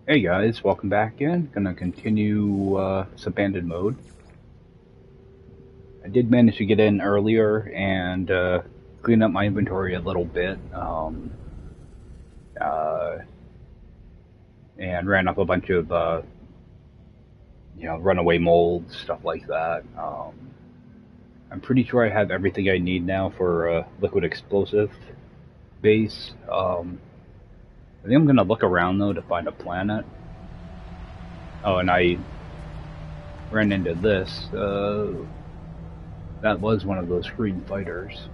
Hey guys, welcome back in. Gonna continue this abandoned mode. I did manage to get in earlier and clean up my inventory a little bit, uh, and ran up a bunch of runaway molds, stuff like that. I'm pretty sure I have everything I need now for liquid explosive base. I think I'm gonna look around though to find a planet. Oh, and I ran into this. That was one of those green fighters.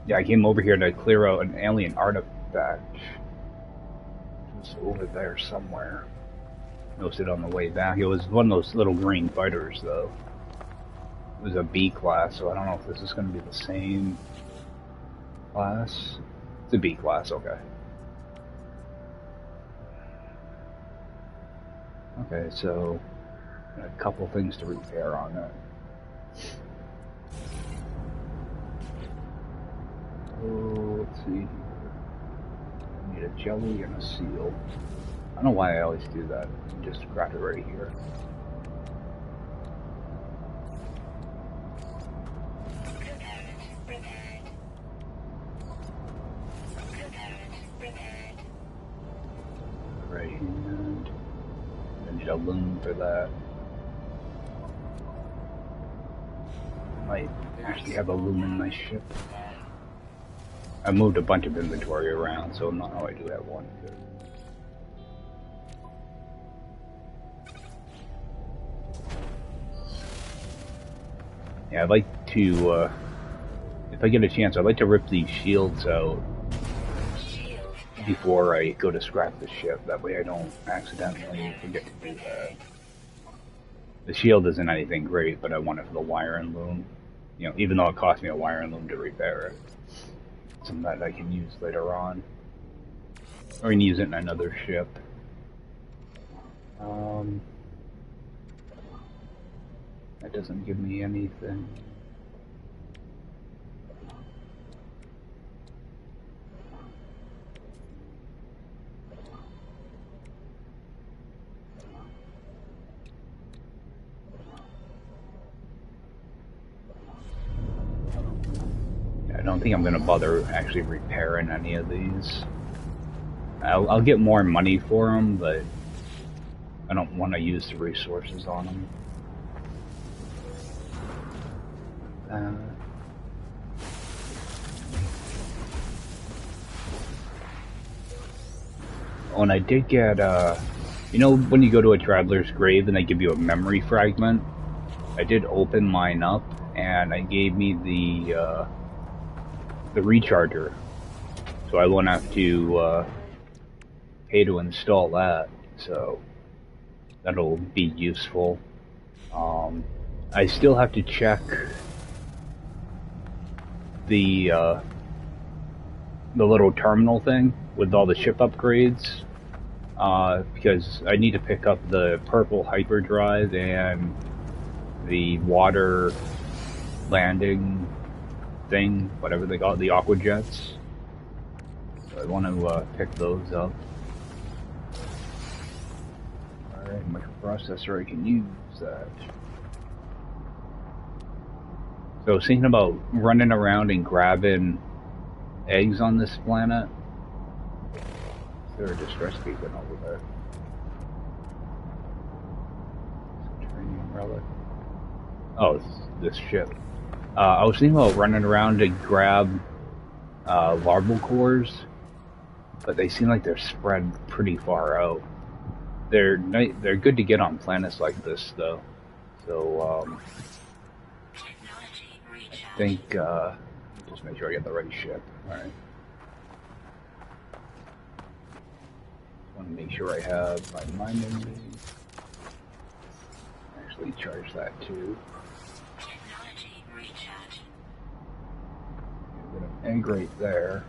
Yeah, I came over here to clear out an alien artifact. It was over there somewhere. Noticed it on the way back. It was one of those little green fighters, though. It was a B class, so I don't know if this is going to be the same class. It's a B class, okay. Okay, so a couple things to repair on it. Oh, let's see. I need a jelly and a seal. I don't know why I always do that. Just grab it right here. Right hand. I need a loom for that. Might actually have a loom in my ship. I moved a bunch of inventory around, so now I do have one. Yeah, I'd like to, if I get a chance, I'd like to rip these shields out before I go to scrap the ship. That way I don't accidentally forget to do that. The shield isn't anything great, but I want it for the wire and loom. You know, even though it cost me a wire and loom to repair it. Something that I can use later on. Or I can use it in another ship. That doesn't give me anything. I don't think I'm going to bother actually repairing any of these. I'll get more money for them, but I don't want to use the resources on them. Oh, and I did get, you know when you go to a traveler's grave and they give you a memory fragment? I did open mine up, and it gave me the recharger. So I won't have to pay to install that, so that'll be useful. I still have to check the little terminal thing with all the ship upgrades, because I need to pick up the purple hyperdrive and the water landing thing, whatever they call it, the aqua jets. So I want to pick those up. Alright, microprocessor, I can use that. So I was thinking about running around and grabbing eggs on this planet. Is there a distress beacon over there? Training relic. Oh, it's this ship. I was thinking about running around to grab larval cores, but they seem like they're spread pretty far out. They're good to get on planets like this, though. So I think just make sure I get the right ship. All right. Want to make sure I have my mining. Actually, charge that too. Egg right there.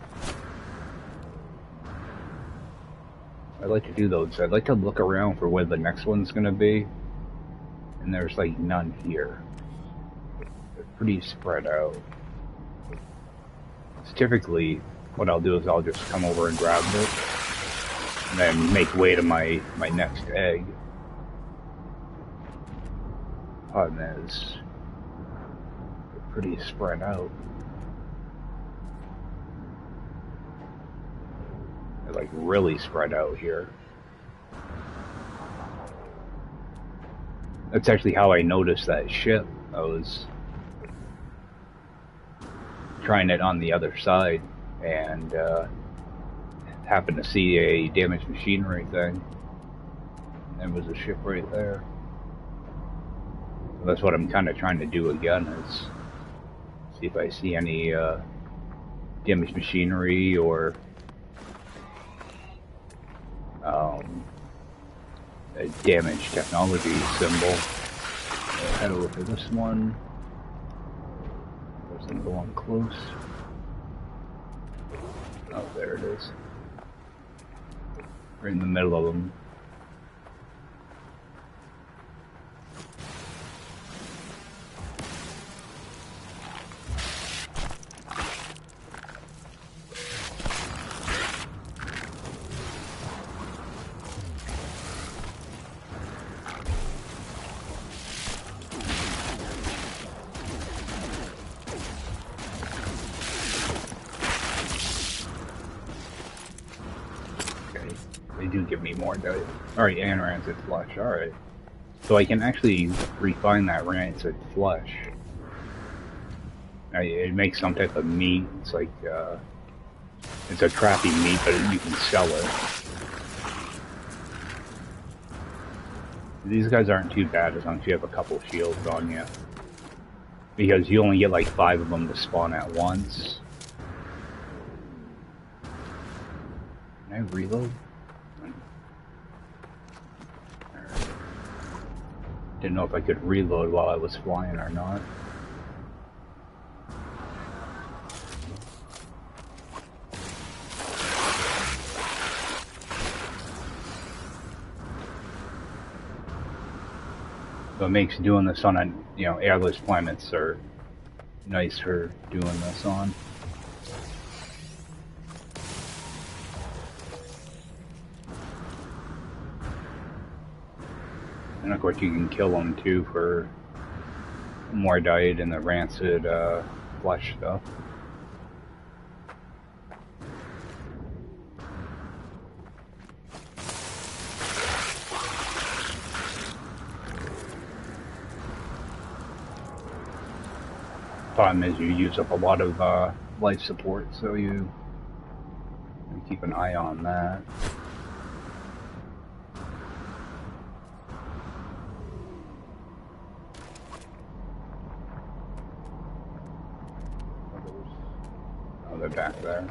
I'd like to do those. I'd like to look around for where the next one's gonna be, and there's like none here. They're pretty spread out. So typically, what I'll do is I'll just come over and grab it, and then make way to my next egg. Problem is, they're pretty spread out. They're like really spread out here. That's actually how I noticed that ship. I was trying it on the other side and happened to see a damaged machinery thing. And there was a ship right there. So that's what I'm kind of trying to do again, is see if I see any damaged machinery or a damaged technology symbol. I'll head over to this one. Doesn't go on close. Oh, there it is. Right in the middle of them. They do give me more dice. Alright, and rancid flesh, alright. So I can actually refine that rancid flesh. It makes some type of meat. It's like, it's a crappy meat, but you can sell it. These guys aren't too bad as long as you have a couple shields on you. Because you only get like 5 of them to spawn at once. Can I reload? Didn't know if I could reload while I was flying or not. So it makes doing this on a, airless planets are nice for doing this on. And of course you can kill them too for more diet and the rancid flesh stuff. Problem is you use up a lot of life support, so you keep an eye on that. Oh, they're back there.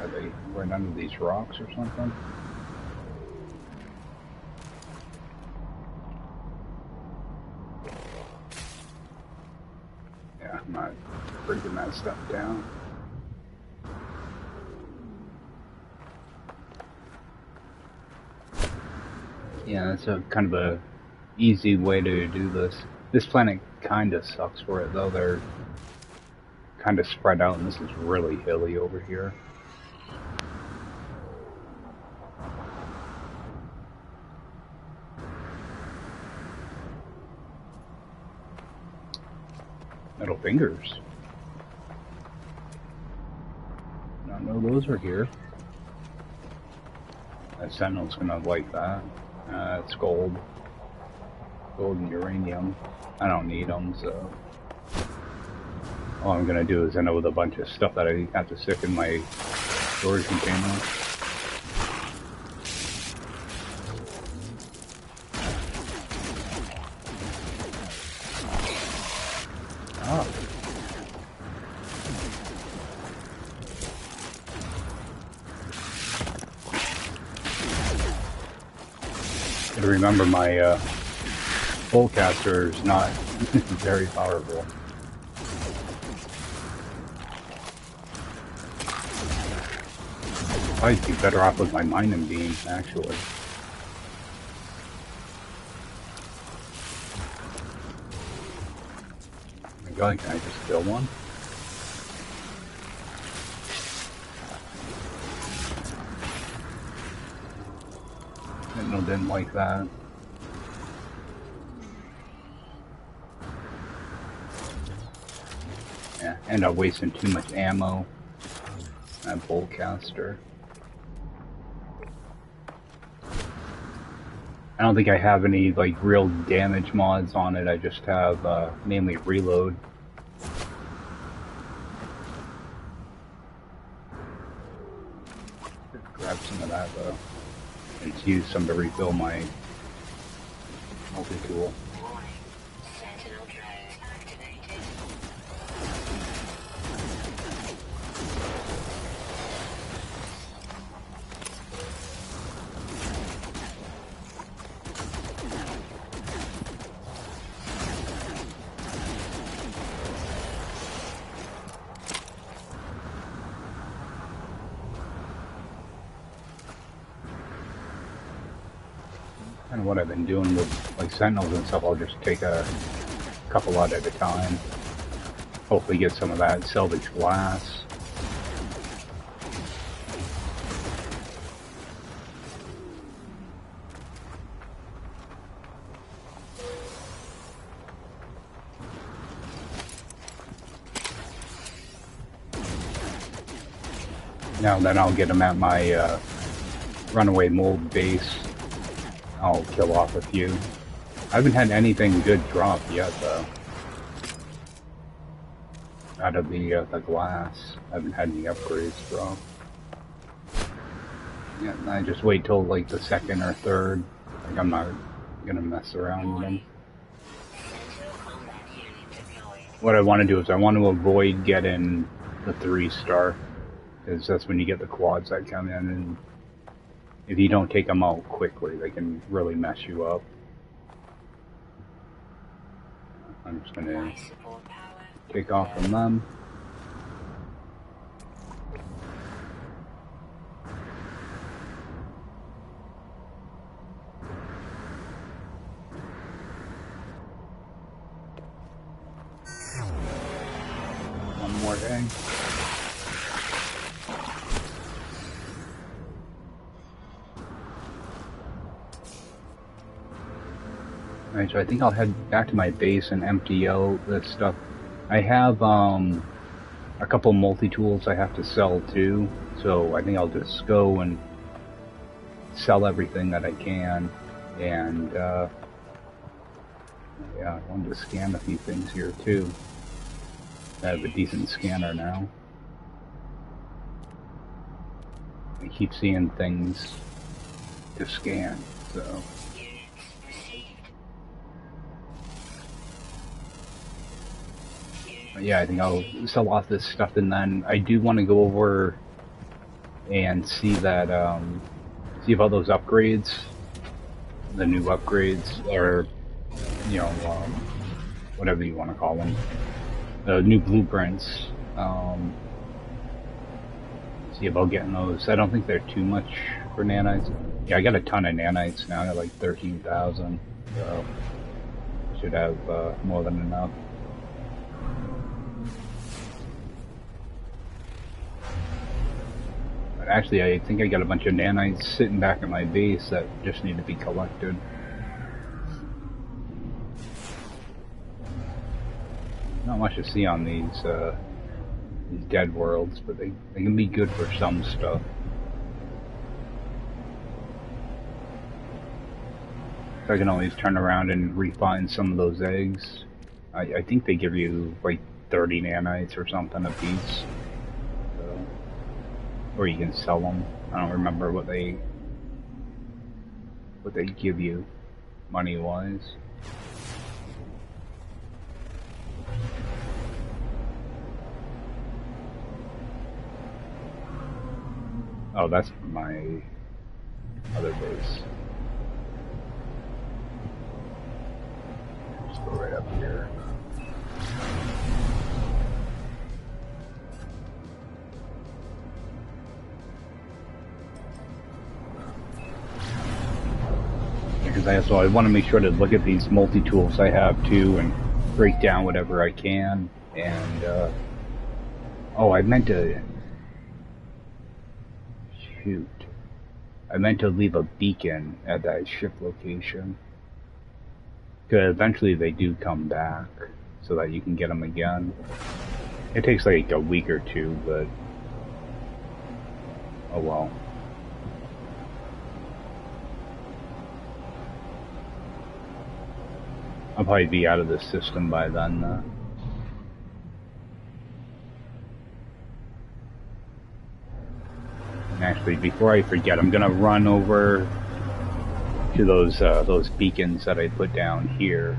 Are they right under these rocks or something? Yeah, I'm not breaking that stuff down. Yeah, that's a kind of a easy way to do this. This planet kind of sucks for it though. They're kind of spread out, and this is really hilly over here. Middle fingers. Not know those are here. That Sentinel's gonna like that. It's gold. Gold and uranium. I don't need them, so all I'm gonna do is end up with a bunch of stuff that I have to stick in my storage container. Oh. Gotta remember my Fullcaster is not very powerful. I'd be better off with my mining beam, actually. Oh my god, can I just kill one? Sentinel didn't like that. Yeah, end up wasting too much ammo. That boltcaster. I don't think I have any like real damage mods on it. I just have mainly reload. Grab some of that though. And use some to refill my multi-tool. Kind of what I've been doing with like sentinels and stuff. I'll just take a couple out at a time. Hopefully get some of that salvage glass. Now then I'll get them at my runaway mold base. I'll kill off a few. I haven't had anything good drop yet, though. Out of the glass. I haven't had any upgrades drop. Yeah, I just wait till like the second or third. Like I'm not gonna mess around with them. What I want to do is I want to avoid getting the 3-star, because that's when you get the quads that come in, and if you don't take them out quickly, they can really mess you up. I'm just going to take off from them. One more day. Alright, so I think I'll head back to my base and empty out this stuff. I have a couple multi-tools I have to sell too, so I think I'll just go and sell everything that I can. And yeah, I wanted to scan a few things here too. I have a decent scanner now. I keep seeing things to scan, so. Yeah, I think I'll sell off this stuff, and then I do want to go over and see that, see about those upgrades, the new upgrades, or, you know, whatever you want to call them, the new blueprints, see about getting those. I don't think they're too much for nanites. Yeah, I got a ton of nanites now, I got like 13,000, so should have more than enough. Actually, I think I got a bunch of nanites sitting back at my base that just need to be collected. Not much to see on these dead worlds, but they can be good for some stuff. So I can always turn around and refine some of those eggs. I think they give you like 30 nanites or something a piece. Or you can sell them. I don't remember what they give you money-wise. Oh, that's my other base. Just go right up here. So I want to make sure to look at these multi-tools I have too and break down whatever I can. And oh, I meant to shoot. I meant to leave a beacon at that ship location. Because eventually they do come back, so that you can get them again. It takes like a week or two, but oh well. I'll probably be out of the system by then. And actually, before I forget, I'm gonna run over to those beacons that I put down here,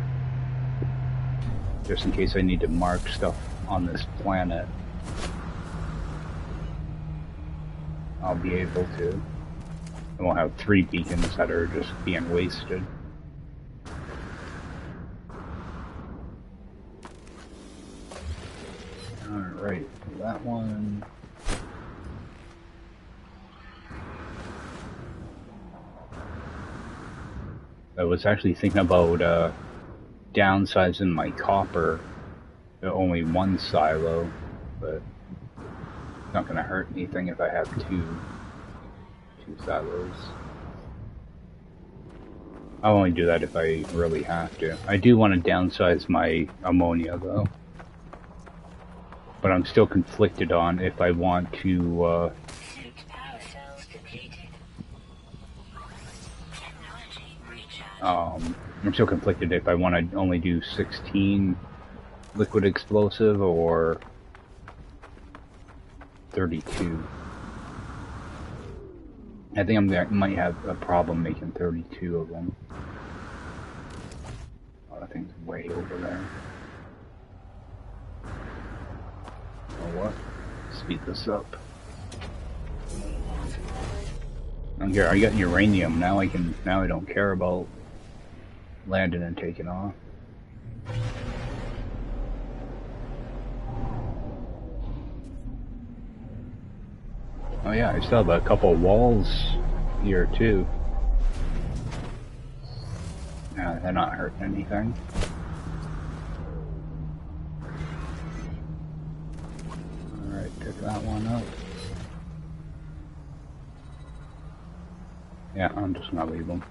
just in case I need to mark stuff on this planet. I'll be able to. I won't have 3 beacons that are just being wasted. Alright, that one. I was actually thinking about downsizing my copper to only 1 silo, but it's not going to hurt anything if I have two silos. I'll only do that if I really have to. I do want to downsize my ammonia though, but I'm still conflicted on if I want to I'm still conflicted if I want to only do 16 liquid explosive or 32. I think I might have a problem making 32 of them. Oh, that thing's way over there. Oh, what? Speed this up. I don't care. I got uranium now. Now I don't care about landing and taking off. Oh yeah, I still have a couple walls here too. They're not hurting anything. Alright, pick that one up. Yeah, I'm just gonna leave them.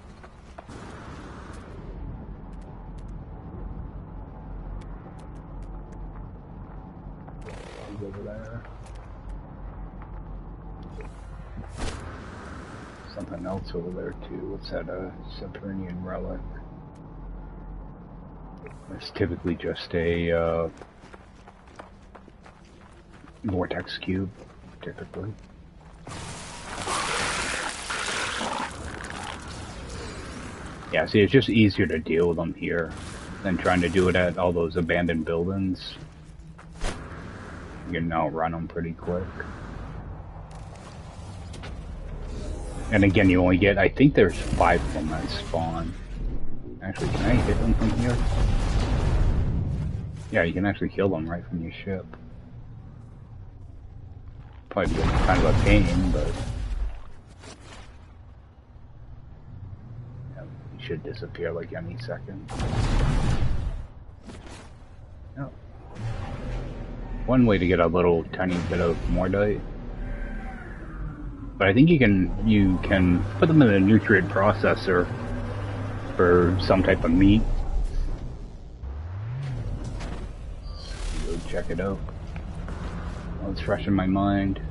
Over there. Something else over there too. What's that? A subterranean relic. It's typically just a vortex cube, typically. Yeah, see, it's just easier to deal with them here than trying to do it at all those abandoned buildings. You can outrun them pretty quick. And again, you only get, I think there's 5 of them that spawn. Actually, can I hit them from here? Yeah, you can actually kill them right from your ship. Probably be kind of a pain, but... yeah, you should disappear like any second. Oh. One way to get a little tiny bit of mordite. But I think you can put them in a nutrient processor for some type of meat. Go check it out. Oh, it's fresh in my mind.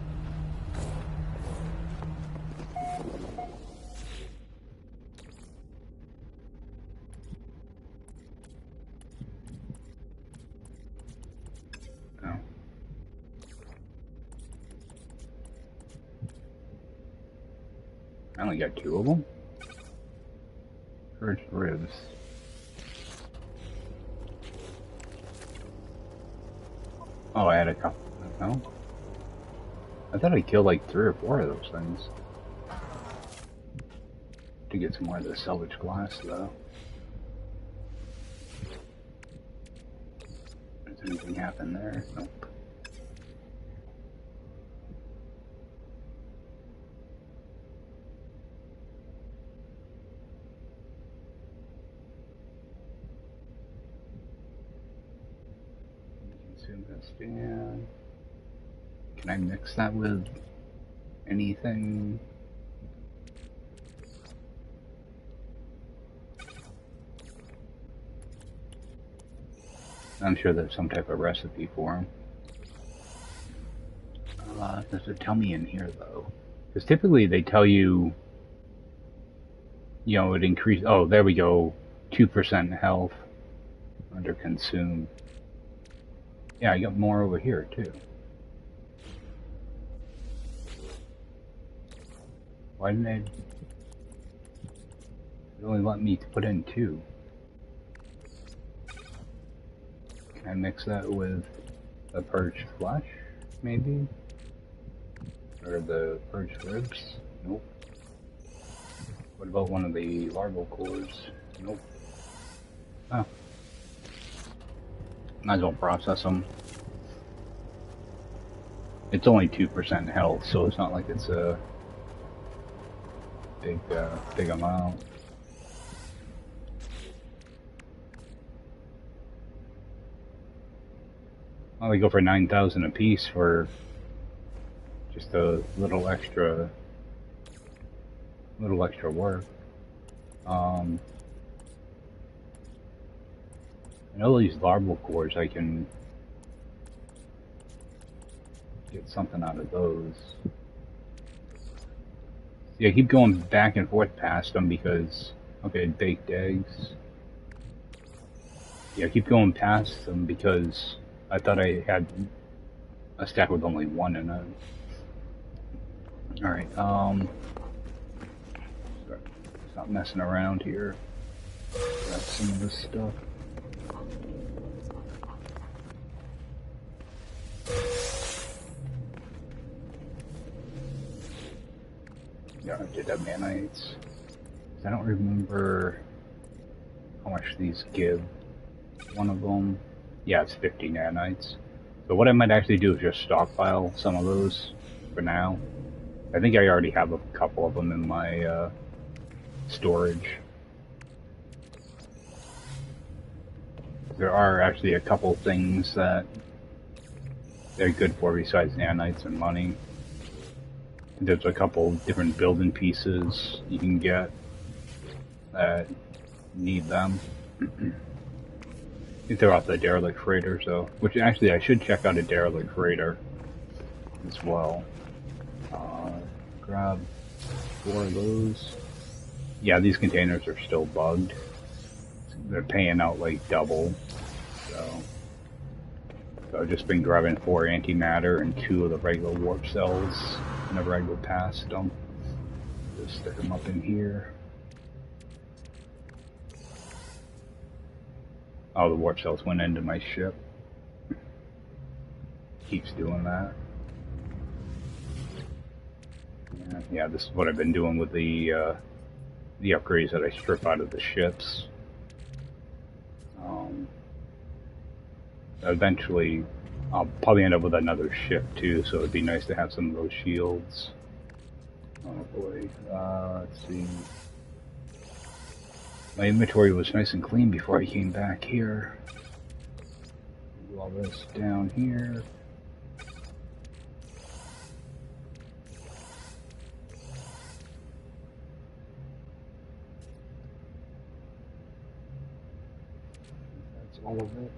Oh. I only got 2 of them. First ribs. Oh, I had a couple. No? I thought I killed like 3 or 4 of those things. To get some more of the salvage glass, though. Does anything happen there? Nope. Can I mix that with anything? I'm sure there's some type of recipe for them. Does it tell me in here though? Because typically they tell you, you know, it increase. Oh, there we go. 2% health under consume. Yeah, I got more over here too. Why didn't it only let me put in 2? Can I mix that with the purged flesh, maybe? Or the purged ribs? Nope. What about one of the larval cores? Nope. Oh. Might as well process them. It's only 2% health, so it's not like it's a big amount. Well, they go for 9,000 a piece for just a little extra work. I know these larval cores, I can get something out of those. Yeah, I keep going back and forth past them because, okay, baked eggs. Yeah, I keep going past them because I thought I had a stack with only 1 in it. Alright, stop messing around here. Grab some of this stuff. Yeah, I did have nanites. I don't remember how much these give. One of them, yeah, it's 50 nanites. So what I might actually do is just stockpile some of those for now. I think I already have a couple of them in my storage. There are actually a couple things that they're good for besides nanites and money. There's a couple different building pieces you can get that need them. I think they're off the derelict freighter, so which actually I should check out a derelict freighter as well. Grab 4 of those. Yeah, these containers are still bugged. They're paying out like double. So I've just been grabbing 4 antimatter and 2 of the regular warp cells whenever I go past them. Just stick them up in here. Oh, the warp cells went into my ship. Keeps doing that. Yeah, this is what I've been doing with the upgrades that I strip out of the ships. Eventually, I'll probably end up with another ship too, so it'd be nice to have some of those shields. Oh boy, let's see. My inventory was nice and clean before I came back here. Do all this down here. That's all of it.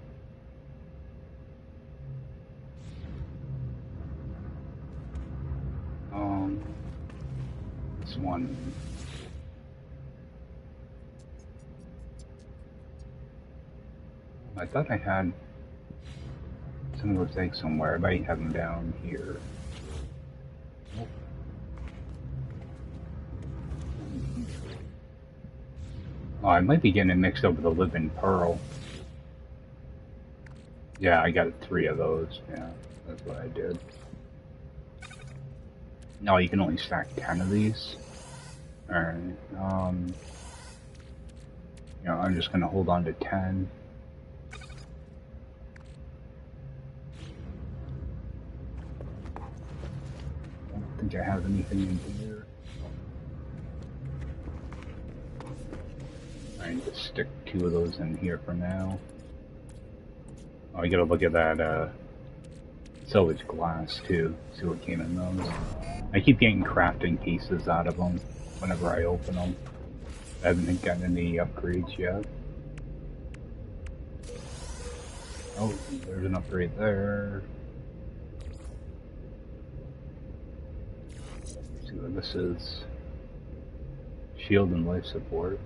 This one. I thought I had some of those eggs somewhere. I might have them down here. Nope. Oh, I might be getting it mixed up with a living pearl. Yeah, I got 3 of those. Yeah, that's what I did. No, you can only stack 10 of these. Alright, you know, I'm just gonna hold on to 10. I don't think I have anything in here. I need to stick 2 of those in here for now. Oh, I gotta look at that, salvage glass too, see what came in those. I keep getting crafting pieces out of them whenever I open them. I haven't gotten any upgrades yet. Oh, there's an upgrade there. Let's see what this is. Shield and life support.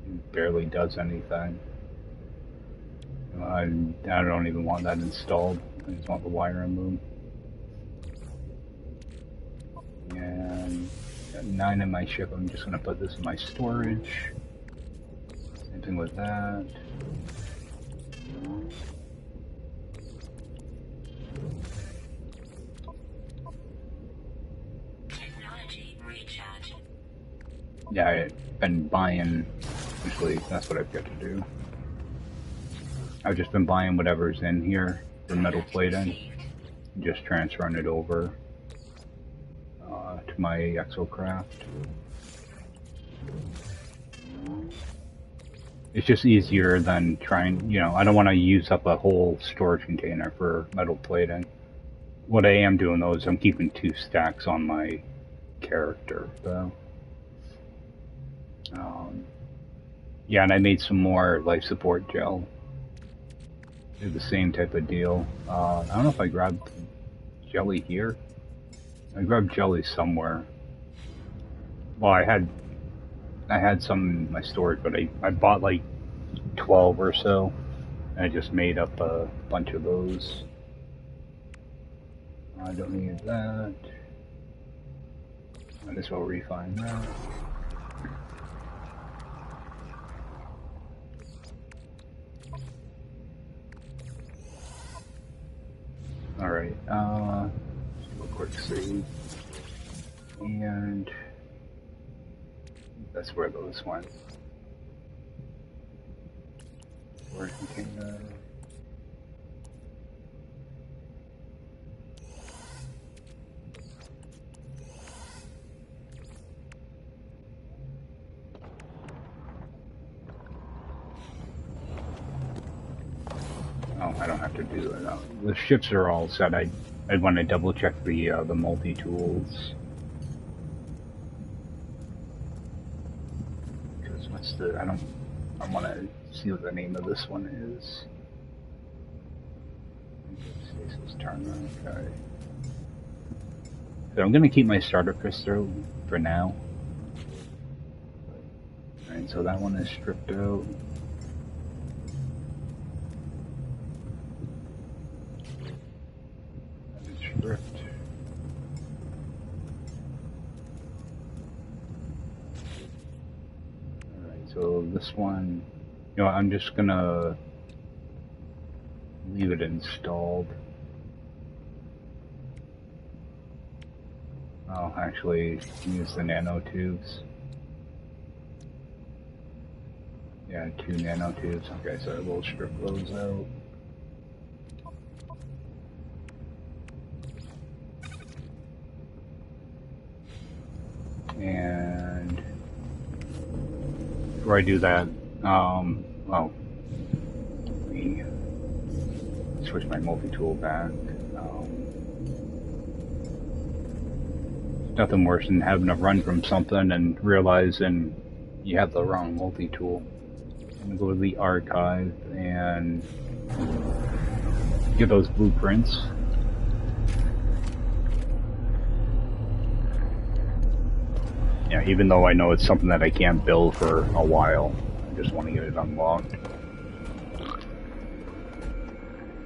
It barely does anything. I don't even want that installed. I just want the wire removed. And got 9 in my ship. I'm just going to put this in my storage. Same thing with that. Technology recharge. Yeah, I've been buying. Usually, that's what I've got to do. I've just been buying whatever's in here for metal plating, just transferring it over to my exocraft. It's just easier than trying, I don't want to use up a whole storage container for metal plating. What I am doing though is I'm keeping 2 stacks on my character though. Yeah, and I made some more life support gel. Do the same type of deal. I don't know if I grabbed jelly here. I grabbed jelly somewhere. Well, I had some in my storage, but I bought like 12 or so. And I just made up a bunch of those. I don't need that. Might as well refine that. Alright, let's do a quick save. And that's where those went. Storage container. Oh, I don't have to do it. The ships are all set. I want to double check the multi-tools. Because what's the... I want to see what the name of this one is. Stasis Turner, okay. So I'm going to keep my starter crystal for now. Alright, so that one is stripped out. That is stripped. Alright, so this one, I'm just going to leave it installed. I'll actually use the nanotubes. Yeah, 2 nanotubes. Okay, so we'll strip those out. And before I do that, well, let me switch my multi-tool back. Nothing worse than having to run from something and realizing you have the wrong multi-tool. I'm gonna go to the archive and get those blueprints. Yeah, even though I know it's something that I can't build for a while, I just want to get it unlocked.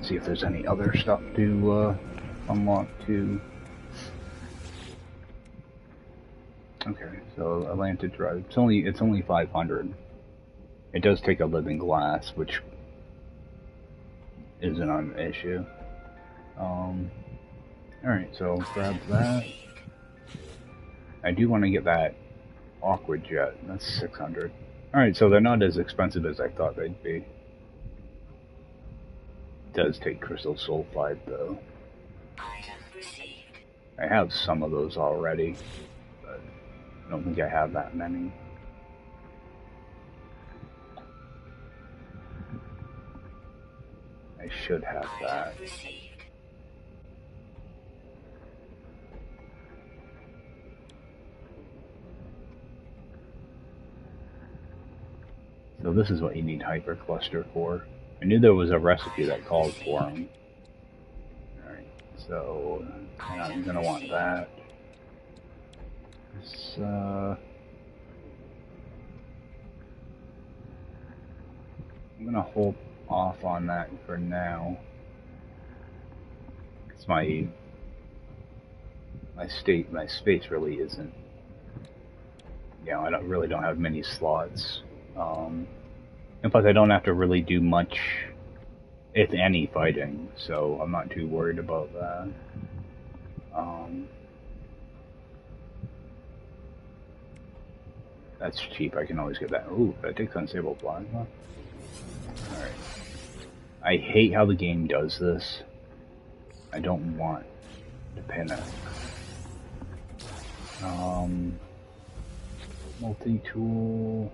See if there's any other stuff to unlock too. Okay, so Atlanta Drive. It's only 500. It does take a living glass, which isn't an issue. Alright, so grab that. I do want to get that Aqua Jet. That's 600. Alright, so they're not as expensive as I thought they'd be. It does take crystal sulfide though. I have some of those already, but I don't think I have that many. I should have that. So this is what you need hypercluster for. I knew there was a recipe that called for them. Alright, so I'm gonna want that. This, I'm gonna hold off on that for now. Cause my space really isn't. You know, I really don't have many slots. And plus, I don't have to really do much, if any, fighting, so I'm not too worried about that. That's cheap. I can always get that. Ooh, that takes unstable plasma. Alright. I hate how the game does this. I don't want to pin it. Multi-tool.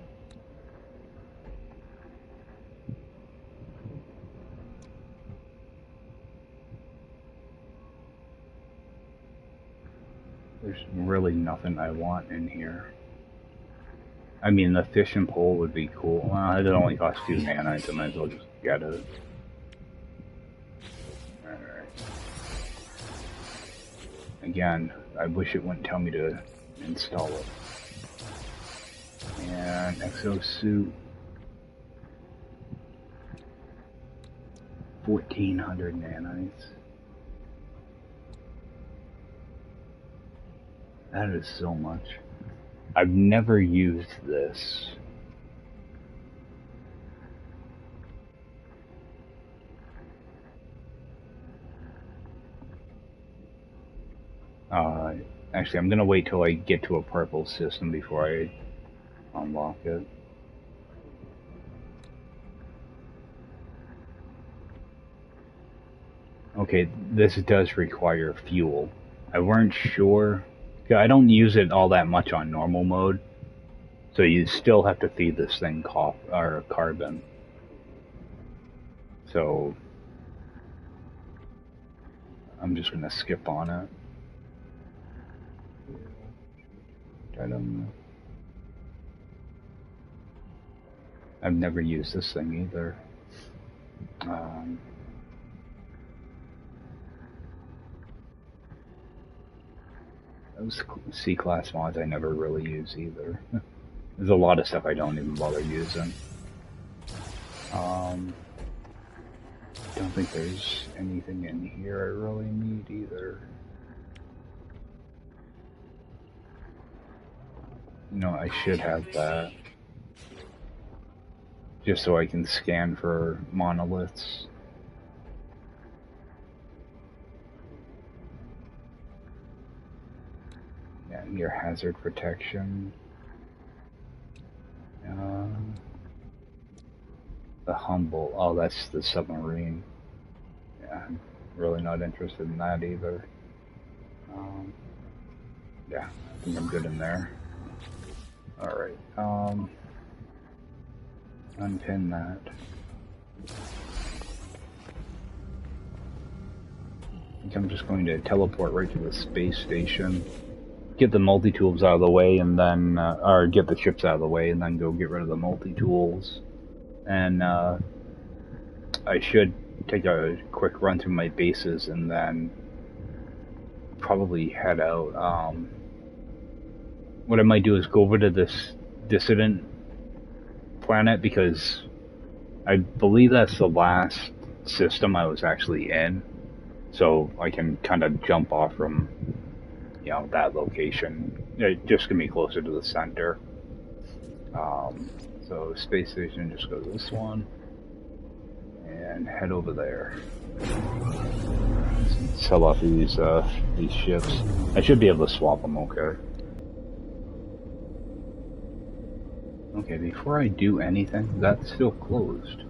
There's really nothing I want in here. I mean, the fishing pole would be cool. Well, it only costs 2 nanites. I might as well just get it. Alright. Again, I wish it wouldn't tell me to install it. And exosuit. 1400 nanites. That is so much. I've never used this. Actually, I'm gonna wait till I get to a purple system before I unlock it. Okay, this does require fuel. I weren't sure. I don't use it all that much on normal mode, so you still have to feed this thing carbon. So I'm just gonna skip on it. I've never used this thing either. Those C-class mods I never really use either. There's a lot of stuff I don't even bother using. Don't think there's anything in here I really need either. You know, I should have that. Just so I can scan for monoliths. Yeah, your hazard protection. The Humble. Oh, that's the submarine. Yeah, I'm really not interested in that either. Yeah, I think I'm good in there. Alright, unpin that. I think I'm just going to teleport right to the space station, get the multi-tools out of the way, and then, or get the ships out of the way, and then go get rid of the multi-tools. And, I should take a quick run through my bases, and then probably head out. What I might do is go over to this dissident planet, because I believe that's the last system I was actually in, so I can kind of jump off from, you know, that location. It just gonna be closer to the center. So space station, just go to this one and head over there. Sell off these ships. I should be able to swap them. Okay. Okay, before I do anything, that's still closed.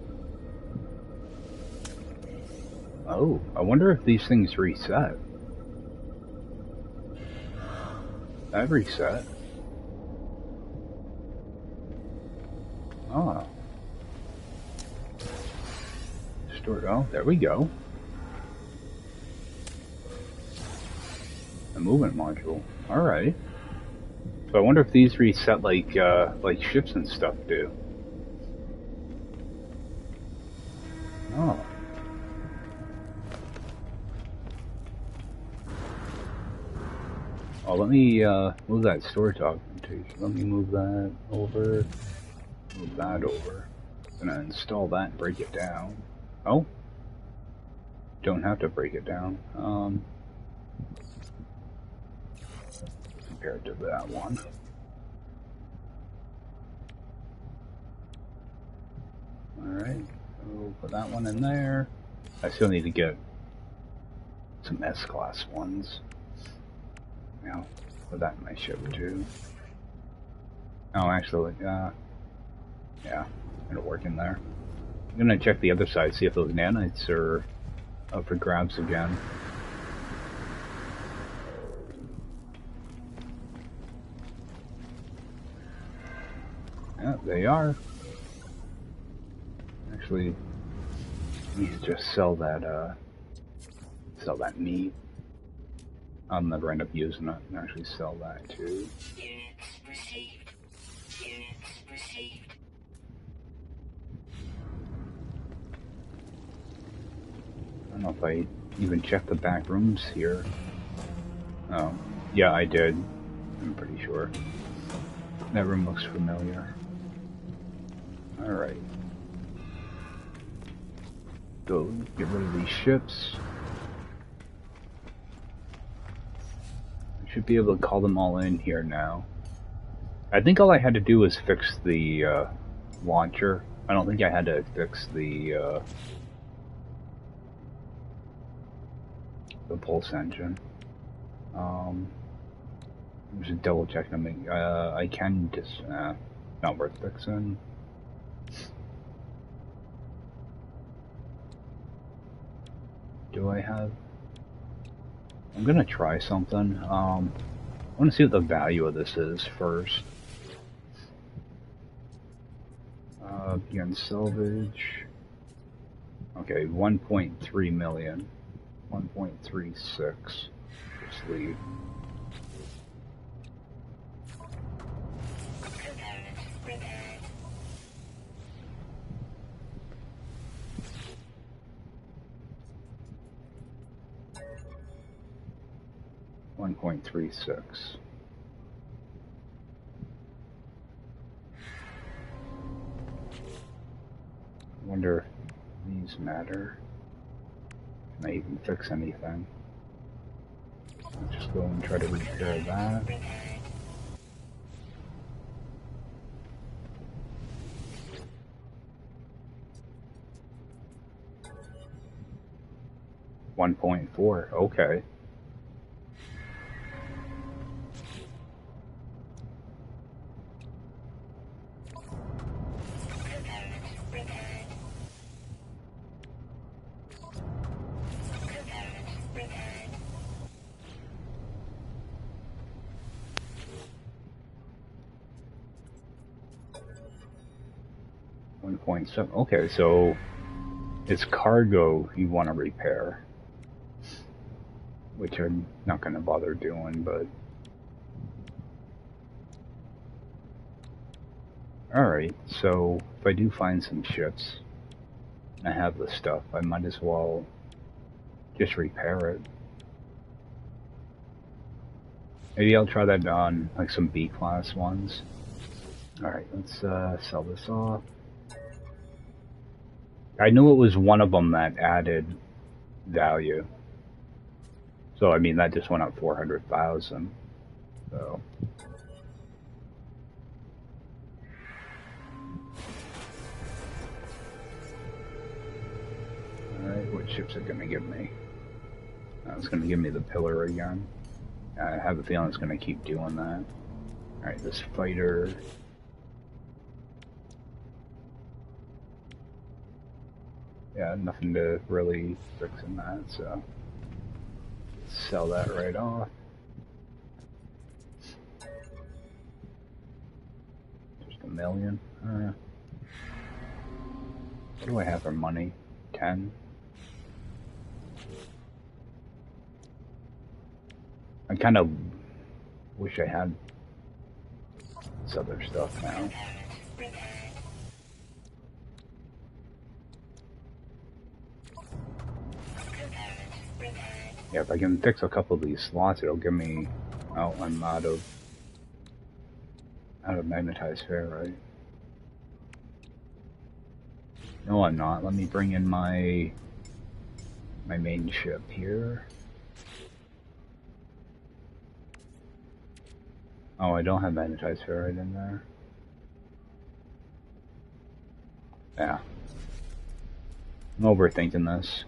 Oh, I wonder if these things reset. That reset. Oh. Store. Oh, there we go. The movement module. All right. So I wonder if these reset like ships and stuff do. Oh. Oh, let me move that storage augmentation. Let me move that over. Move that over. Gonna install that and break it down. Oh. Don't have to break it down. Compared to that one. Alright, so put that one in there. I still need to get some S-Class ones. Now, put that in my ship too. Oh, actually, yeah, it'll work in there. I'm gonna check the other side, see if those nanites are up for grabs again. Yeah, they are. Actually, we need to just sell that meat. I'll never end up using it and actually sell that too. Units received. Units received. I don't know if I even checked the back rooms here. Oh, yeah, I did. I'm pretty sure. That room looks familiar. Alright. Go get rid of these ships. I should be able to call them all in here now. I think all I had to do was fix the launcher. I don't think I had to fix the pulse engine. Just double check them. I can just not worth fixing. Do I have? I'm gonna try something. I want to see what the value of this is first. Begin salvage. Okay, 1.3 million. 1.36. Just leave. Component repaired. $1.36. Wonder if these matter. Can I even fix anything? I'll just go and try to repair that. Repaired. 1.4. Okay. Component repaired. Component repaired. 1.7. Okay, so it's cargo you want to repair, which I'm not going to bother doing, but alright, so if I do find some ships and I have the stuff, I might as well just repair it. Maybe I'll try that on like some B-class ones. Alright, let's sell this off. I knew it was one of them that added value. So I mean that just went up 400,000. So alright, what ship's it gonna give me? It's gonna give me the pillar again. I have a feeling it's gonna keep doing that. Alright, this fighter. Yeah, nothing to really fix in that, so sell that right off. Just $1 million. What do I have for money? 10? I kind of wish I had this other stuff now. Repaired. Yeah, if I can fix a couple of these slots, it'll give me... Oh, I'm out of magnetized ferrite. No, I'm not. Let me bring in my main ship here. Oh, I don't have magnetized ferrite in there. Yeah. I'm overthinking this.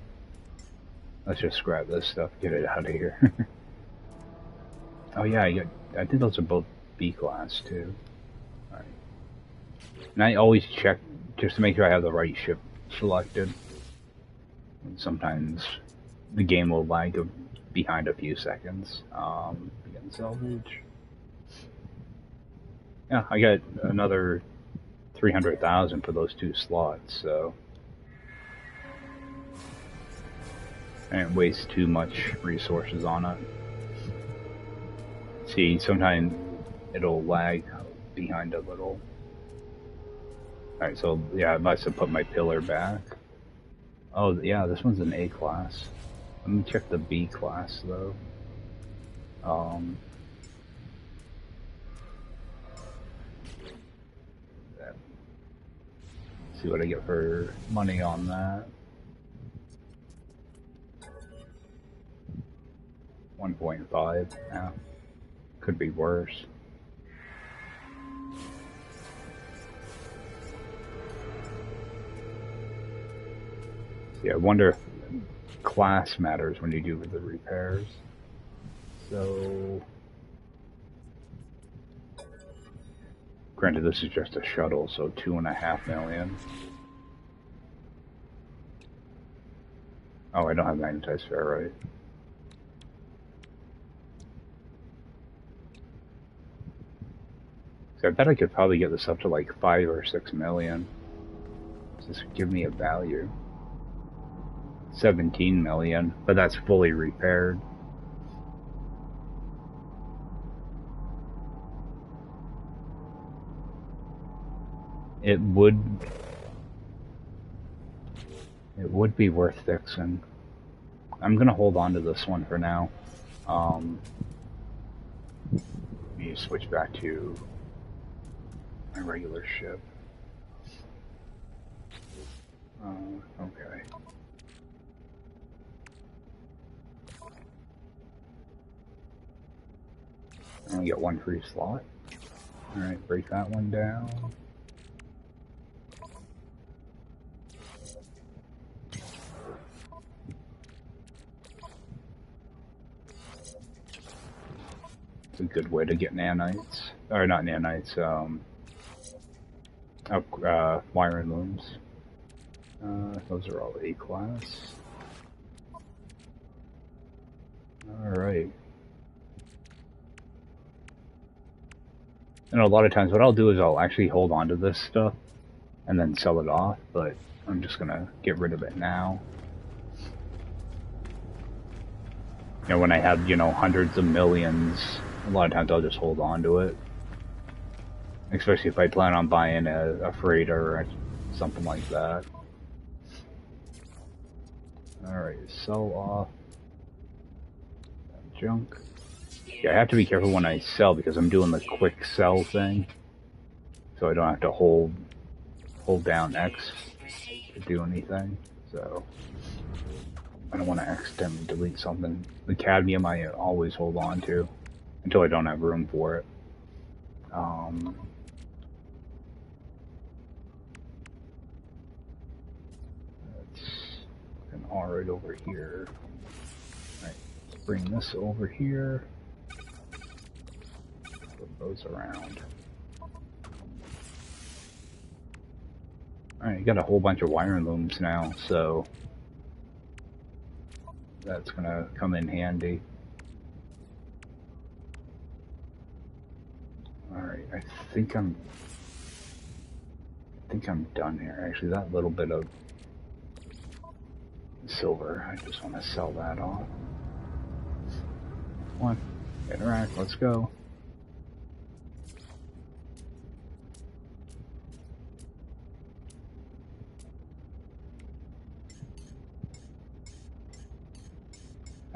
Let's just grab this stuff, get it out of here. Oh yeah, I think those are both B class too. Alright. And I always check just to make sure I have the right ship selected. And sometimes the game will lag behind a few seconds. Begin salvage. Yeah, I got another 300,000 for those 2 slots, so I didn't waste too much resources on it. See, sometimes it'll lag behind a little. Alright, so yeah, I must have put my pillar back. Oh yeah, this one's an A class. Let me check the B class though. See what I get for money on that. 1.5. Yeah, could be worse. Yeah, I wonder if class matters when you do the repairs. So, granted, this is just a shuttle, so 2.5 million. Oh, I don't have magnetized ferrite. So I bet I could probably get this up to like 5 or 6 million. Just give me a value. 17 million, but that's fully repaired. It would be worth fixing. I'm gonna hold on to this one for now. Let me switch back to my regular ship. Okay. I only get 1 free slot. Alright, break that one down. It's a good way to get nanites. Or not nanites, wiring looms. Those are all A class. Alright. And a lot of times what I'll do is I'll actually hold on to this stuff and then sell it off, but I'm just gonna get rid of it now. You know, when I have, you know, hundreds of millions, a lot of times I'll just hold on to it. Especially if I plan on buying a freighter or something like that. Alright, sell off that junk. Yeah, I have to be careful when I sell because I'm doing the quick sell thing. So I don't have to hold down X to do anything. So I don't want to accidentally delete something. The cadmium I always hold on to until I don't have room for it. That's an R right over here. Alright, let's bring this over here. Flip those around. Alright, you got a whole bunch of wiring looms now, so that's gonna come in handy. Alright, I think I'm done here. Actually, that little bit of silver, I just want to sell that off. Come on, interact, let's go.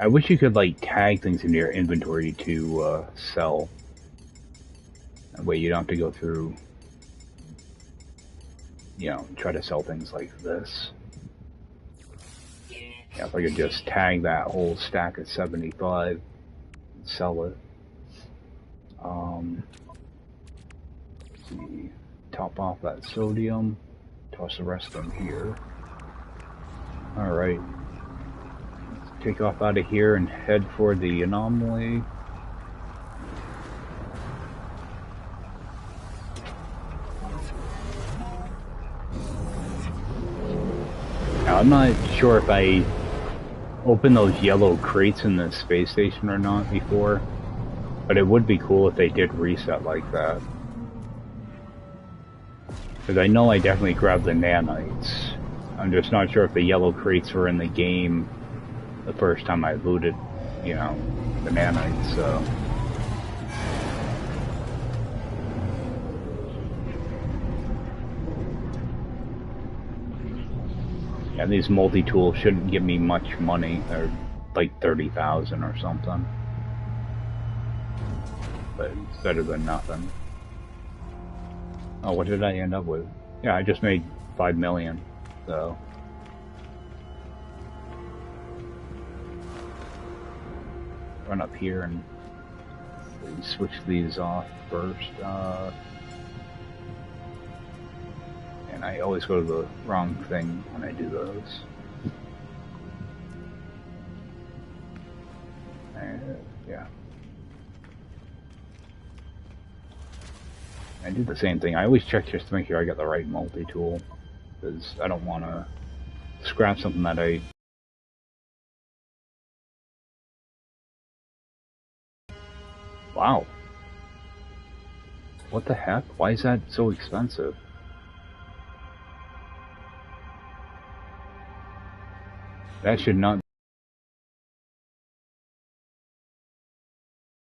I wish you could like tag things into your inventory to sell. That way you don't have to go through, you know, try to sell things like this. Yeah, if I could just tag that whole stack of 75 and sell it. Let's see, top off that sodium, toss the rest of them here. Alright, let's take off out of here and head for the anomaly. Now, I'm not sure if I opened those yellow crates in the space station or not before, but it would be cool if they did reset like that. Because I know I definitely grabbed the nanites. I'm just not sure if the yellow crates were in the game the first time I looted, you know, the nanites, so... Yeah, these multi-tools shouldn't give me much money. They're like 30,000 or something. But it's better than nothing. Oh, what did I end up with? Yeah, I just made 5 million, so... Run up here and switch these off first. And I always go to the wrong thing when I do those. And, yeah. I do the same thing. I always check just to make sure I got the right multi-tool. Because I don't want to scrap something that I... Wow. What the heck? Why is that so expensive? That should not...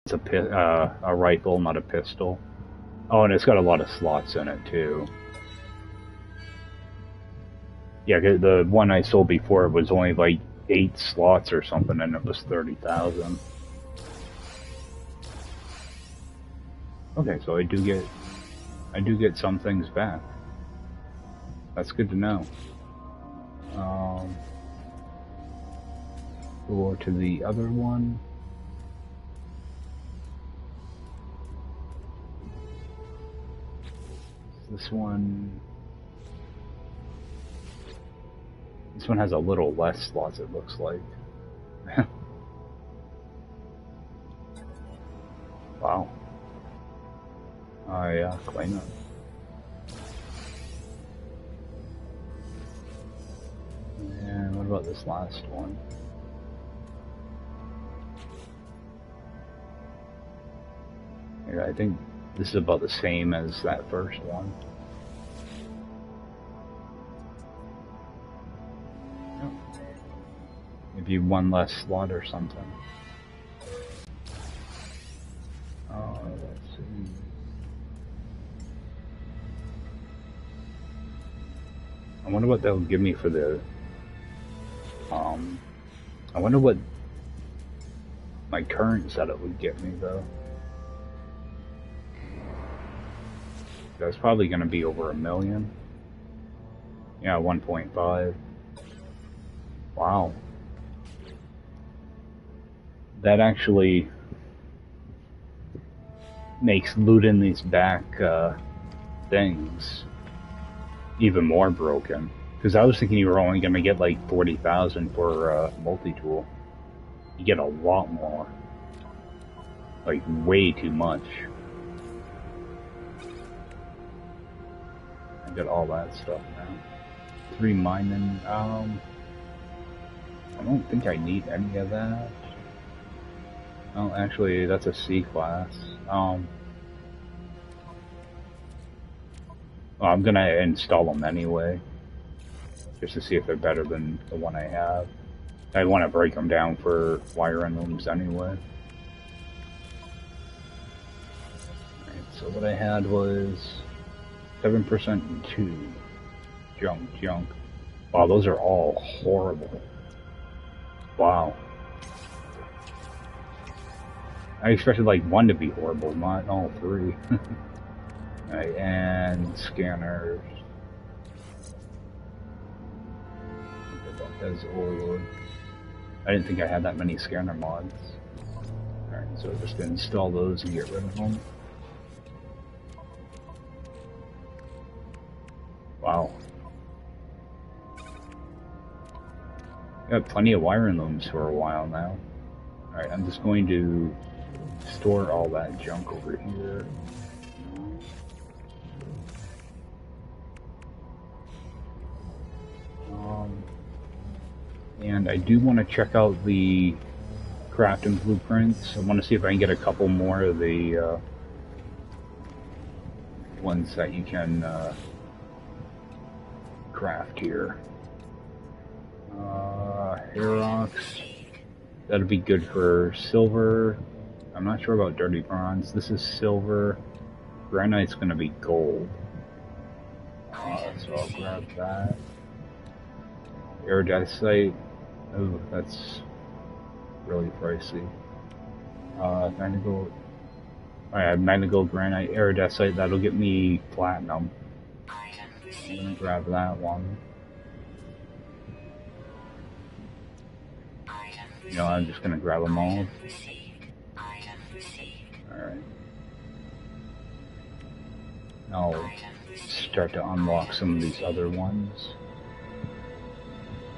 It's a rifle, not a pistol. Oh, and it's got a lot of slots in it, too. Yeah, the one I sold before was only like 8 slots or something, and it was 30,000. Okay, so I do get some things back. That's good to know. Go to the other one. This one has a little less slots, it looks like. Wow. Yeah, claim it. And what about this last one? Yeah, I think this is about the same as that first one. Maybe one less slot or something. Let's see. I wonder what they'll give me for the... I wonder what my current setup would get me, though. That's probably going to be over 1 million. Yeah, 1.5. Wow. That actually makes looting these back things even more broken. Because I was thinking you were only going to get like 40,000 for multi-tool. You get a lot more. Like, way too much. I got all that stuff now. 3 mining, I don't think I need any of that. Oh, actually, that's a C class. Well, I'm gonna install them anyway, just to see if they're better than the one I have. I want to break them down for wiring rooms anyway. Alright, so what I had was 7% and 2. Junk. Wow, those are all horrible. Wow. I expected like one to be horrible, not all three. Alright, and scanners. As overload. I didn't think I had that many scanner mods. Alright, so just gonna install those and get rid of them. Wow. Got plenty of wiring looms for a while now. Alright, I'm just going to store all that junk over here. And I do want to check out the crafting blueprints. I want to see if I can get a couple more of the ones that you can craft here. Hair rocks. That'll be good for silver. I'm not sure about dirty bronze. This is silver. Granite's going to be gold. So I'll grab that. Iridesite. Oh, that's really pricey. Magnagold. I have Magnagold, Granite, Iridesite. That'll get me platinum. I'm gonna grab that one. You know, I'm just gonna grab them all. Alright. I'll start to unlock some of these other ones.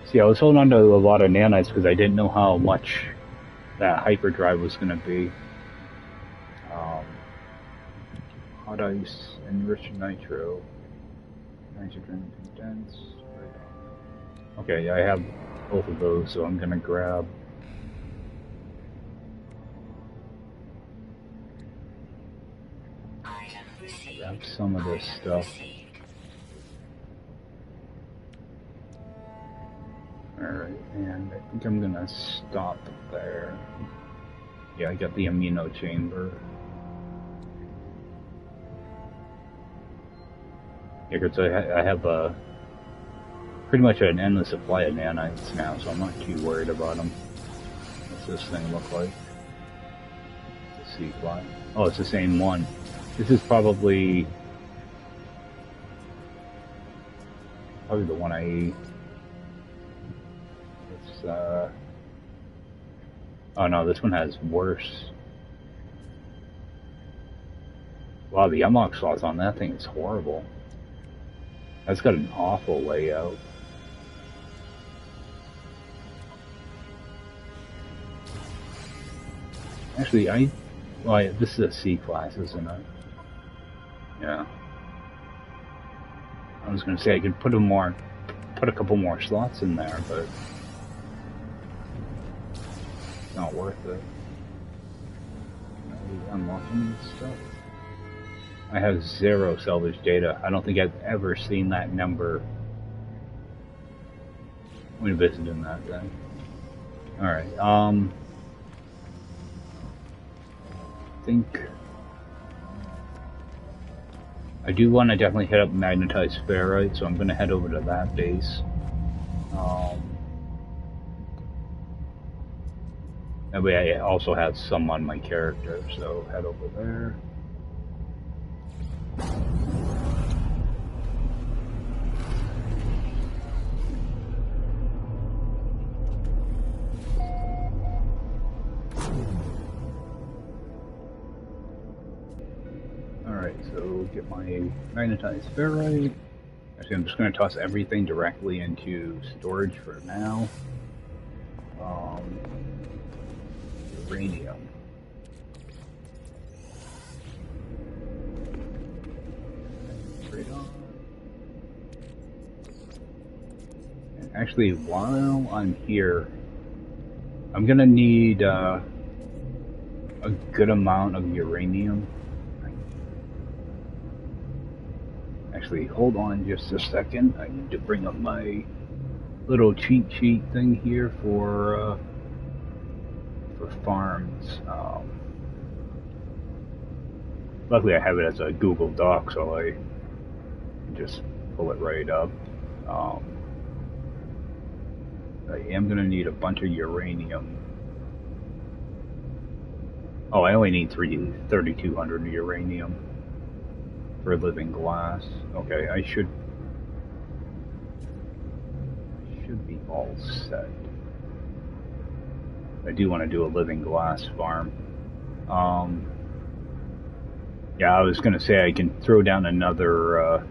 See, I was holding on to a lot of nanites because I didn't know how much that hyperdrive was gonna be. Hot ice, enriched nitro, nitrogen condense. Okay, I have both of those, so I'm gonna grab some of this stuff. Alright, and I think I'm gonna stop there. Yeah, I got the amino chamber. Yeah, because I have pretty much an endless supply of nanites now, so I'm not too worried about them. What's this thing look like? It's a sea fly. Oh, it's the same one. This is probably the one I ate. It's oh no, this one has worse. Wow, the unlock slots on that thing is horrible. That's got an awful layout. Actually, well, this is a C class, isn't it? Yeah. I was gonna say I could put a couple more slots in there, but it's not worth it. Unlocking stuff. I have 0 salvage data. I don't think I've ever seen that number when visiting that thing. Alright, I think I do want to definitely hit up magnetized ferrite, so I'm going to head over to that base. That way I also have some on my character, so head over there. Alright, so get my magnetized ferrite. Actually, I'm just going to toss everything directly into storage for now. Uranium. Straight on. And actually, while I'm here, I'm going to need a good amount of uranium. Actually, hold on just a second. I need to bring up my little cheat sheet thing here for farms. Luckily, I have it as a Google Doc, so I can just pull it right up. I am going to need a bunch of uranium. Oh, I only need 3,200 uranium for living glass. Okay, I should be all set. I do want to do a living glass farm. Yeah, I was gonna say I can throw down another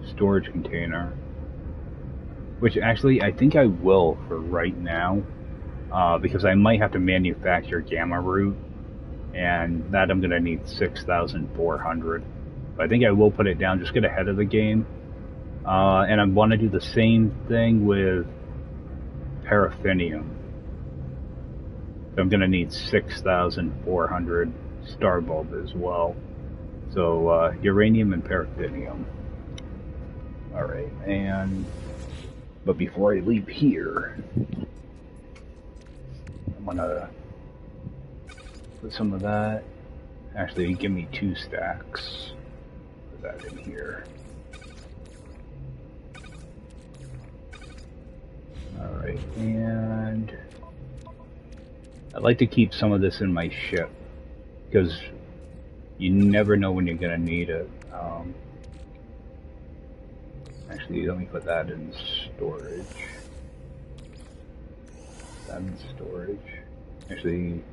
storage container, which actually I think I will for right now, because I might have to manufacture gamma root, and that I'm gonna need 6,400. But I think I will put it down, just get ahead of the game, and I want to do the same thing with paraffinium. So I'm gonna need 6,400 star bulb as well. So uranium and paraffinium. All right, but before I leave here, I'm gonna put some of that. Actually, give me 2 stacks. Put that in here. All right, and I'd like to keep some of this in my ship because you never know when you're gonna need it. Actually, let me put that in storage. That in storage. Actually,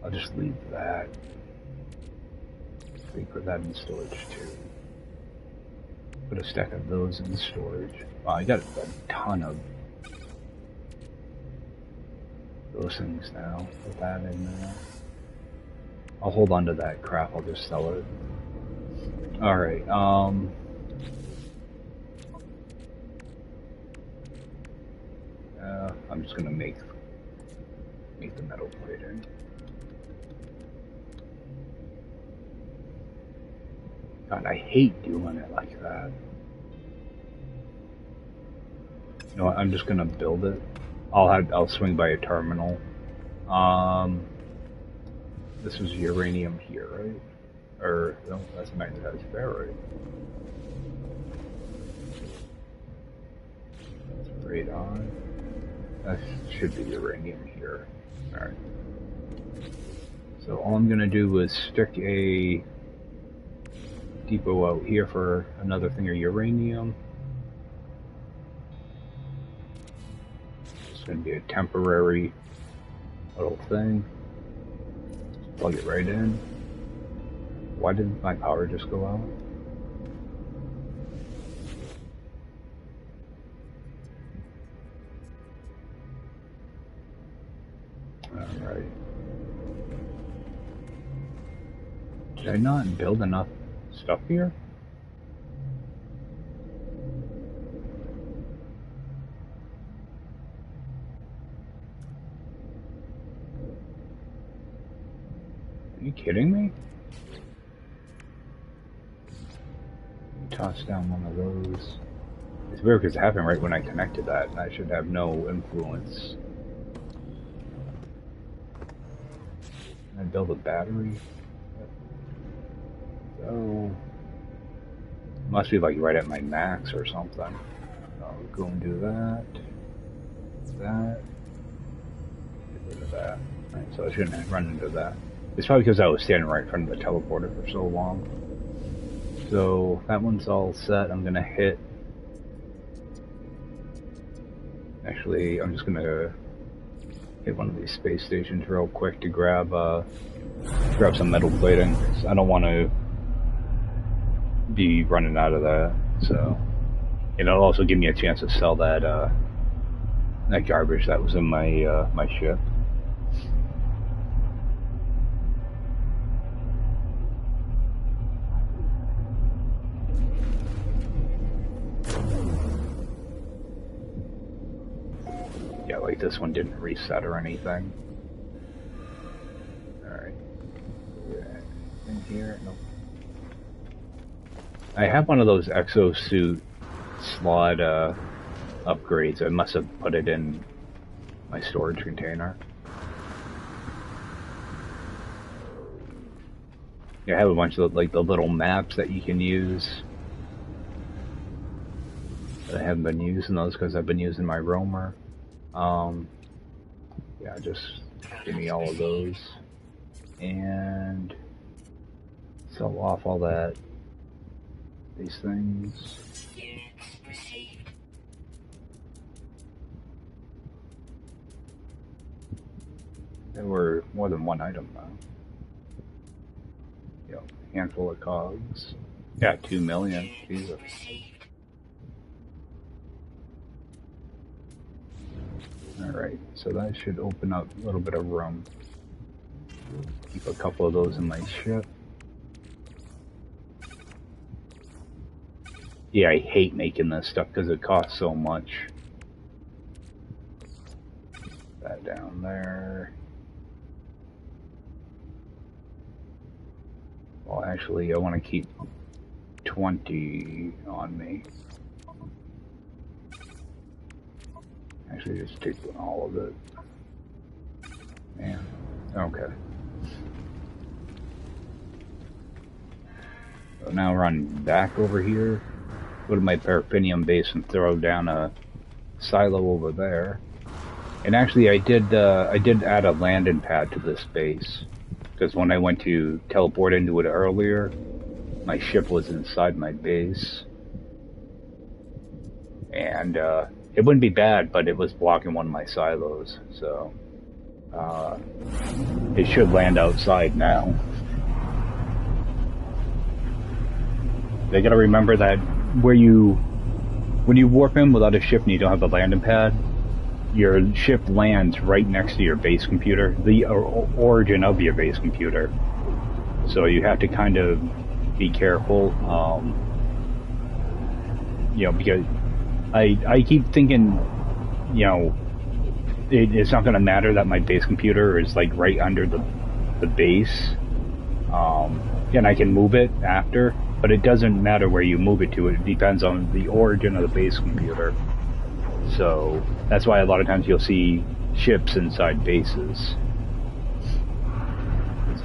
I'll just leave that. Let me put that in storage too. Put a stack of those in storage. Oh, I got a ton of those things now. Put that in there. I'll hold on to that crap. I'll just sell it. All right. I'm just gonna make the metal plating. God, I hate doing it like that. You know what? I'm just gonna build it. I'll swing by a terminal. This was uranium here, right? Or no, that's magnetized ferrite. That's radon. That should be uranium here. All right. So all I'm gonna do is stick a depot out here for another thing of uranium. It's gonna be a temporary little thing. Plug it right in. Why did my power just go out? Alright. Did I not build enough stuff here? Are you kidding me? Toss down one of those. It's weird because it happened right when I connected that, and I should have no influence. Can I build a battery? So, must be like right at my max or something. I'll go and do that. That. Get rid of that. Right, so I shouldn't run into that. It's probably because I was standing right in front of the teleporter for so long. So that one's all set. I'm gonna hit. Actually, I'm just gonna hit one of these space stations real quick to grab some metal plating. I don't want to be running out of that. So, and it'll also give me a chance to sell that that garbage that was in my my ship. Yeah, like this one didn't reset or anything. Alright. In here? Nope. I have one of those exosuit slot upgrades. I must have put it in my storage container. Yeah, I have a bunch of like the little maps that you can use. But I haven't been using those because I've been using my roamer. Yeah, just Give me all of those. And sell off all that. These things. Units received. There were more than one item though. You know, handful of cogs. Yeah, 2 million. Jesus. Received. Alright, so that should open up a little bit of room. Keep a couple of those in my ship. Yeah, I hate making this stuff because it costs so much. That down there. Well, actually, I want to keep 20 on me. Actually, just take all of it. Man, okay. So now run back over here. Go to my Paraffinium base and throw down a silo over there. And actually, I did add a landing pad to this base because when I went to teleport into it earlier, my ship was inside my base, and it wouldn't be bad, but it was blocking one of my silos, so it should land outside now. They gotta remember that when you warp in without a ship and you don't have a landing pad, your ship lands right next to your base computer, the origin of your base computer. So you have to kind of be careful, you know, because I keep thinking, you know, it's not going to matter that my base computer is like right under the base, and I can move it after, but it doesn't matter where you move it to. It depends on the origin of the base computer. So that's why a lot of times you'll see ships inside bases.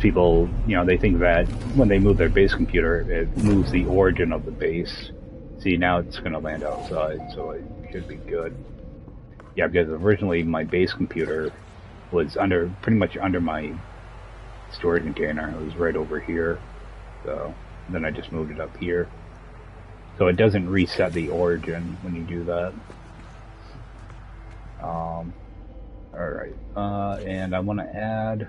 People, you know, they think that when they move their base computer, it moves the origin of the base. See, now it's going to land outside, so it should be good. Yeah, because originally my base computer was pretty much under my storage container. It was right over here. So then I just moved it up here. So it doesn't reset the origin when you do that. Alright, and I want to add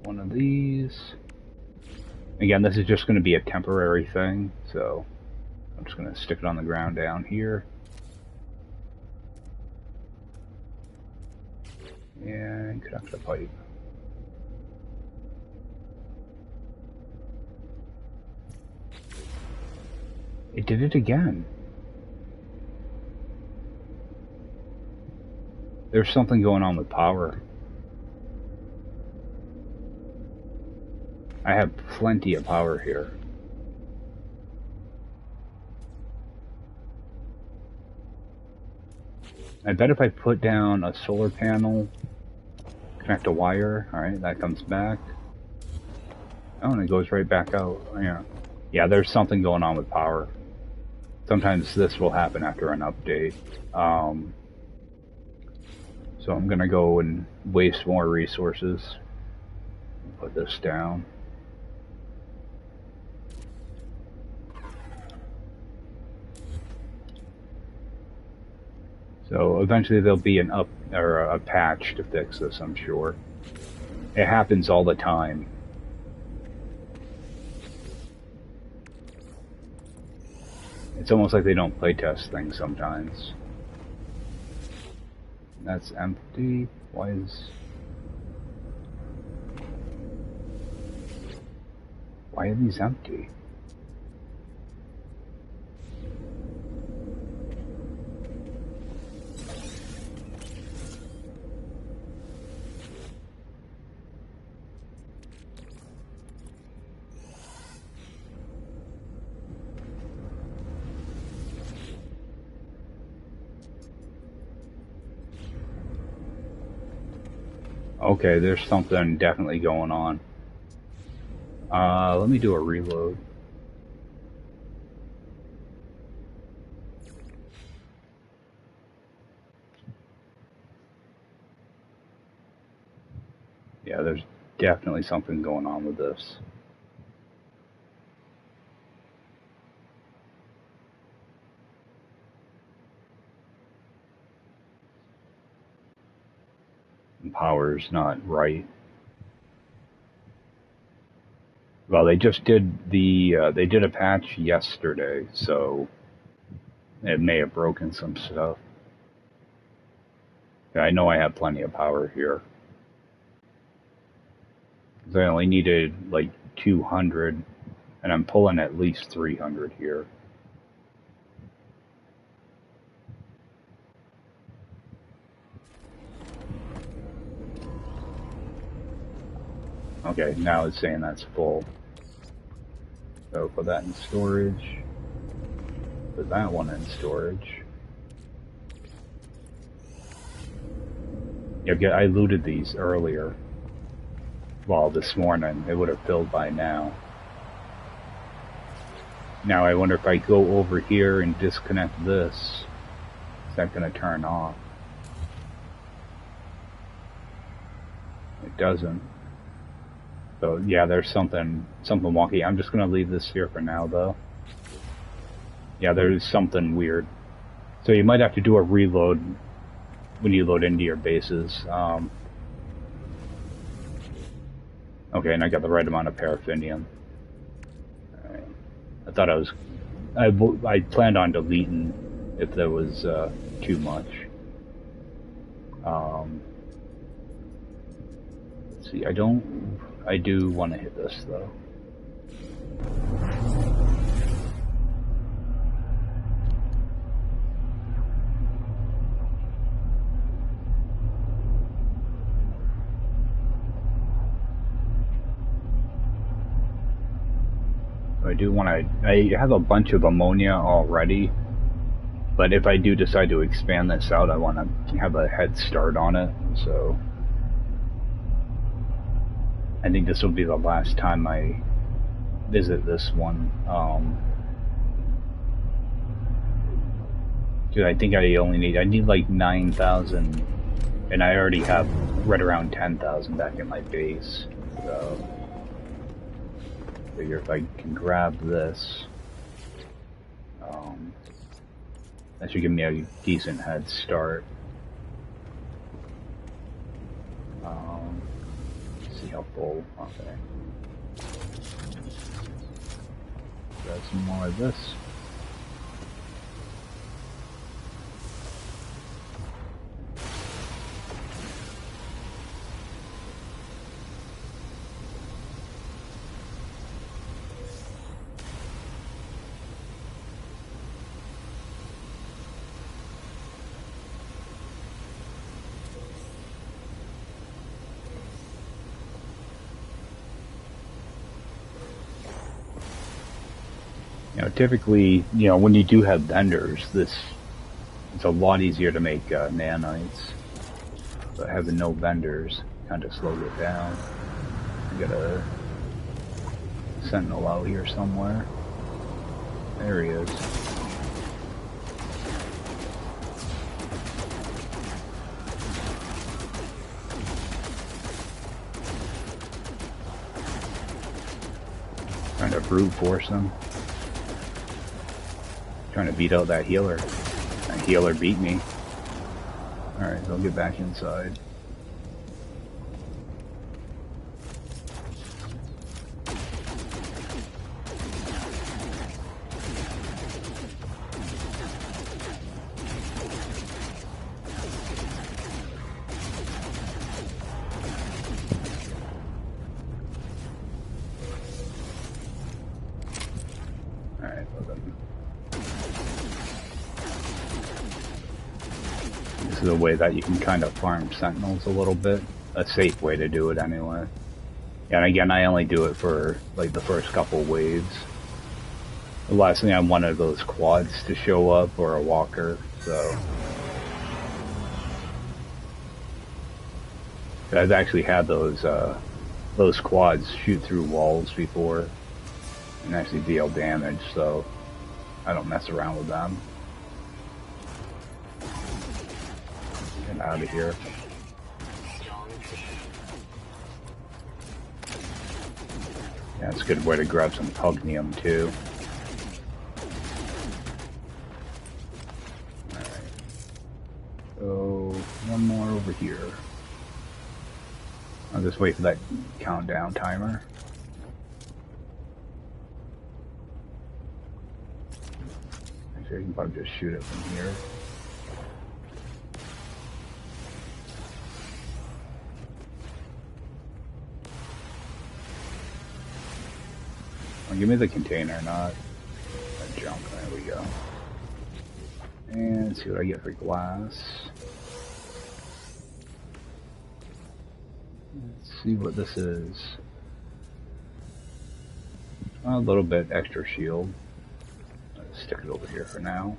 one of these. Again, this is just going to be a temporary thing, so I'm just going to stick it on the ground down here. And connect the pipe. It did it again. There's something going on with power. I have plenty of power here. I bet if I put down a solar panel, connect a wire, alright, that comes back. Oh, and it goes right back out. Yeah, there's something going on with power. Sometimes this will happen after an update. So I'm gonna go and waste more resources. Put this down. So eventually there'll be an a patch to fix this, I'm sure. It happens all the time. It's almost like they don't playtest things sometimes. That's empty. Why are these empty? Okay, there's something definitely going on. Let me do a reload. Yeah, there's definitely something going on with this. The power's not right. Well, they just did they did a patch yesterday, so it may have broken some stuff. Yeah, I know I have plenty of power here. 'Cause I only needed like 200, and I'm pulling at least 300 here. Okay, now it's saying that's full. So put that in storage. Put that one in storage. Yeah, I looted these earlier. Well, this morning. It would have filled by now. Now I wonder if I go over here and disconnect this, is that going to turn off? It doesn't. So yeah, there's something wonky. I'm just going to leave this here for now, though. Yeah, there's something weird. So you might have to do a reload when you load into your bases. Okay, and I got the right amount of paraffinium. Alright. I thought I planned on deleting if there was too much. Let's see, I do want to hit this though. I do want to. I have a bunch of ammonia already, but if I do decide to expand this out, I want to have a head start on it. So I think this will be the last time I visit this one. I think I need like 9,000, and I already have right around 10,000 back in my base. So figure if I can grab this, that should give me a decent head start. Let's see how full. Okay. Grab some more of this. Typically, when you do have vendors, it's a lot easier to make nanites. But having no vendors kind of slows it down. I got a sentinel out here somewhere. There he is. Trying to brute force him. Trying to beat out that healer. That healer beat me. Alright, so I'll get back inside. A way that you can kind of farm sentinels a little bit. A safe way to do it anyway. And again, I only do it for like the first couple waves. The last thing I wanted those quads to show up or a walker, so I've actually had those quads shoot through walls before and actually deal damage, so I don't mess around with them. Out of here. That's a good way to grab some pugnium too. Alright. So, one more over here. I'll just wait for that countdown timer. Actually, I can probably just shoot it from here. Well, give me the container, not that junk. There we go. And see what I get for glass. Let's see what this is. A little bit extra shield. Let's stick it over here for now.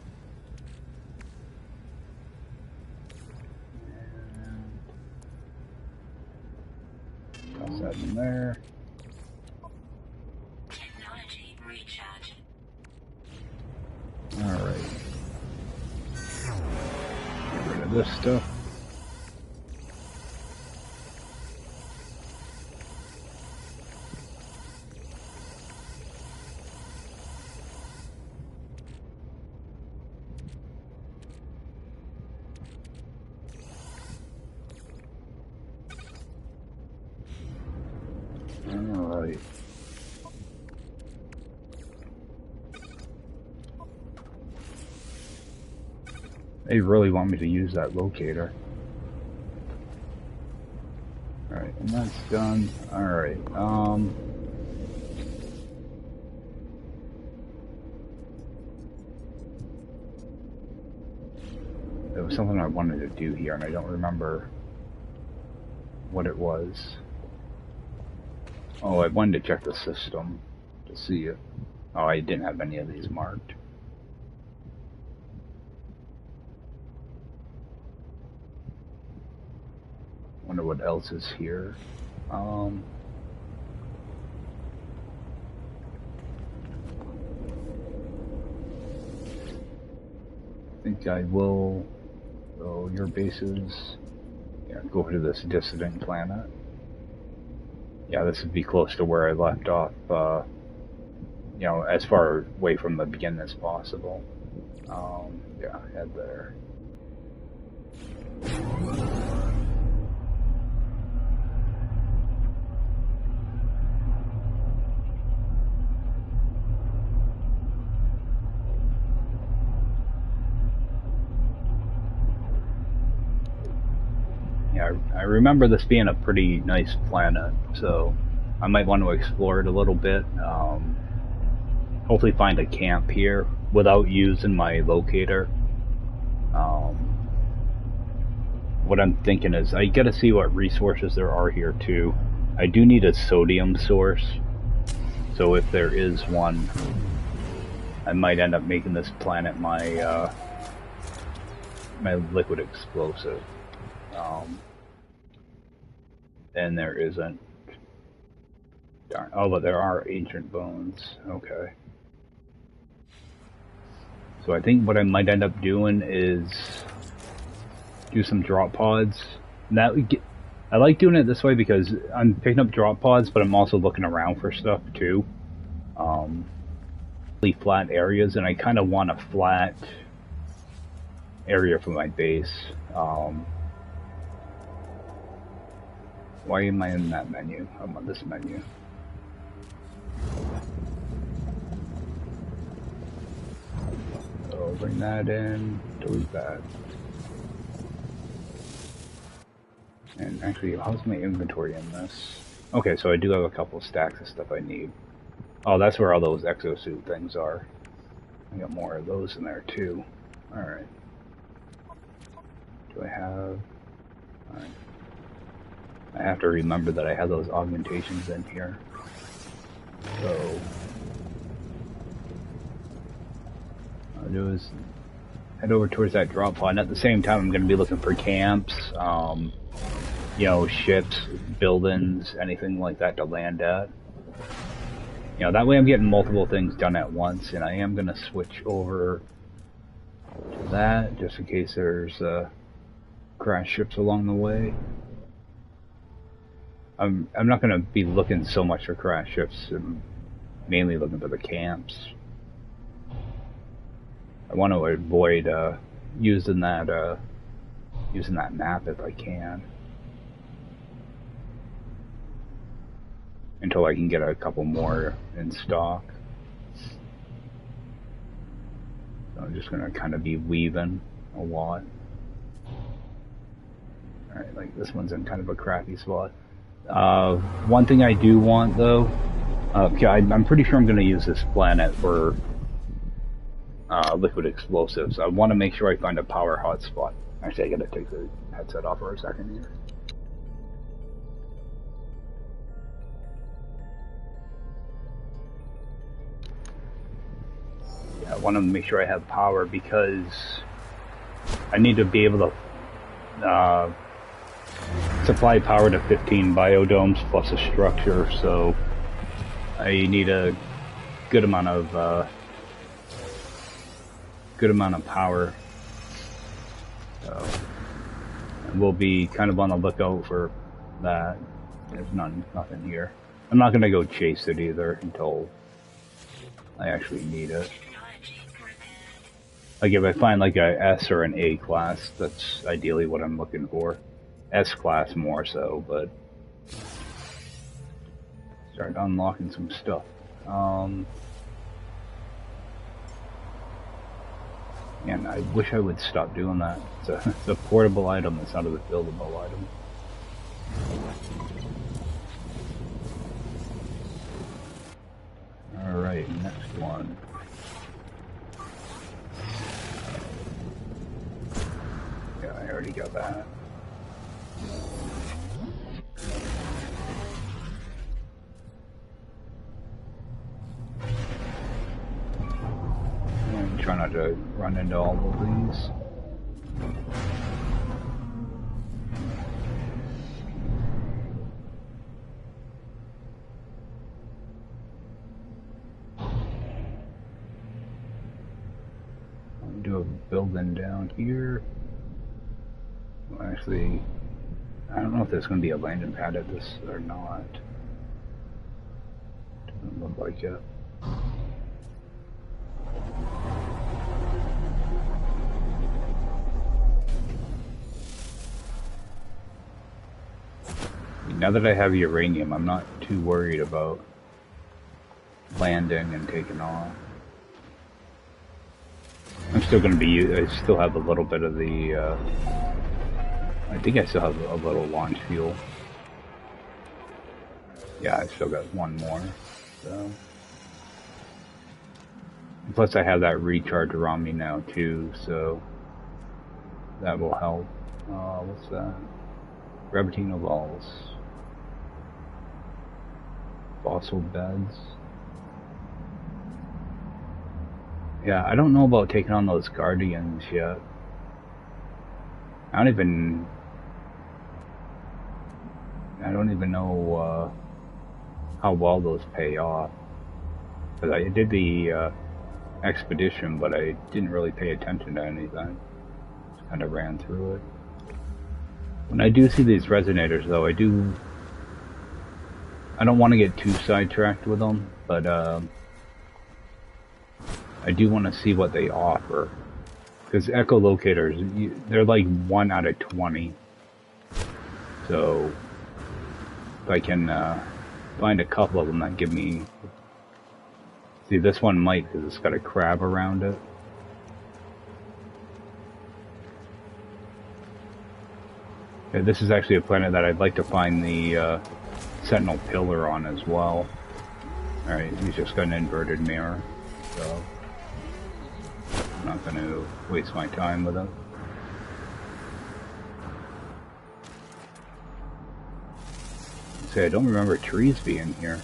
And toss that in there. Technology recharge. Alright. Get rid of this stuff. Alright. They really want me to use that locator. Alright, and that's done. Alright, there was something I wanted to do here, and I don't remember what it was. Oh, I wanted to check the system to see it. Oh, I didn't have any of these marked. Wonder what else is here. I think I will. So your bases. Yeah, go to this dissident planet. Yeah, this would be close to where I left off. You know, as far away from the beginning as possible. Yeah, head there. Yeah, I remember this being a pretty nice planet, so I might want to explore it a little bit. Hopefully find a camp here without using my locator. What I'm thinking is I gotta see what resources there are here too. I do need a sodium source, so if there is one, I might end up making this planet my my liquid explosive. And there isn't. Darn. Oh, but there are ancient bones. Okay. So I think what I might end up doing is do some drop pods. That would get, I like doing it this way because I'm picking up drop pods, but I'm also looking around for stuff too. Flat areas, and I kind of want a flat area for my base. Why am I in that menu? I'm on this menu. So bring that in, delete that. And actually, how's my inventory in this? Okay, so I do have a couple stacks of stuff I need. Oh, that's where all those exosuit things are. I got more of those in there too. Alright. Do I have... Alright. I have to remember that I have those augmentations in here. So... I'll do is head over towards that drop pod, and at the same time I'm going to be looking for camps, you know, ships, buildings, anything like that to land at. You know, that way I'm getting multiple things done at once, and I am going to switch over to that, just in case there's crash ships along the way. I'm not gonna be looking so much for crash ships. I'm mainly looking for the camps. I want to avoid using that map if I can, until I can get a couple more in stock. So I'm just gonna kind of be weaving a lot. All right, like this one's in kind of a crappy spot. One thing I do want though, I'm pretty sure I'm gonna use this planet for liquid explosives. I want to make sure I find a power hotspot. Actually, I gotta take the headset off for a second here. Yeah, I want to make sure I have power because I need to be able to supply power to 15 biodomes plus a structure, so I need a good amount of power. So we'll be kind of on the lookout for that. There's nothing here. I'm not gonna go chase it either until I actually need it. Like if I find like a S or an A class, that's ideally what I'm looking for. S class more so, but start unlocking some stuff. And I wish I would stop doing that. It's a portable item, it's not a buildable item. Alright, next one. Yeah, I already got that. And try not to run into all of these. Do a building down here. Well, actually, I don't know if there's going to be a landing pad at this or not. Doesn't look like it. Now that I have uranium, I'm not too worried about landing and taking off. I'm still going to be, I still have a little bit of the, I think I still have a little launch fuel. Yeah, I still got one more, so. Plus I have that recharger on me now too, so that will help. What's that? Gravitino balls. Fossil beds. Yeah, I don't know about taking on those Guardians yet. I don't even know how well those pay off. Because I did the expedition, but I didn't really pay attention to anything. Just kind of ran through it. When I do see these resonators, though, I don't want to get too sidetracked with them, but I do want to see what they offer. Because echolocators, they're like 1 out of 20. So, if I can find a couple of them that give me... See, this one might, because it's got a crab around it. Okay, this is actually a planet that I'd like to find the Sentinel Pillar on as well. Alright, he's just got an inverted mirror, so I'm not going to waste my time with it. See, I don't remember trees being here.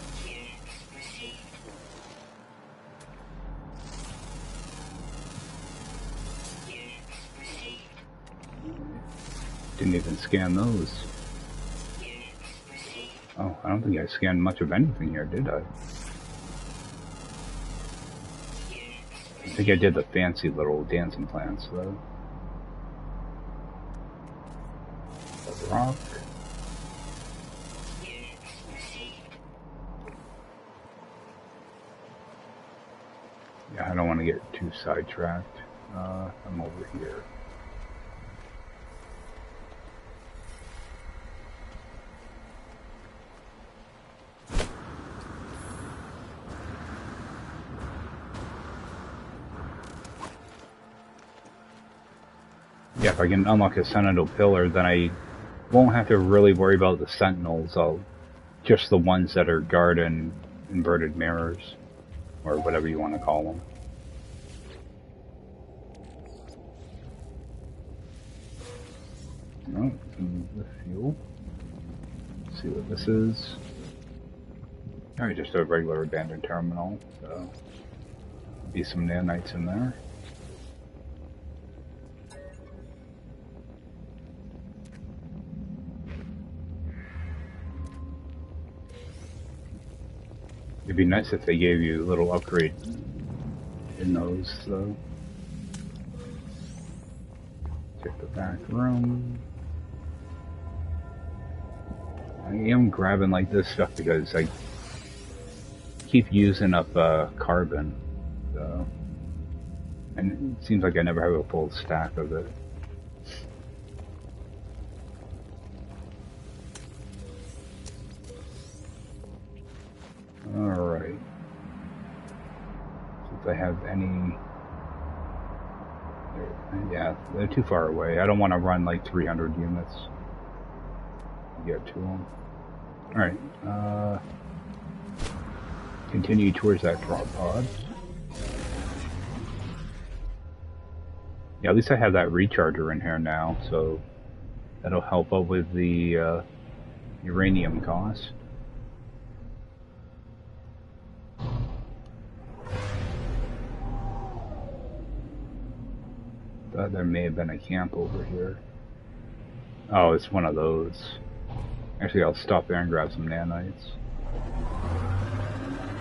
Didn't even scan those. Oh, I don't think I scanned much of anything here, did I? I think I did the fancy little dancing plants, though. The rock. I don't want to get too sidetracked. I'm over here. Yeah, if I can unlock a Sentinel Pillar, then I won't have to really worry about the Sentinels. Just the ones that are guarding inverted mirrors, or whatever you want to call them. Oh, the fuel. Let's see what this is. Alright, just a regular abandoned terminal, so be some nanites in there. It'd be nice if they gave you a little upgrade in those, though. Check the back room. I am grabbing like this stuff because I keep using up carbon, so, and it seems like I never have a full stack of it. Alright. So if I have any... Yeah, they're too far away. I don't want to run like 300 units to get to them. Alright, continue towards that drop pod. Yeah, at least I have that recharger in here now, so that'll help out with the uranium cost. Thought there may have been a camp over here. Oh, it's one of those. Actually, I'll stop there and grab some nanites.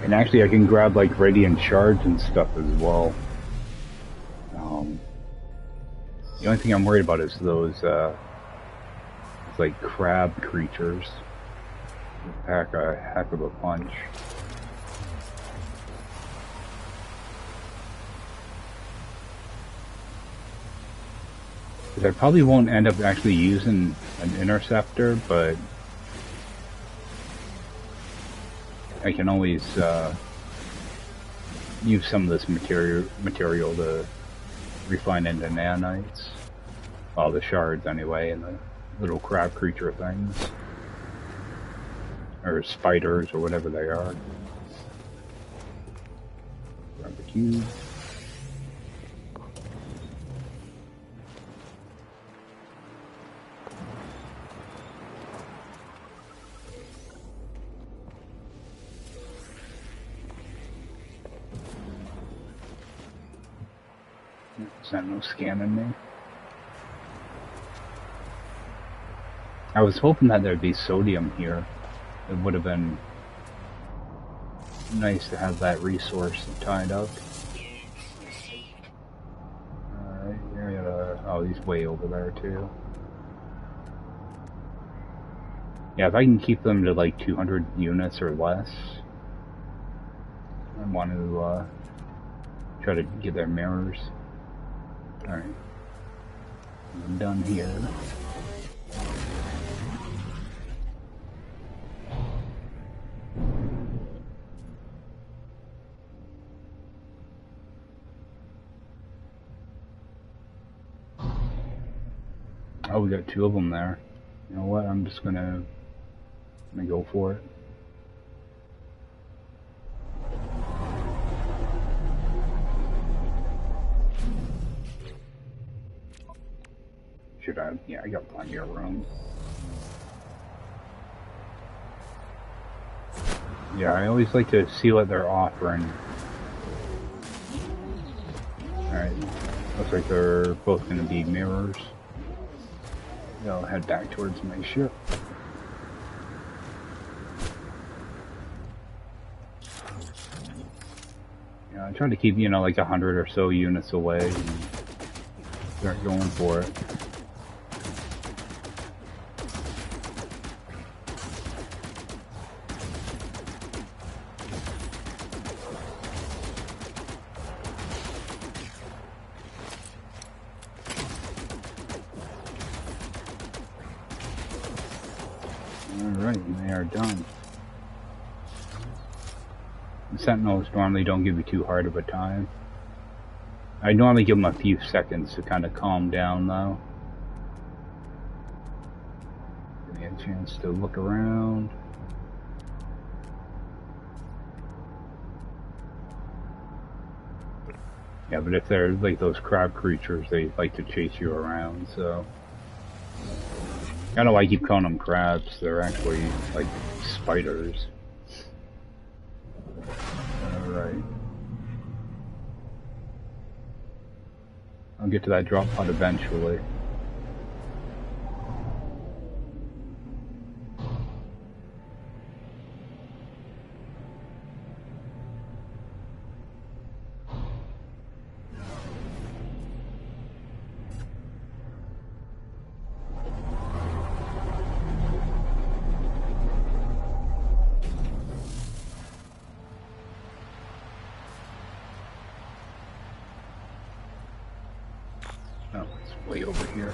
And actually, I can grab like radiant shards and stuff as well. The only thing I'm worried about is those like crab creatures. They pack a heck of a punch. I probably won't end up actually using an Interceptor, but I can always use some of this material to refine into nanites. Well, the shards anyway, and the little crab creature things. Or spiders, or whatever they are. Grab the cube. Is that no scanning me? I was hoping that there'd be sodium here. It would have been nice to have that resource tied up. Alright, oh, he's way over there too. Yeah, if I can keep them to like 200 units or less, I want to try to get their mirrors. Alright, I'm done here. Oh, we got two of them there. You know what? I'm just gonna go for it. Should I? Yeah, I got plenty of room. Yeah, I always like to see what they're offering. Alright, looks like they're both gonna be mirrors. I'll head back towards my ship. Yeah, I try to keep, like 100 or so units away and start going for it. Alright, they are done. The Sentinels normally don't give you too hard of a time. I normally give them a few seconds to kind of calm down, though. Give me a chance to look around. Yeah, but if they're like those crab creatures, they like to chase you around, so... I don't know why I keep calling them crabs. They're actually like spiders. Alright. I'll get to that drop pod eventually. Oh, it's way over here.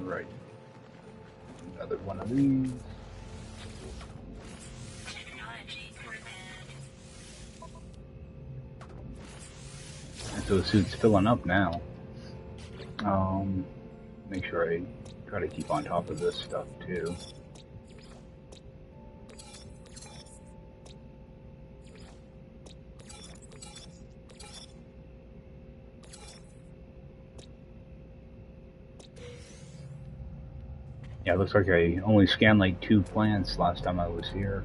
Alright. Another one of these. So the suit's filling up now. Make sure I try to keep on top of this stuff too. Yeah, it looks like I only scanned like 2 plants last time I was here.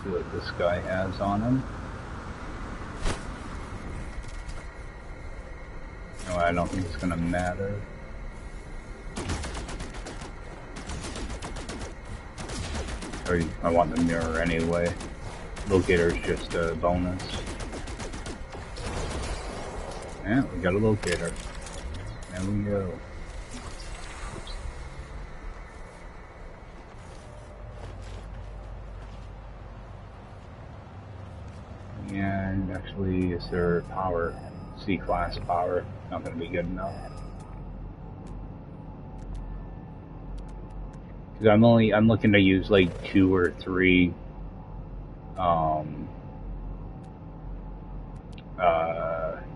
See what this guy has on him. No, I don't think it's gonna matter. Or I want the mirror anyway. Locator's just a bonus. Yeah, we got a locator. There we go. And actually, is there power? C-class power. Not going to be good enough. Because I'm looking to use like 2 or 3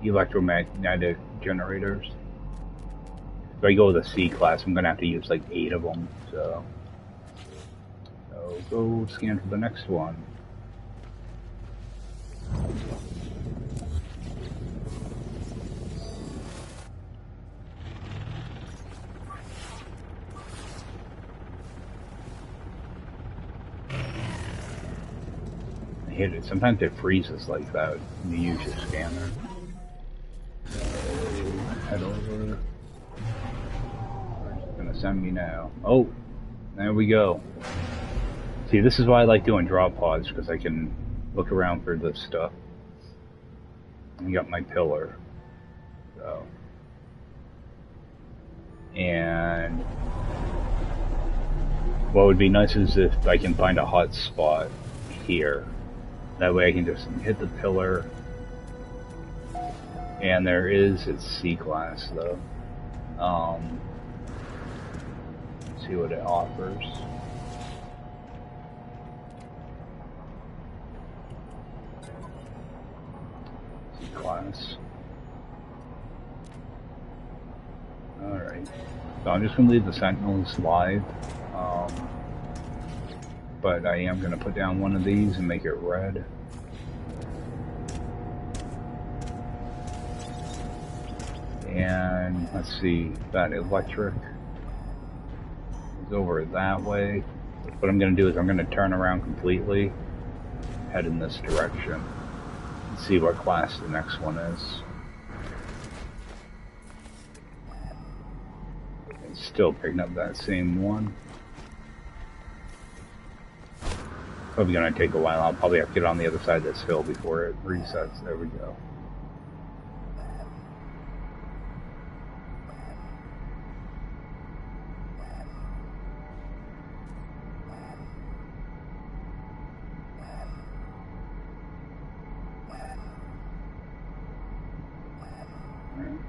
electromagnetic generators. If I go with a C-class, I'm going to have to use like 8 of them. So go scan for the next one. I hate it. Sometimes it freezes like that when you use your scanner. So, head over. It's gonna send me now. Oh, there we go. See, this is why I like doing drop pods, because I can look around for this stuff. I got my pillar. So. And what would be nice is if I can find a hot spot here. That way I can just hit the pillar. And there is, it's C-class though. See what it offers. C-class. Alright. So I'm just going to leave the Sentinels live. But I am going to put down one of these and make it red. And let's see, that electric. go over that way. What I'm going to do is I'm going to turn around completely, head in this direction, and see what class the next one is. It's still picking up that same one. Probably going to take a while. I'll probably have to get on the other side of this hill before it resets. There we go.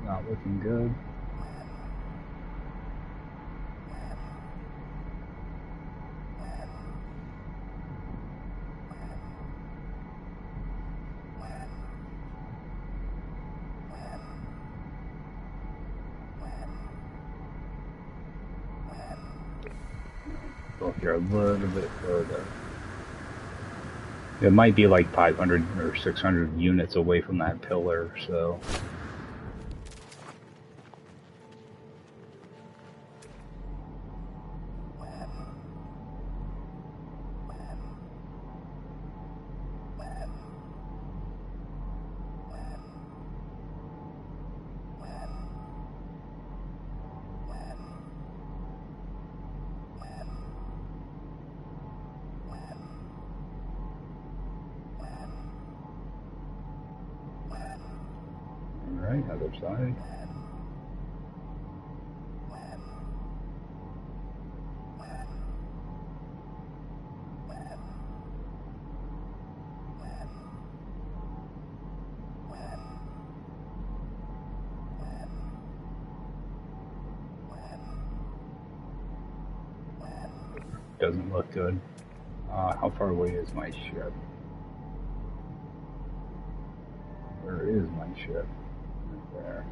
Not looking good. Go here a little bit further. It might be like 500 or 600 units away from that pillar, so... Alright, other side. Doesn't look good. How far away is my ship? Where is my ship? Right there.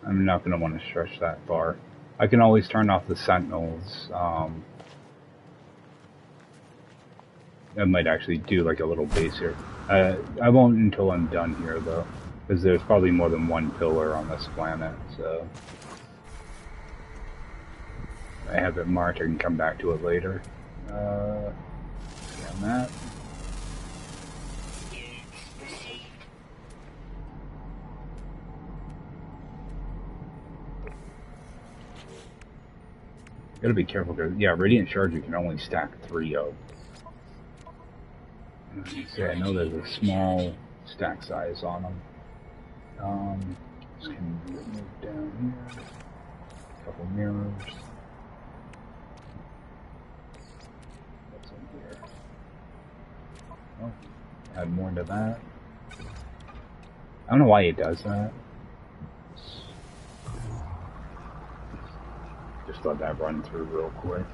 I'm not going to want to stretch that far. I can always turn off the sentinels. I might actually do like a little base here. I won't until I'm done here though, because there's probably more than one pillar on this planet, so... I have it marked, I can come back to it later. On that. Gotta be careful, because, yeah, Radiant Shards you can only stack 3 of. See, I know there's a small stack size on them. Just can move down here. A couple mirrors. What's in here? Oh, add more to that. I don't know why it does that. Just let that run through real quick.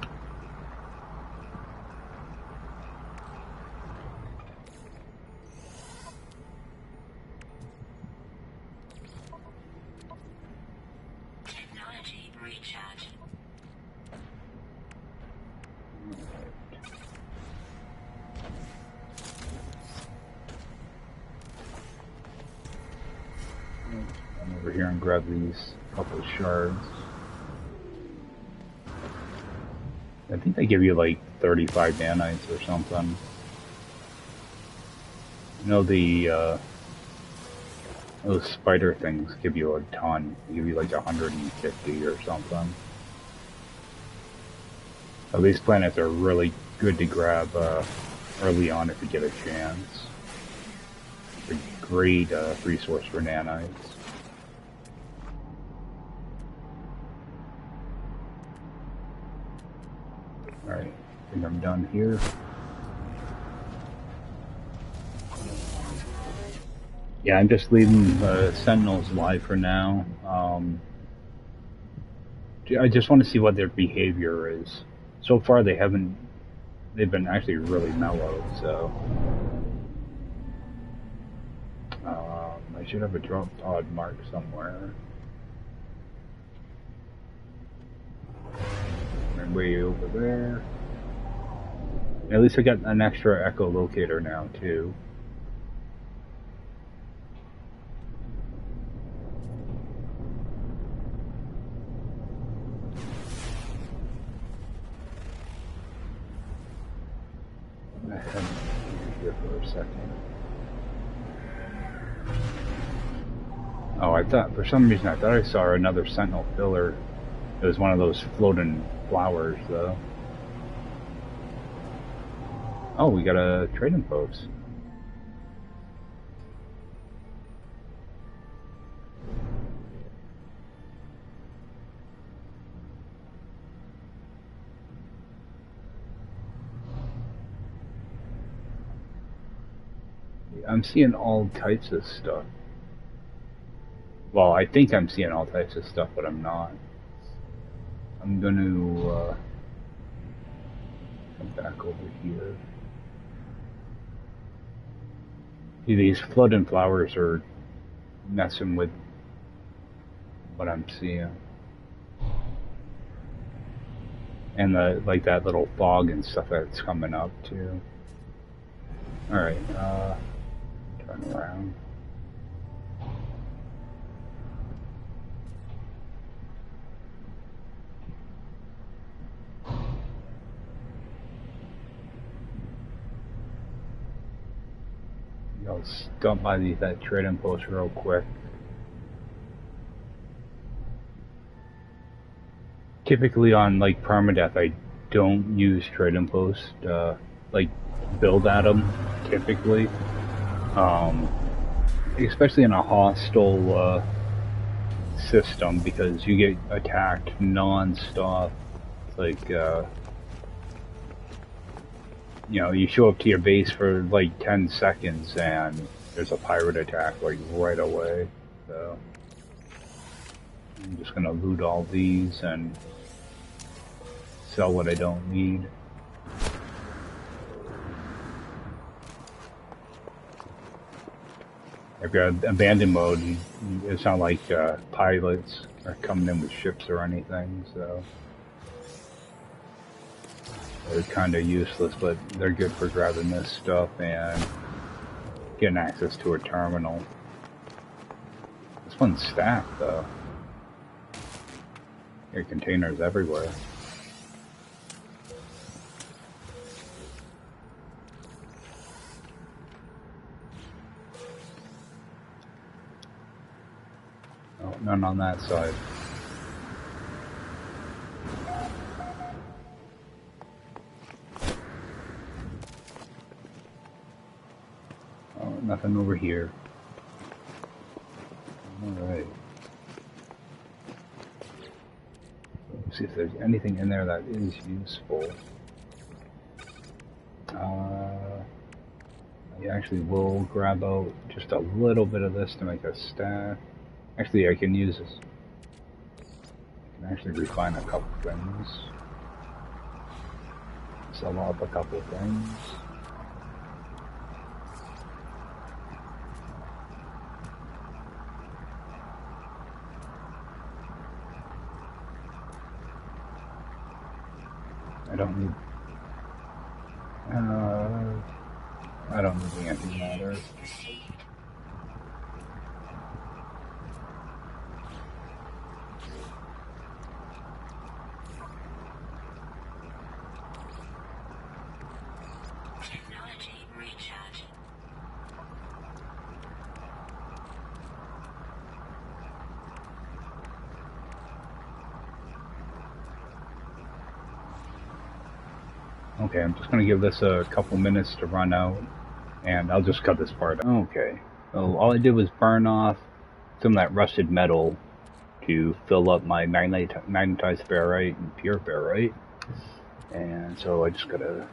Technology recharge. Come over here and grab these couple of shards. I think they give you like 35 nanites or something. You know the those spider things give you a ton. They give you like 150 or something. So these planets are really good to grab early on if you get a chance. It's a great resource for nanites. Alright, I think I'm done here. Yeah, I'm just leaving Sentinels live for now. I just want to see what their behavior is. So far they've been actually really mellow, so... I should have a drop pod mark somewhere. And way over there. At least I got an extra echolocator now, too. a second. Oh, I thought, for some reason, I thought I saw another sentinel pillar. It was one of those floating flowers, though. Oh, we got a trading post. I'm seeing all types of stuff. Well, I think I'm seeing all types of stuff, but I'm not. I'm going to come back over here. See, these flooding flowers are messing with what I'm seeing. And like that little fog and stuff that's coming up too. Alright, turn around. I'll stop by that trading post real quick. Typically on like Permadeath, I don't use trading posts, like build at them, typically. Especially in a hostile system, because you get attacked non-stop. Like, you know, you show up to your base for like 10 seconds and there's a pirate attack like right away. So I'm just gonna loot all these and sell what I don't need. If you're abandoned mode, it's not like pilots are coming in with ships or anything, so they're kind of useless, but they're good for grabbing this stuff and getting access to a terminal. This one's stacked, though. There are containers everywhere. Oh, none on that side. Oh, nothing over here. Alright. Let's see if there's anything in there that is useful. I actually will grab out just a little bit of this to make a stack. Actually, I can use this. I can actually refine a couple things. Sell off a couple things. I don't need the antimatter. Technology recharge. Okay, I'm just gonna give this a couple minutes to run out, and I'll just cut this part out. Okay, so all I did was burn off some of that rusted metal to fill up my magnetized ferrite and pure ferrite, and so I just gotta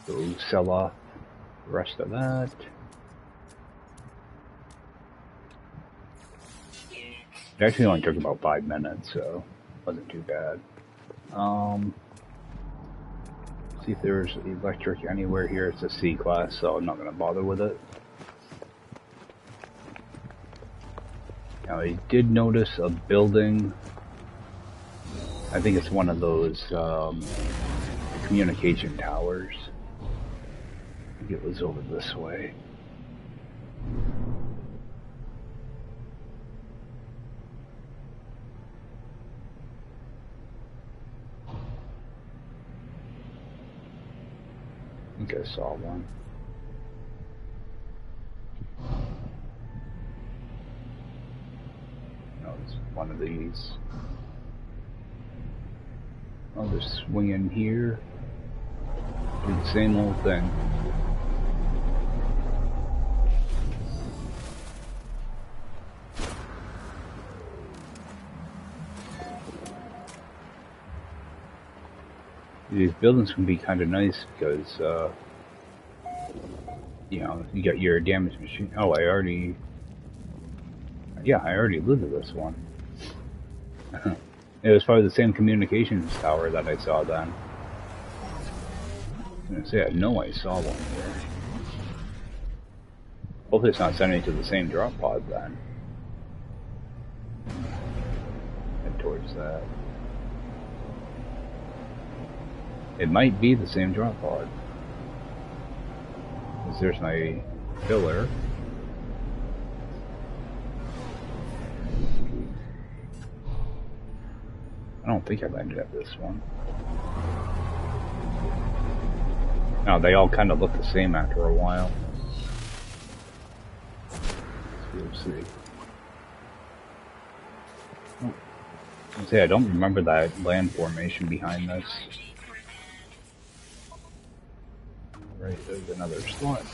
go sell off the rest of that. It actually only took about 5 minutes, so it wasn't too bad. See if there's electric anywhere here. It's a C-class, so I'm not going to bother with it. Now, I did notice a building. I think it's one of those communication towers. I think it was over this way. I think I saw one. It's one of these. I'll just swing in here. Do the same old thing. These buildings can be kind of nice because, you know, you got your damage machine. Oh, I already lived at this one. It was probably the same communications tower that I saw then. I was gonna say, I know I saw one here. Hopefully it's not sending to the same drop pod then. Head towards that. It might be the same drop pod. Because there's my pillar. I don't think I landed at this one. No, they all kind of look the same after a while. Let's see. Oh. Let's see, I don't remember that land formation behind this. Right, there's another slot.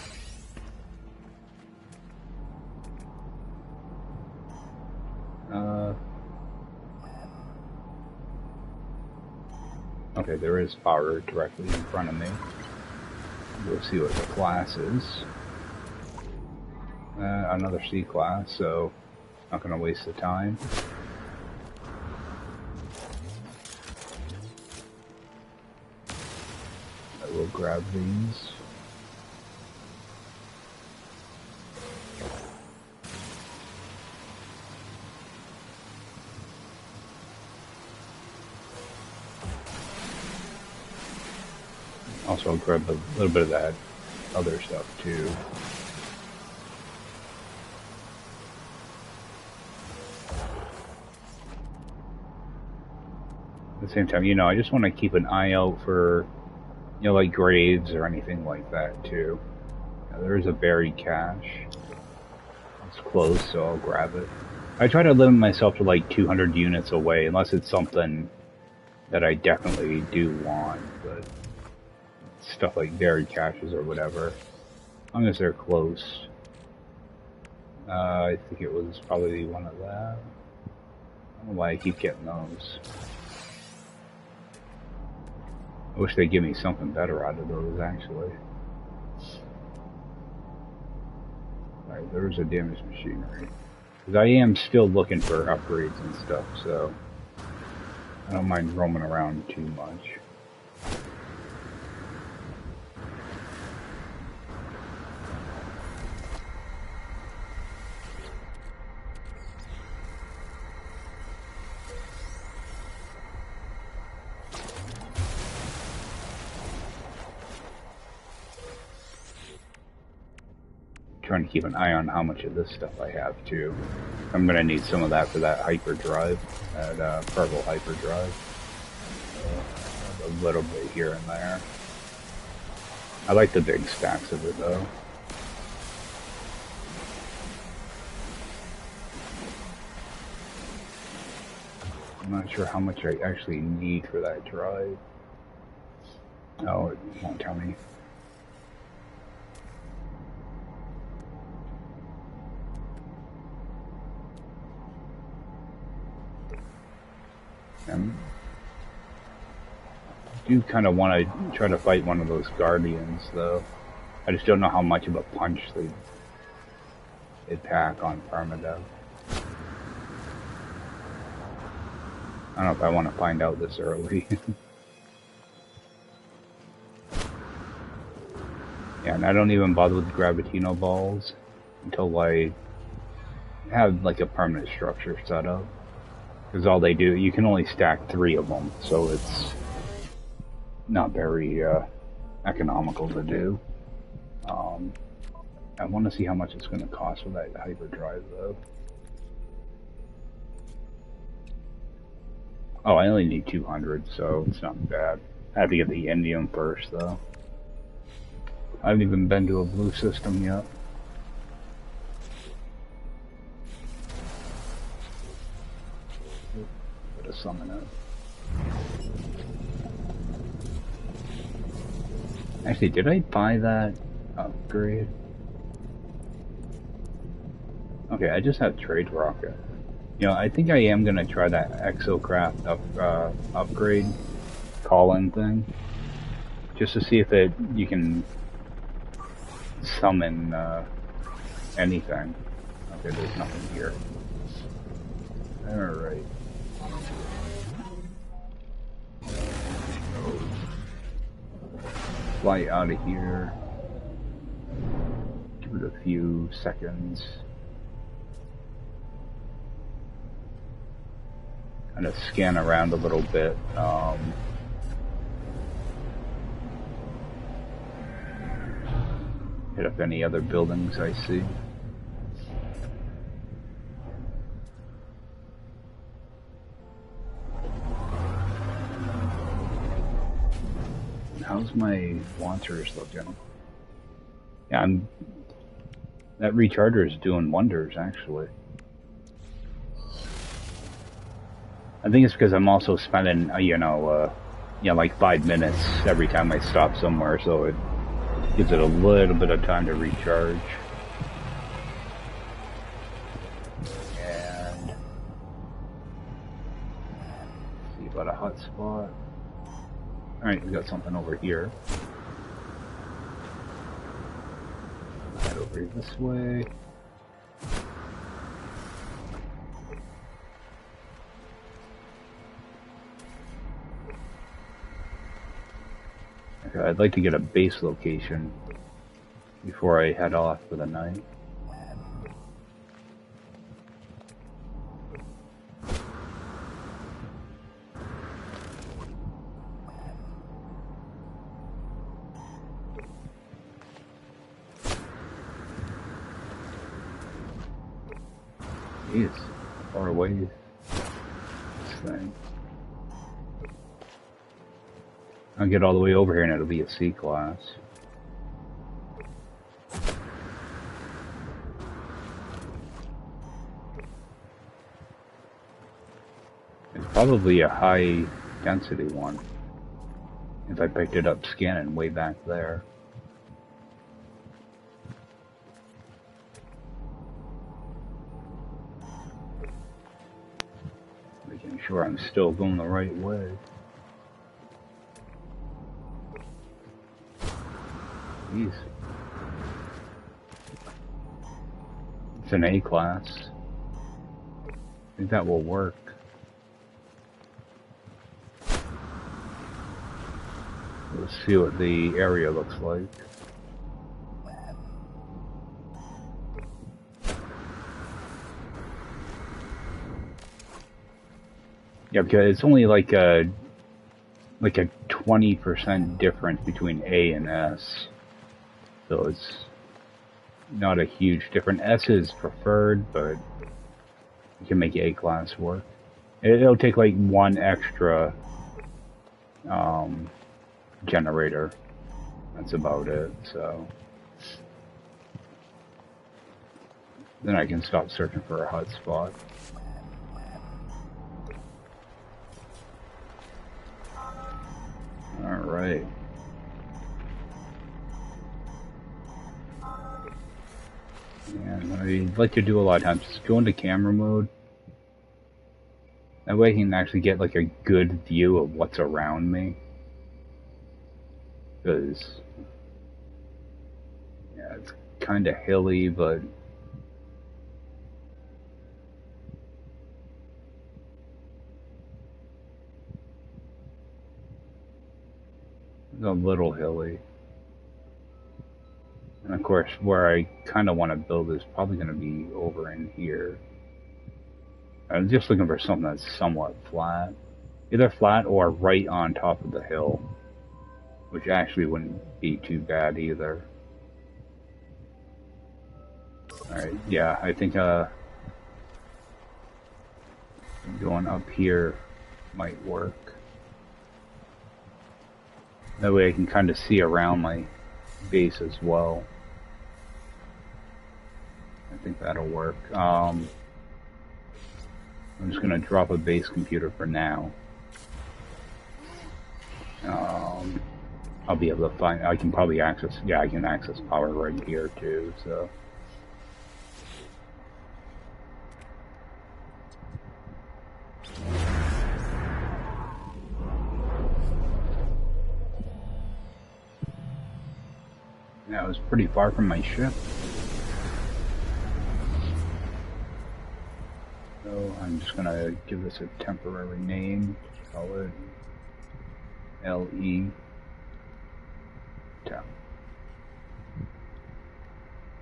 Okay, there is power directly in front of me. We'll see what the class is. Another C class, so not gonna waste the time. I will grab these. Also, I'll grab a little bit of that other stuff too. At the same time, you know, I just want to keep an eye out for, you know, like graves or anything like that too. Now, there is a buried cache. It's close, so I'll grab it. I try to limit myself to like 200 units away, unless it's something that I definitely do want, but stuff like buried caches or whatever, as long as they're close. I think it was probably one of that. I don't know why I keep getting those. I wish they'd give me something better out of those, actually. Alright, there's a damaged machinery. Because I am still looking for upgrades and stuff, so I don't mind roaming around too much. Trying to keep an eye on how much of this stuff I have too. I'm gonna need some of that for that hyperdrive, that purple hyperdrive. A little bit here and there. I like the big stacks of it though. I'm not sure how much I actually need for that drive. Oh, it won't tell me. I do kind of want to try to fight one of those guardians, though. I just don't know how much of a punch they'd pack on Permadeath. I don't know if I want to find out this early. Yeah, and I don't even bother with Gravitino balls until I have like a permanent structure set up. Because all they do, you can only stack 3 of them, so it's not very economical to do. I want to see how much it's going to cost for that hyperdrive, though. Oh, I only need 200, so it's not bad. I have to get the indium first, though. I haven't even been to a blue system yet. summon it. Actually, did I buy that upgrade? Okay, I just have trade rocket. You know, I think I am gonna try that exocraft upgrade call-in thing, just to see if you can summon anything. Okay, there's nothing here. All right. Fly out of here. Give it a few seconds. Kind of scan around a little bit. Hit up any other buildings I see. How's my launchers looking? Yeah, that recharger is doing wonders, actually. I think it's because I'm also spending, like 5 minutes every time I stop somewhere, so it gives it a little bit of time to recharge. And see about a hot spot. Alright, we got something over here. Head over this way. Okay, I'd like to get a base location before I head off for the night. Jeez, far away this thing. I'll get all the way over here and it'll be a C class. It's probably a high density one. If I picked it up scanning way back there. Making sure I'm still going the right way. Jeez. It's an A class. I think that will work. Let's see what the area looks like. Yeah, because it's only like a 20% difference between A and S. So it's not a huge difference. S is preferred, but you can make A class work. It'll take like one extra generator. That's about it. So then I can stop searching for a hotspot. All right. And I like to do a lot of times just go into camera mode. That way I can actually get like a good view of what's around me. Because yeah, it's kind of hilly, but it's a little hilly. And of course, where I kind of want to build is probably going to be over in here. I'm just looking for something that's somewhat flat. Either flat or right on top of the hill. Which actually wouldn't be too bad either. Alright, yeah, I think going up here might work. That way I can kind of see around my base as well. I think that'll work. I'm just gonna drop a base computer for now. I'll be able to find, I can probably access, yeah, I can access power right here too, so. Yeah, it was pretty far from my ship. So I'm just gonna give this a temporary name, call it LE Temp.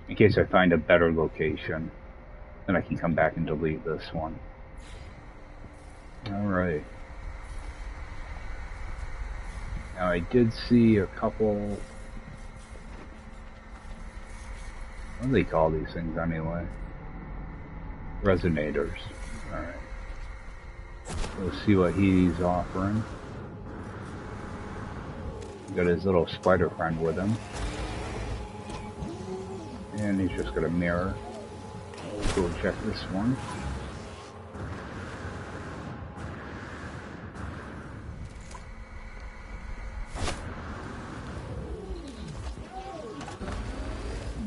In case I find a better location, then I can come back and delete this one. Alright. Now I did see a couple, what do they call these things anyway? Resonators. Alright. Let's see what he's offering. Got his little spider friend with him. And he's just got a mirror. We'll go check this one.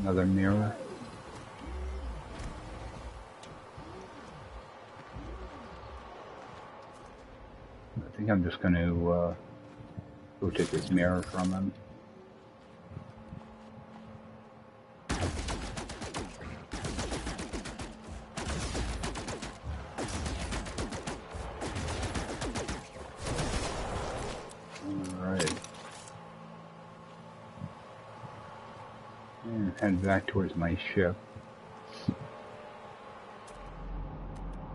Another mirror. I think I'm just going to go take this mirror from him. Alright. And head back towards my ship.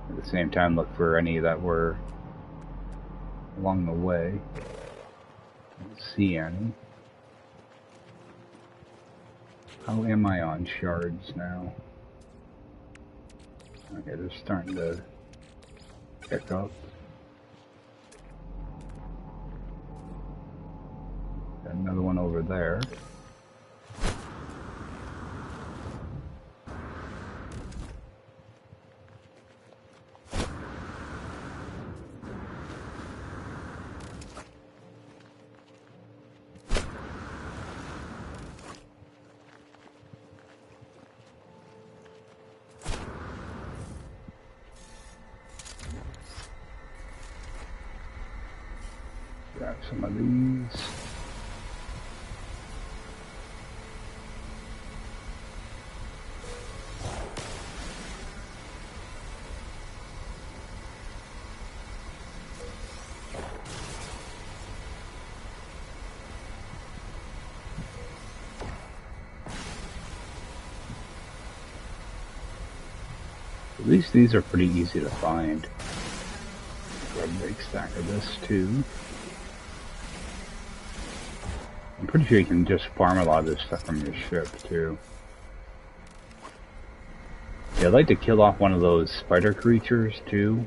At the same time, look for any that were along the way. Don't see any. How am I on shards now? Okay, they're starting to pick up. Got another one over there. Grab some of these. At least these are pretty easy to find. Grab a big stack of this too. I'm pretty sure you can just farm a lot of this stuff from your ship too. Yeah, I'd like to kill off one of those spider creatures too.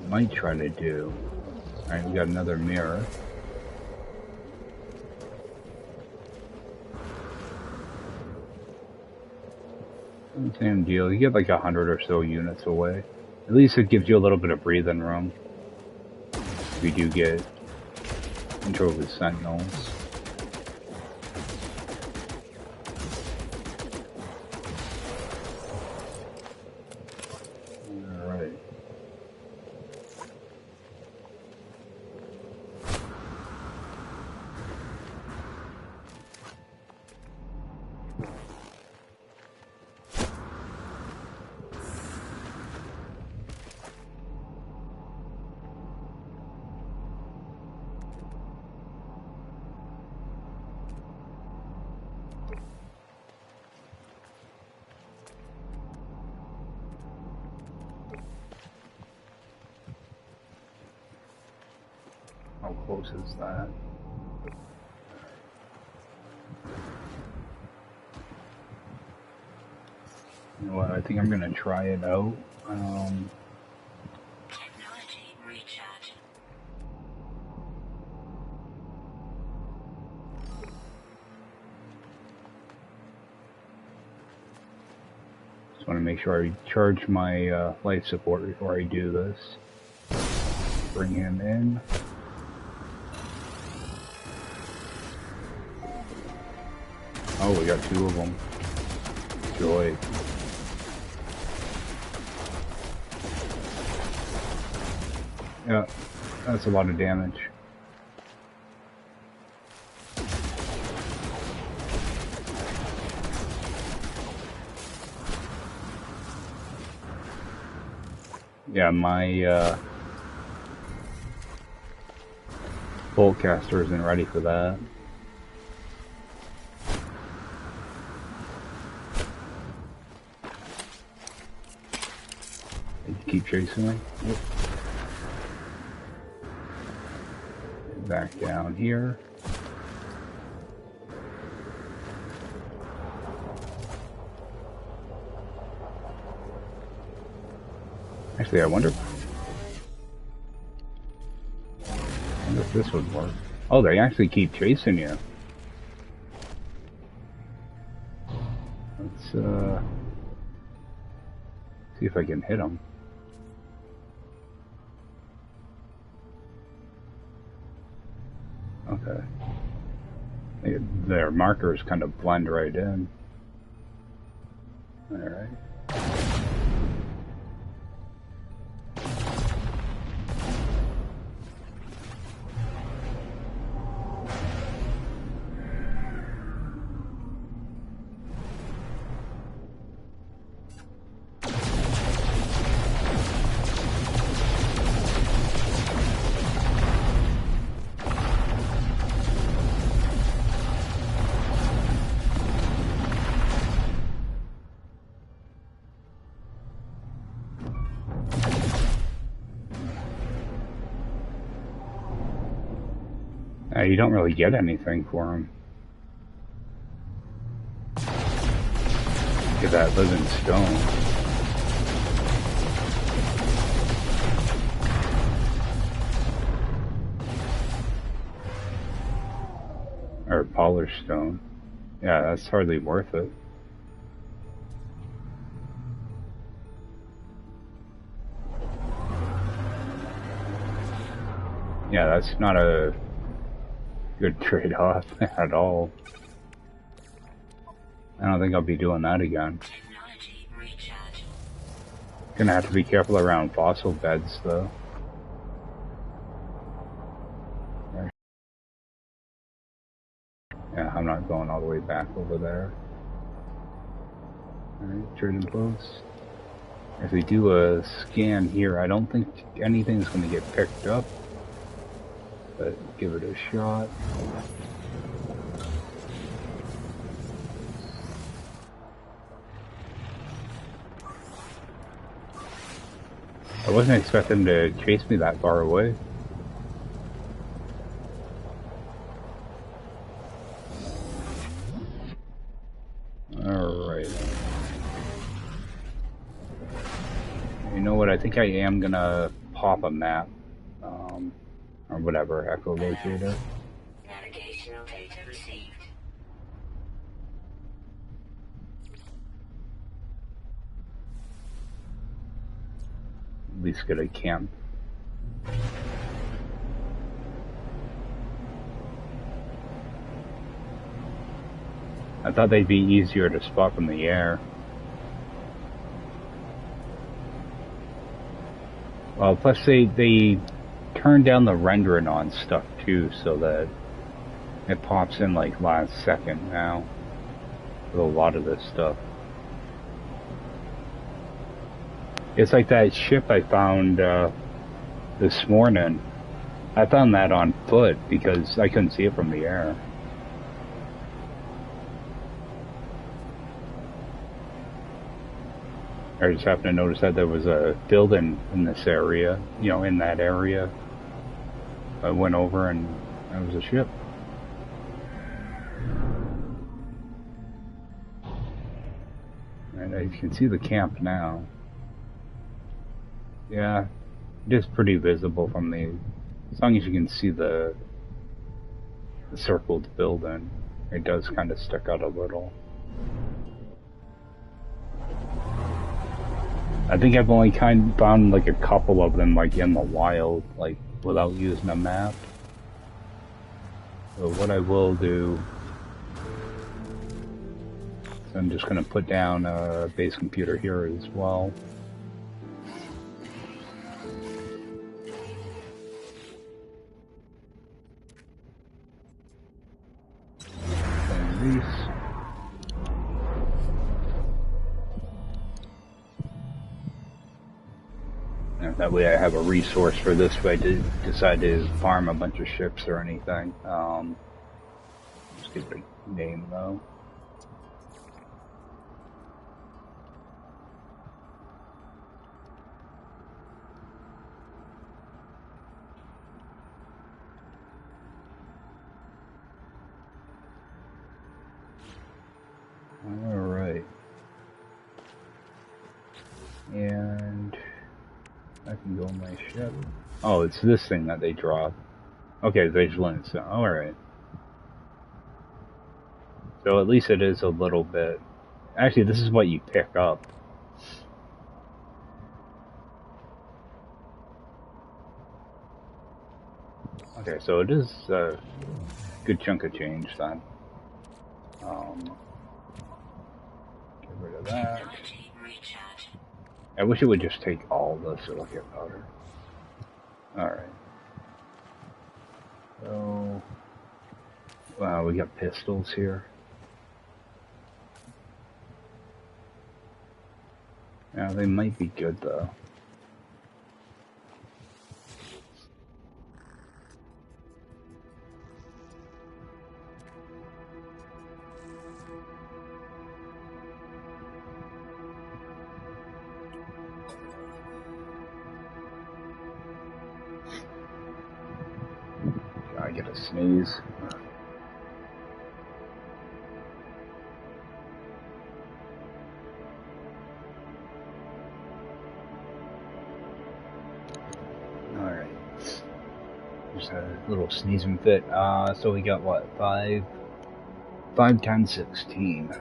Might try to do. Alright, we got another mirror. Same deal. You get like 100 or so units away. At least it gives you a little bit of breathing room. If you do get control of the sentinels. Alright. How close is that? You know what, I think I'm gonna try it out. Technology recharge. Just want to make sure I charge my life support before I do this. Bring him in. Oh, we got 2 of them. Joy. Yeah, that's a lot of damage. Yeah, my bolt caster isn't ready for that. You keep chasing me. Yep. Back down here. Actually, I wonder if this would work. Oh, they actually keep chasing you. Let's see if I can hit them. Okay. Their markers kind of blend right in. Alright. You don't really get anything for them. Get that living stone. Or polished stone. Yeah, that's hardly worth it. Yeah, that's not a good trade-off at all. I don't think I'll be doing that again. Technology recharge. Gonna have to be careful around fossil beds, though. Yeah, I'm not going all the way back over there. Alright, trading post. If we do a scan here, I don't think anything's gonna get picked up. But give it a shot. I wasn't expecting to chase me that far away. Alright. You know what, I think I am gonna pop a map. Or whatever, echolocator. Navigational data received. At least get a camp. I thought they'd be easier to spot from the air. Well, plus they turn down the rendering on stuff too, so that it pops in like last second now with a lot of this stuff. It's like that ship I found this morning. I found that on foot because I couldn't see it from the air. I just happened to notice that there was a building in this area, you know, in that area. I went over and there was a ship. And you can see the camp now. Yeah, it is pretty visible from the, as long as you can see the circled building, it does kind of stick out a little. I think I've only kind of found like a couple of them like in the wild, like without using a map. So what I will do is I'm just going to put down a base computer here as well. And these. And that way I have a resource for this if I decide to farm a bunch of ships or anything. Just give it a name though. Alright. And I can go on my ship. Oh, it's this thing that they drop. Okay, vigilance. Alright. So at least it is a little bit. Actually, this is what you pick up. Okay, so it is a good chunk of change then. Get rid of that. I wish it would just take all the silicate powder. Alright. So, wow, we got pistols here. Yeah, they might be good though. I get a sneeze. Alright. Just had a little sneezing fit. So we got what? 5, 10, 16.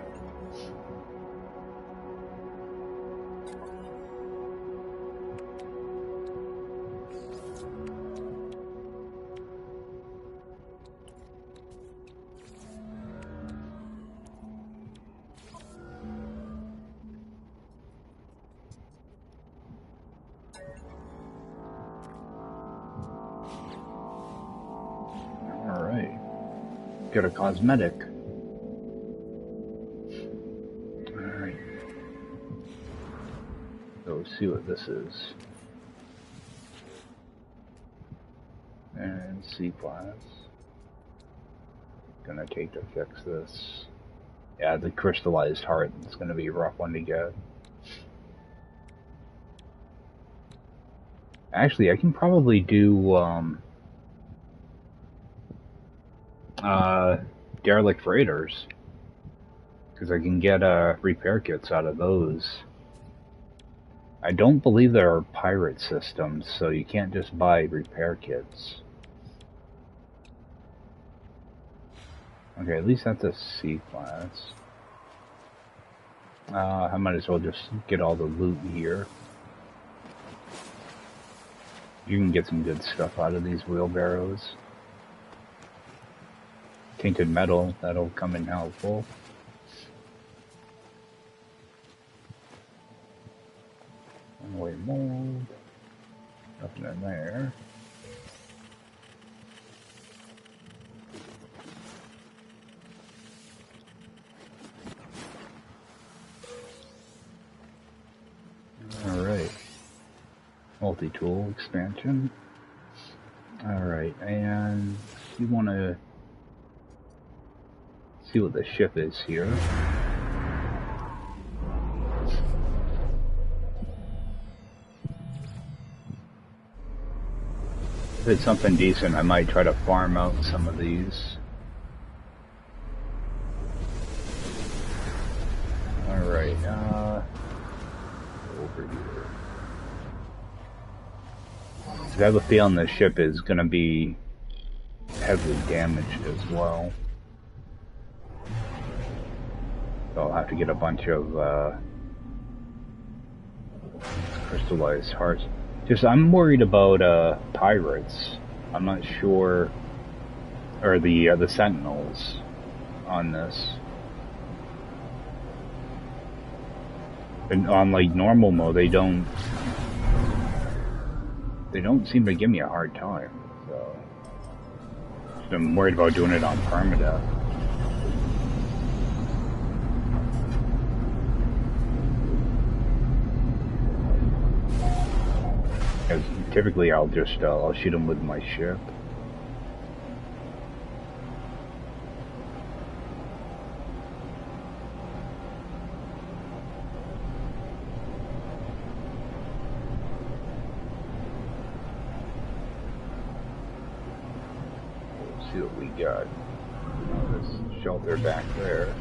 Got a cosmetic. Alright. So let's see what this is. And C class. Gonna take to fix this. Yeah, the crystallized heart is gonna be a rough one to get. Actually, I can probably do derelict freighters, because I can get repair kits out of those. I don't believe there are pirate systems, so you can't just buy repair kits. Okay, at least that's a C class. I might as well just get all the loot here. You can get some good stuff out of these wheelbarrows. Tainted metal, that'll come in helpful. One-way mold. Nothing in there. Alright. Multi-tool expansion. Alright, and you want to see what the ship is here. If it's something decent, I might try to farm out some of these. Alright, over here. So I have a feeling the ship is going to be heavily damaged as well. So I'll have to get a bunch of crystallized hearts. Just I'm worried about pirates. I'm not sure, or the sentinels on this. And on like normal mode, they don't seem to give me a hard time. So I'm worried about doing it on permadeath. Because typically I'll just I'll shoot them with my ship. See what we got. There's shelter back there.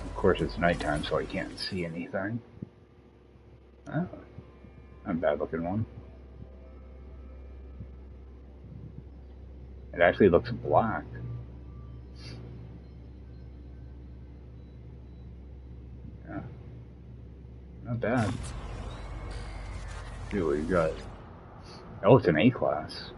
Of course, it's nighttime, so I can't see anything. Oh, not a bad looking one. It actually looks black. Yeah. Not bad. See what you got. Oh, it's an A class.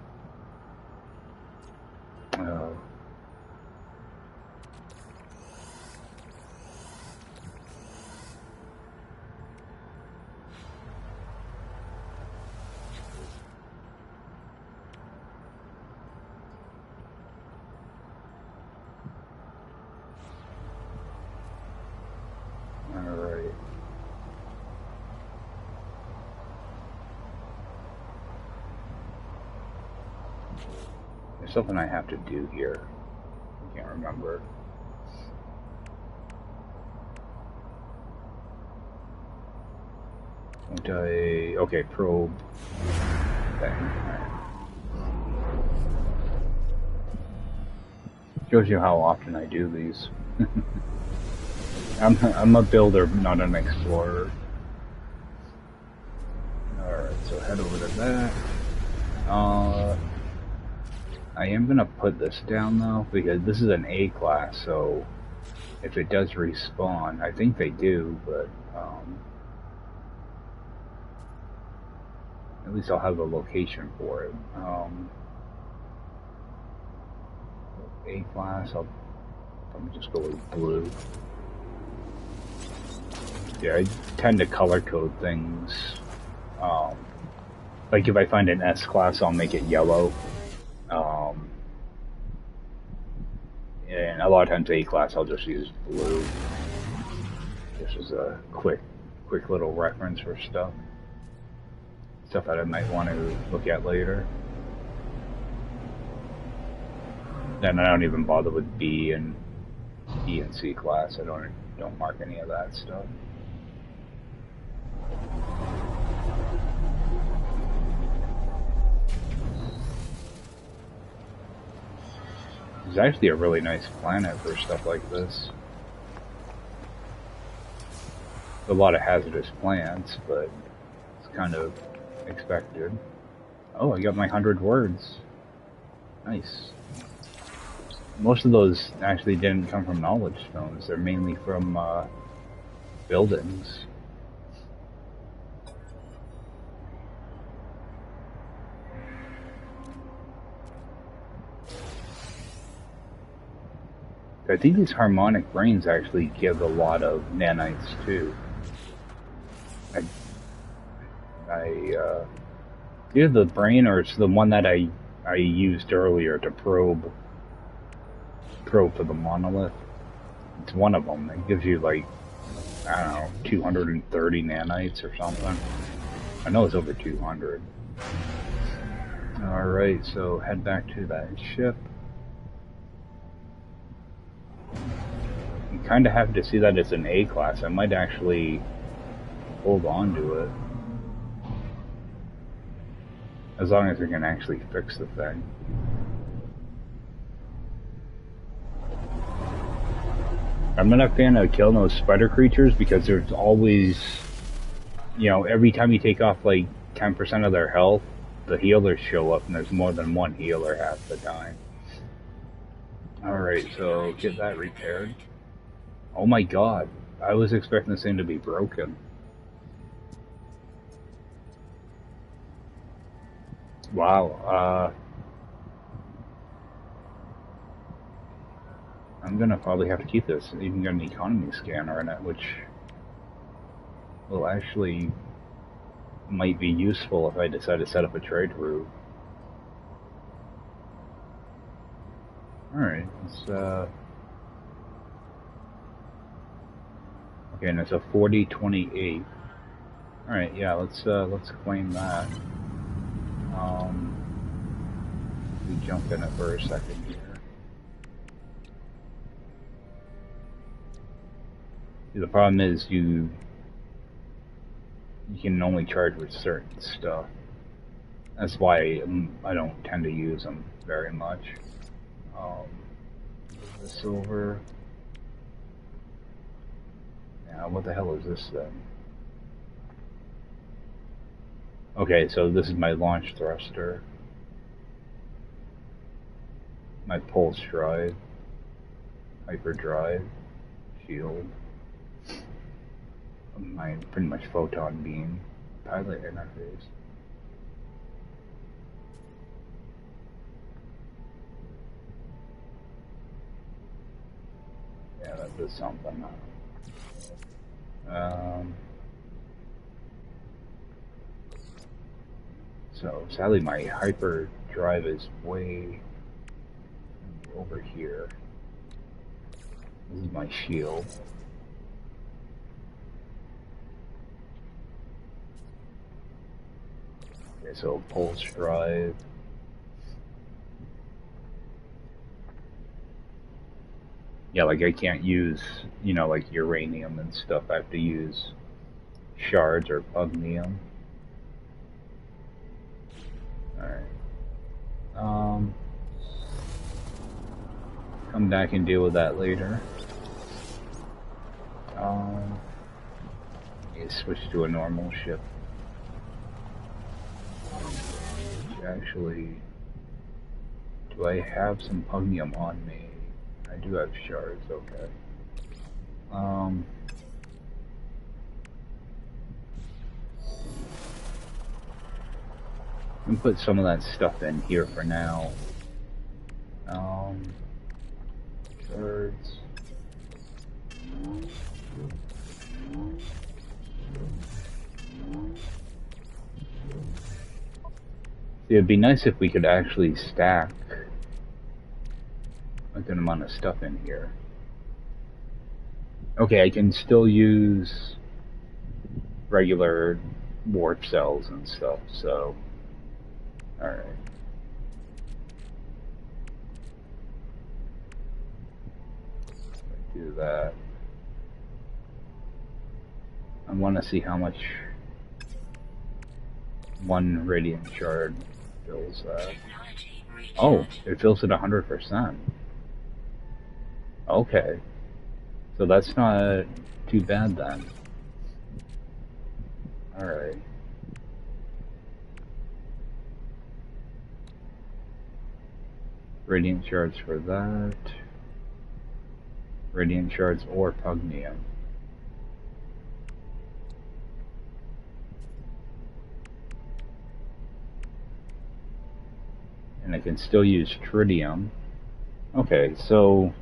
Alright. There's something I have to do here. I can't remember. Don't I... Okay, probe thing. Right. Shows you how often I do these. I'm a builder, not an explorer. Alright, so head over to that. I am gonna put this down though, because this is an A class, so if it does respawn, I think they do, but at least I'll have a location for it. A class, I'll just go with blue. Yeah, I tend to color code things. Like if I find an S class, I'll make it yellow. And a lot of times A class, I'll just use blue. This is a quick little reference for stuff that I might want to look at later. Then I don't even bother with B and C class. I don't mark any of that stuff. It's actually a really nice planet for stuff like this. A lot of hazardous plants, but it's kind of expected. Oh, I got my 100 words. Nice. Most of those actually didn't come from knowledge stones. They're mainly from buildings. I think these harmonic brains actually give a lot of nanites too. Either the brain or it's the one that I used earlier to probe for the monolith. It's one of them. It gives you like, I don't know, 230 nanites or something. I know it's over 200. Alright, so head back to that ship. You kind of have to see that it's an A class. I might actually hold on to it. As long as we can actually fix the thing. I'm not a fan of killing those spider creatures because there's always, you know, every time you take off like 10% of their health, the healers show up, and there's more than one healer half the time. Alright, so get that repaired. Oh my god, I was expecting this thing to be broken. Wow, I'm gonna probably have to keep this. It even got an economy scanner in it, which will actually might be useful if I decide to set up a trade route. Alright, let's okay, and it's a 4028. Alright, yeah, let's claim that. We jump in it for a second here. See, the problem is you can only charge with certain stuff. That's why I don't tend to use them very much. The silver. Yeah, what the hell is this then? Okay, so this is my launch thruster. My pulse drive. Hyperdrive. Shield. My pretty much photon beam. Pilot interface. Yeah, that does something. So sadly my hyperdrive is way over here. This is my shield. Okay, so pulse drive. Yeah, like I can't use, you know, like uranium and stuff. I have to use shards or pugnium. Alright. Come back and deal with that later. You switch to a normal ship. Actually, do I have some pugnium on me? I do have shards, okay. I'm gonna put some of that stuff in here for now. Shards. It'd be nice if we could actually stack a good amount of stuff in here. Okay, I can still use regular warp cells and stuff, so alright. Do that. I want to see how much one radiant shard fills that. Oh, it fills it 100%. Okay. So that's not too bad then. Alright. Radiant shards for that. Radiant shards or pugnium. And I can still use tritium. Okay, so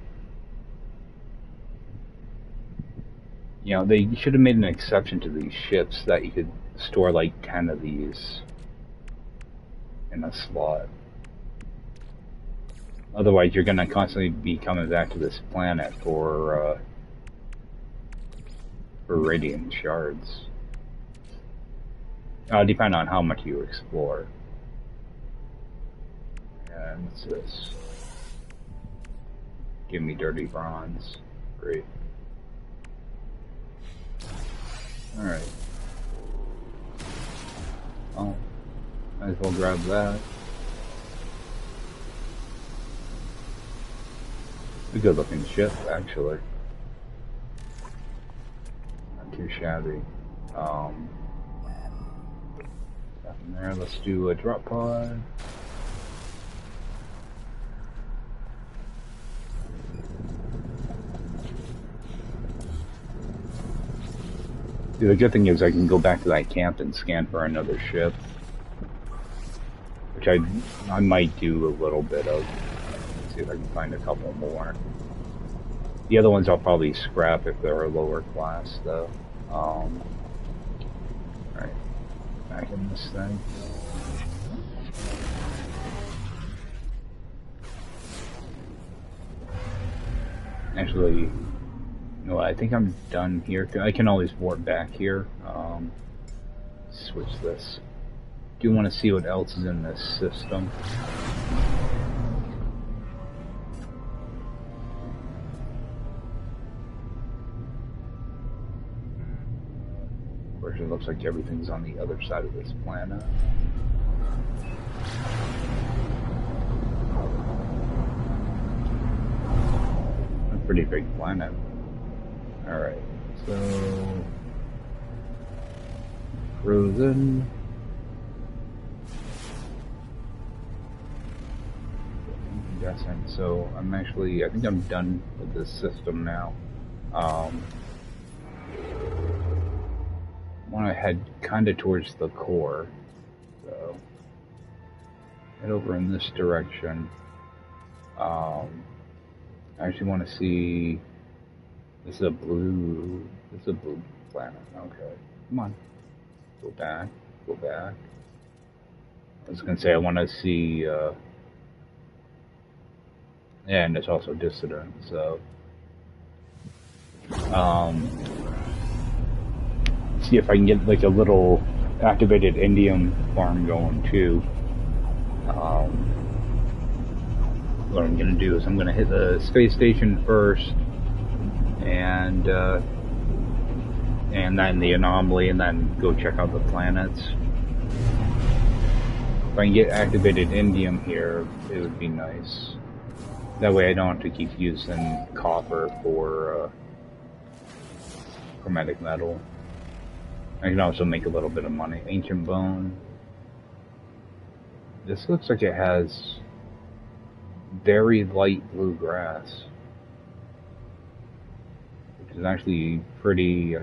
you know, they should have made an exception to these ships that you could store like 10 of these in a slot. Otherwise, you're gonna constantly be coming back to this planet for radiant shards. Depending on how much you explore. And what's this? Give me dirty bronze. Great. Alright. Oh, might as well grab that. A good looking ship, actually. shabby. Nothing there. Let's do a drop pod. The good thing is I can go back to that camp and scan for another ship, which I might do a little bit of. Let's see if I can find a couple more. The other ones I'll probably scrap if they're a lower class, though. Alright, back in this thing. Actually, no, I think I'm done here. I can always warp back here. Switch this. Do want to see what else is in this system. Of course, it looks like everything's on the other side of this planet. A pretty big planet. Alright, so frozen. I'm guessing. So I'm actually, I think I'm done with this system now. I want to head kind of towards the core. So head over in this direction. I actually want to see. This is a blue planet. Okay, come on. Go back. Go back. I was gonna say I want to see. And it's also dissident. So. See if I can get like a little activated indium farm going too. What I'm gonna do is I'm gonna hit the space station first, and then the anomaly, and then go check out the planets. If I can get activated indium here, it would be nice. That way I don't have to keep using copper for chromatic metal. I can also make a little bit of money. Ancient bone. This looks like it has very light blue grass, which is actually pretty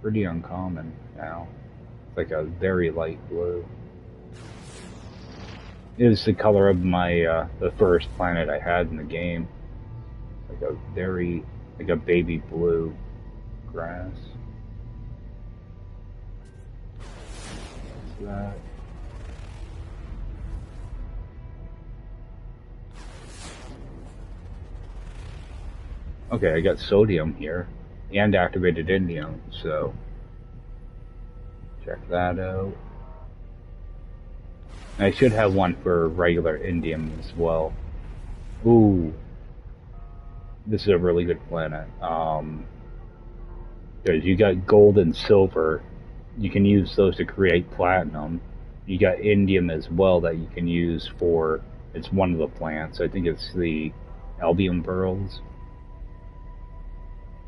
uncommon now. It's like a very light blue. It is the color of my the first planet I had in the game. Like a baby blue grass. What's that? Okay, I got sodium here and activated indium, so check that out. I should have one for regular indium as well. Ooh, this is a really good planet. Because you got gold and silver, you can use those to create platinum. You got indium as well that you can use for. It's one of the plants. I think it's the albium pearls.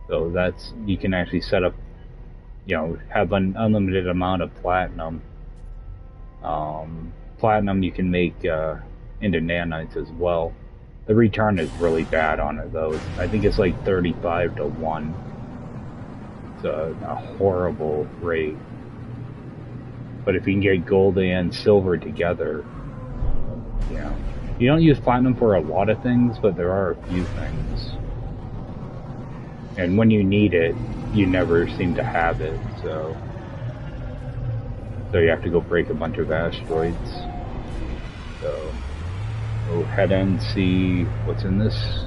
So that's, you can actually set up, have an unlimited amount of platinum. Platinum you can make into nanites as well. The return is really bad on it though. I think it's like 35 to 1. It's a horrible rate. But if you can get gold and silver together, you don't use platinum for a lot of things, but there are a few things. And when you need it, you never seem to have it, so you have to go break a bunch of asteroids. So we'll head in and see what's in this.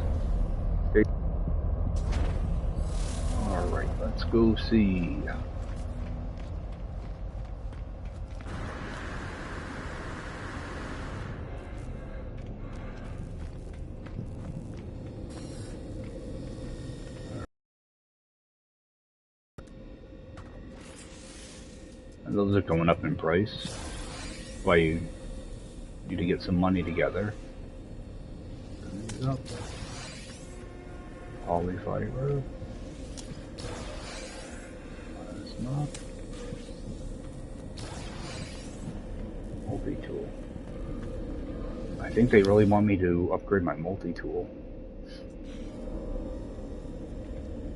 Alright, let's go see. Those are going up in price. Why you need to get some money together. Polyfiber. up. Multi-tool. I think they really want me to upgrade my multi-tool.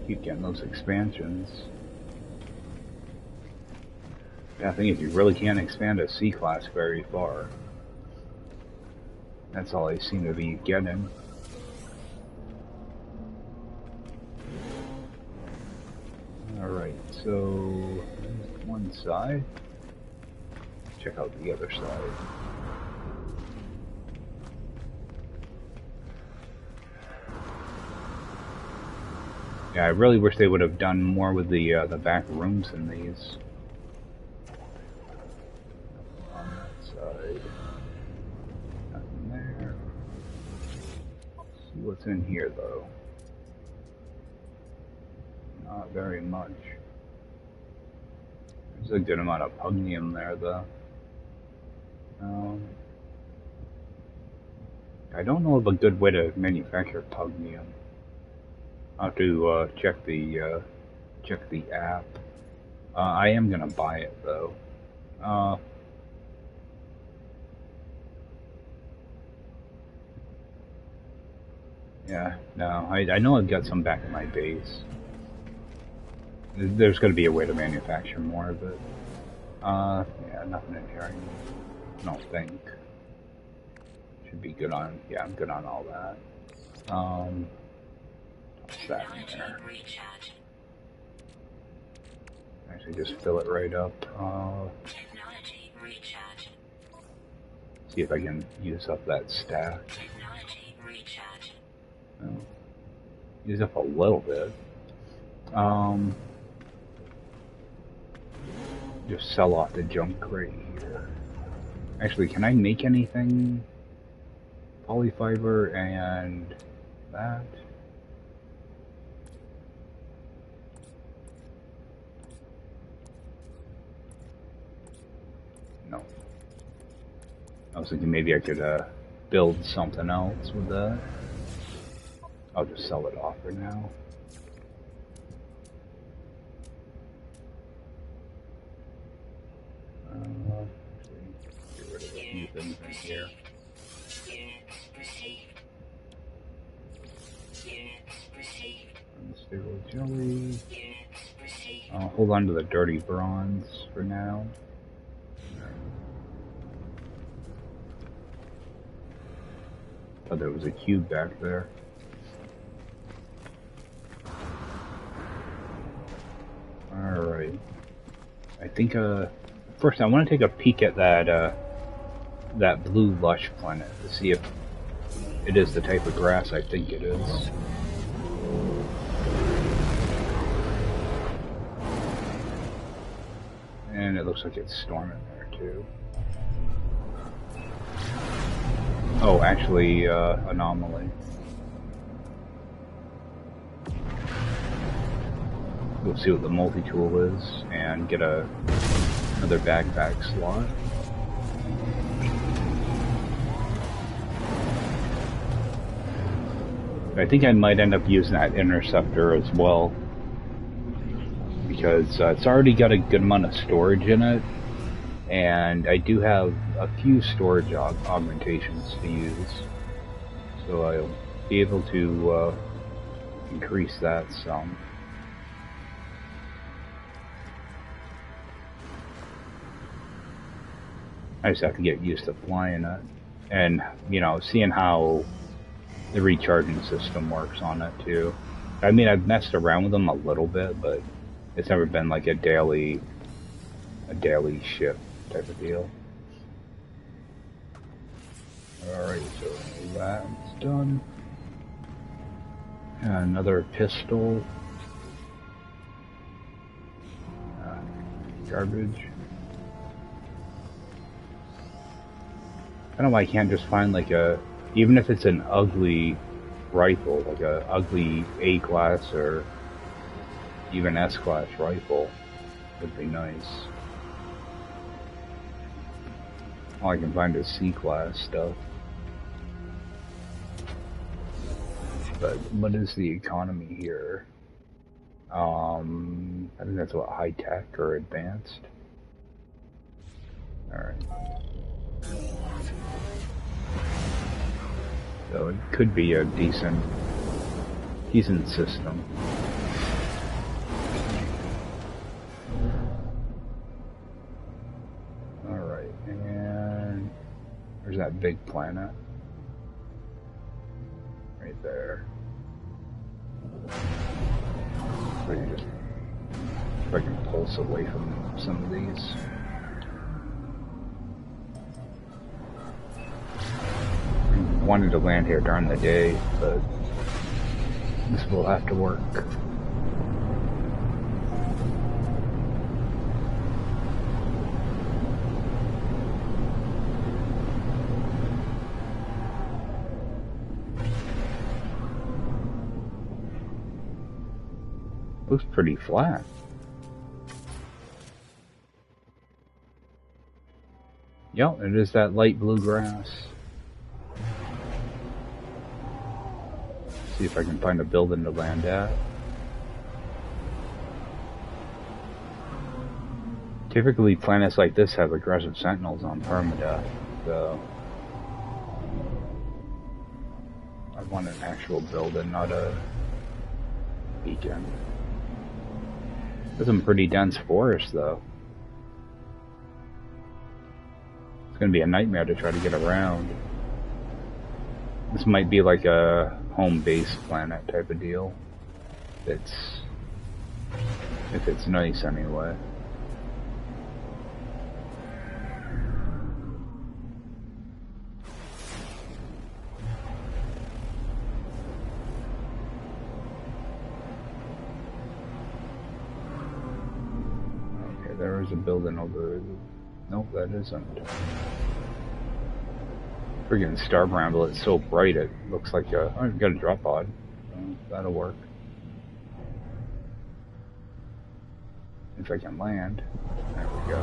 Keep getting those expansions. Yeah, I think if you really can't expand a C-class very far. That's all I seem to be getting. Alright, so one side. Check out the other side. Yeah, I really wish they would have done more with the back rooms in these. On that side. Nothing there. See what's in here though. Not very much. There's a good amount of pugnium there though. I don't know of a good way to manufacture pugnium. I'll have to check the app. I am gonna buy it though. Yeah, no, I know I've got some back in my base. There's gonna be a way to manufacture more, but yeah, nothing in here. I don't think. Should be good on. Yeah, I'm good on all that. What's that in there? Actually, just fill it right up. See if I can use up that stack. Oh, use up a little bit. Just sell off the junk right here. Actually, can I make anything? Polyfiber and that. No. I was thinking maybe I could build something else with that. I'll just sell it off for now. Get rid of a few things in here. Unstable jelly. I'll hold on to the dirty bronze for now. Thought there was a cube back there. Alright. I think, first I want to take a peek at that blue lush planet to see if it is the type of grass I think it is. And it looks like it's storming there too. Oh, actually, anomaly. We'll see what the multi-tool is and get another backpack slot. I think I might end up using that Interceptor as well, because it's already got a good amount of storage in it, and I do have a few storage augmentations to use, so I'll be able to increase that some. I just have to get used to flying it, and you know, seeing how the recharging system works on it too. I mean, I've messed around with them a little bit, but it's never been like a daily shift type of deal. Alright, so that's done. And another pistol. Garbage. I don't know why I can't just find like even if it's an ugly rifle, like a ugly A-class or even S-class rifle, would be nice. All I can find is C-class stuff. But what is the economy here? I think that's what, high tech or advanced. Alright. So it could be a decent system. Alright, and there's that big planet. Right there. So you just, if I can pulse away from some of these. I wanted to land here during the day, but this will have to work. Looks pretty flat. Yep, it is that light blue grass. See if I can find a building to land at. Typically, planets like this have aggressive sentinels on Permadeath, so I want an actual building, not a beacon. There's some pretty dense forest, though. It's gonna be a nightmare to try to get around. This might be like a home base planet type of deal. If it's nice anyway. There is a building over. Nope, that isn't. Friggin' star bramble, it's so bright it looks like a. Oh, I've got a drop pod. So that'll work. If I can land. There we go.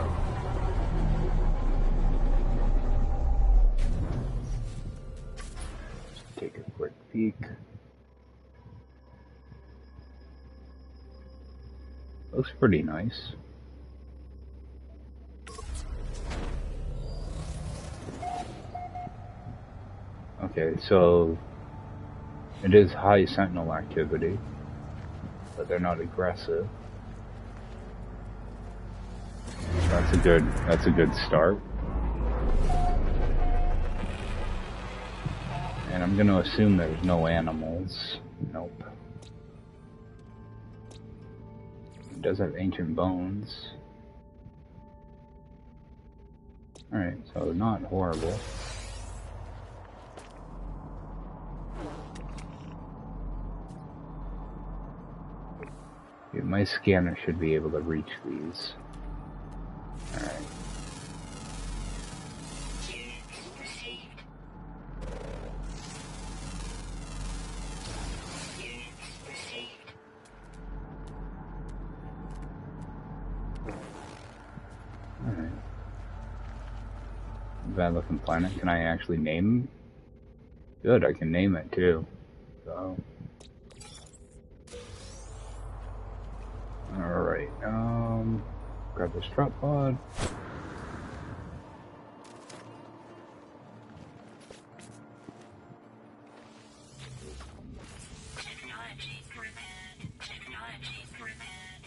Just take a quick peek. Looks pretty nice. Okay, so it is high sentinel activity, but they're not aggressive. That's a good start. And I'm gonna assume there's no animals. Nope. It does have ancient bones. Alright, so not horrible. My scanner should be able to reach these. Alright. Alright. Bad looking planet. Can I actually name? Good, I can name it too. So. Alright, grab this drop pod. Technology prepared. Technology prepared.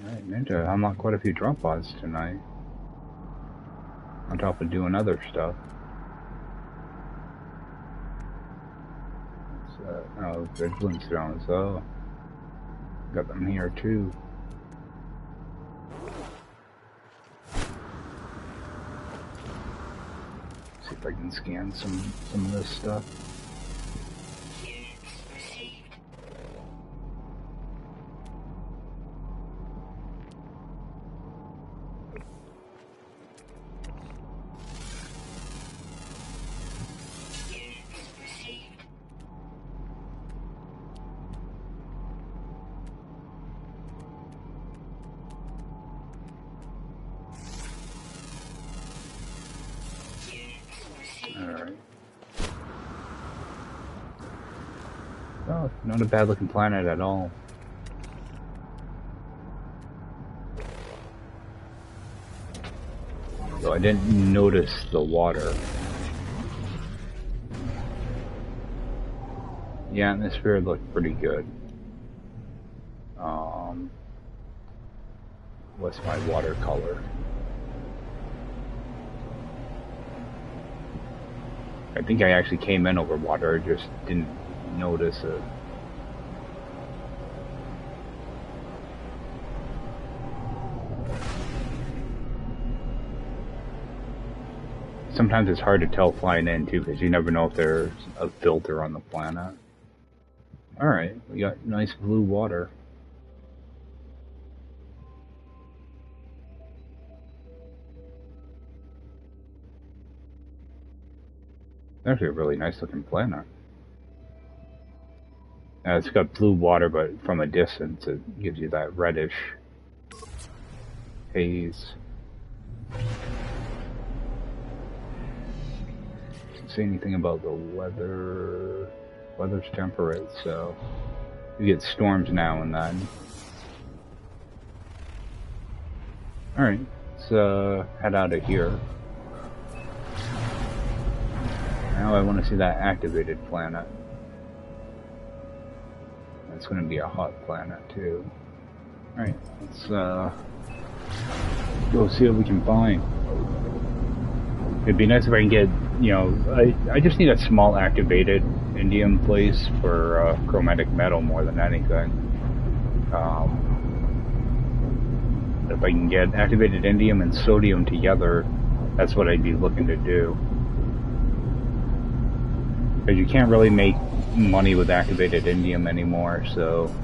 Alright, meant to unlock quite a few drop pods tonight. On top of doing other stuff. Oh, there's glintstones, oh. Got them here too. See if I can scan some of this stuff. Alright. Oh, not a bad looking planet at all. So I didn't notice the water. The atmosphere looked pretty good. What's my watercolor? I think I actually came in over water, I just didn't notice it. Sometimes it's hard to tell flying in too, because you never know if there's a filter on the planet. Alright, we got nice blue water. Actually a really nice looking planet. It's got blue water, but from a distance it gives you that reddish haze. Doesn't say anything about the weather. Weather's temperate, so you get storms now and then. Alright, let's head out of here. Now I want to see that activated planet. That's going to be a hot planet too. Alright, let's go see what we can find. It'd be nice if I can get, you know, I just need a small activated indium place for chromatic metal more than anything. If I can get activated indium and sodium together, that's what I'd be looking to do. Because you can't really make money with activated indium anymore, so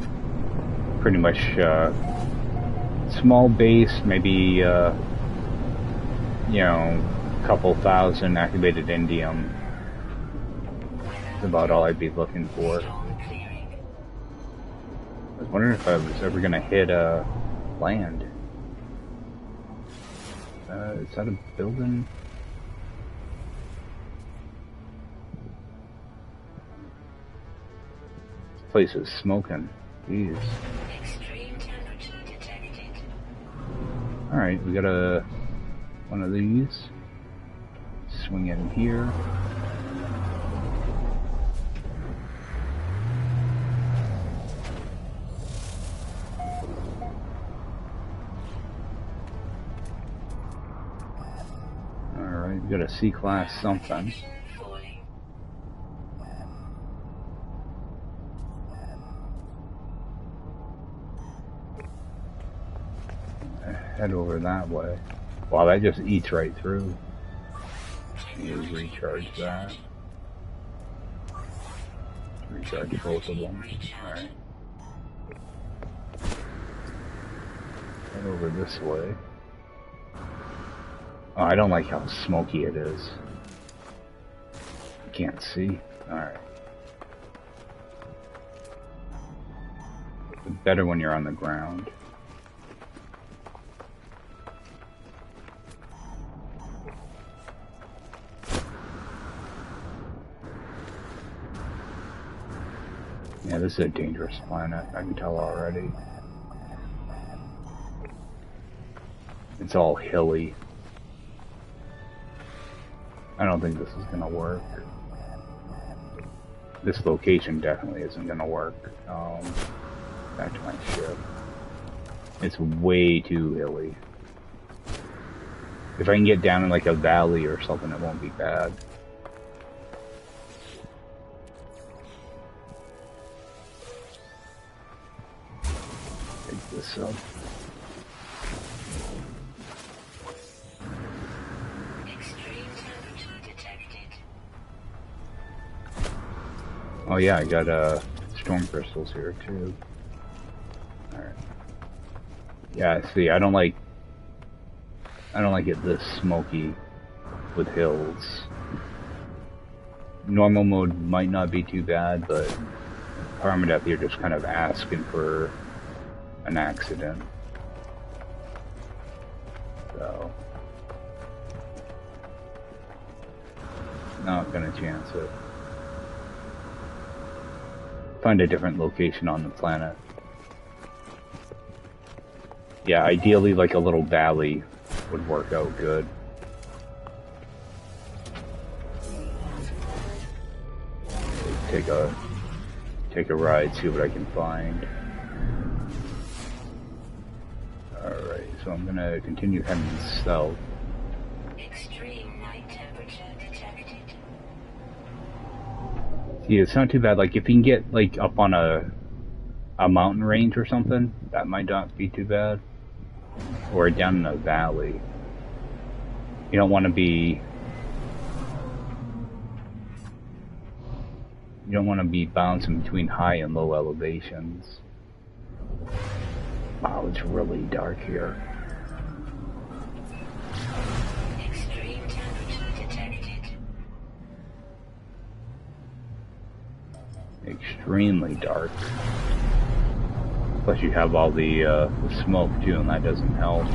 pretty much small base, maybe you know, a couple thousand activated indium is about all I'd be looking for. I was wondering if I was ever gonna hit land. Is that a building? Place is smoking. Jeez. Extreme temperature detected. Alright, we got one of these. Swing in here. Alright, we got a C-class something. Head over that way. Wow, that just eats right through. You recharge that. Recharge both of them. Alright. Head over this way. Oh, I don't like how smoky it is. You can't see. Alright. It's better when you're on the ground. Yeah, this is a dangerous planet, I can tell already. It's all hilly. I don't think this is gonna work. This location definitely isn't gonna work. Back to my ship. It's way too hilly. If I can get down in like a valley or something, it won't be bad. This up. Extreme temperature detected. Oh yeah, I got storm crystals here too. Alright. Yeah, see, I don't like it this smoky with hills. Normal mode might not be too bad, but Permadeath, you're just kind of asking for an accident. So not gonna chance it. find a different location on the planet. Yeah, ideally like a little valley would work out good. Take a ride, see what I can find. Alright, so I'm gonna continue heading south. Extreme night temperature detected. Yeah, it's not too bad. Like if you can get like up on a mountain range or something, that might not be too bad. Or down in a valley. You don't want to be bouncing between high and low elevations. Wow, it's really dark here. Extreme temperature detected. Extremely dark. Plus you have all the smoke too, and that doesn't help.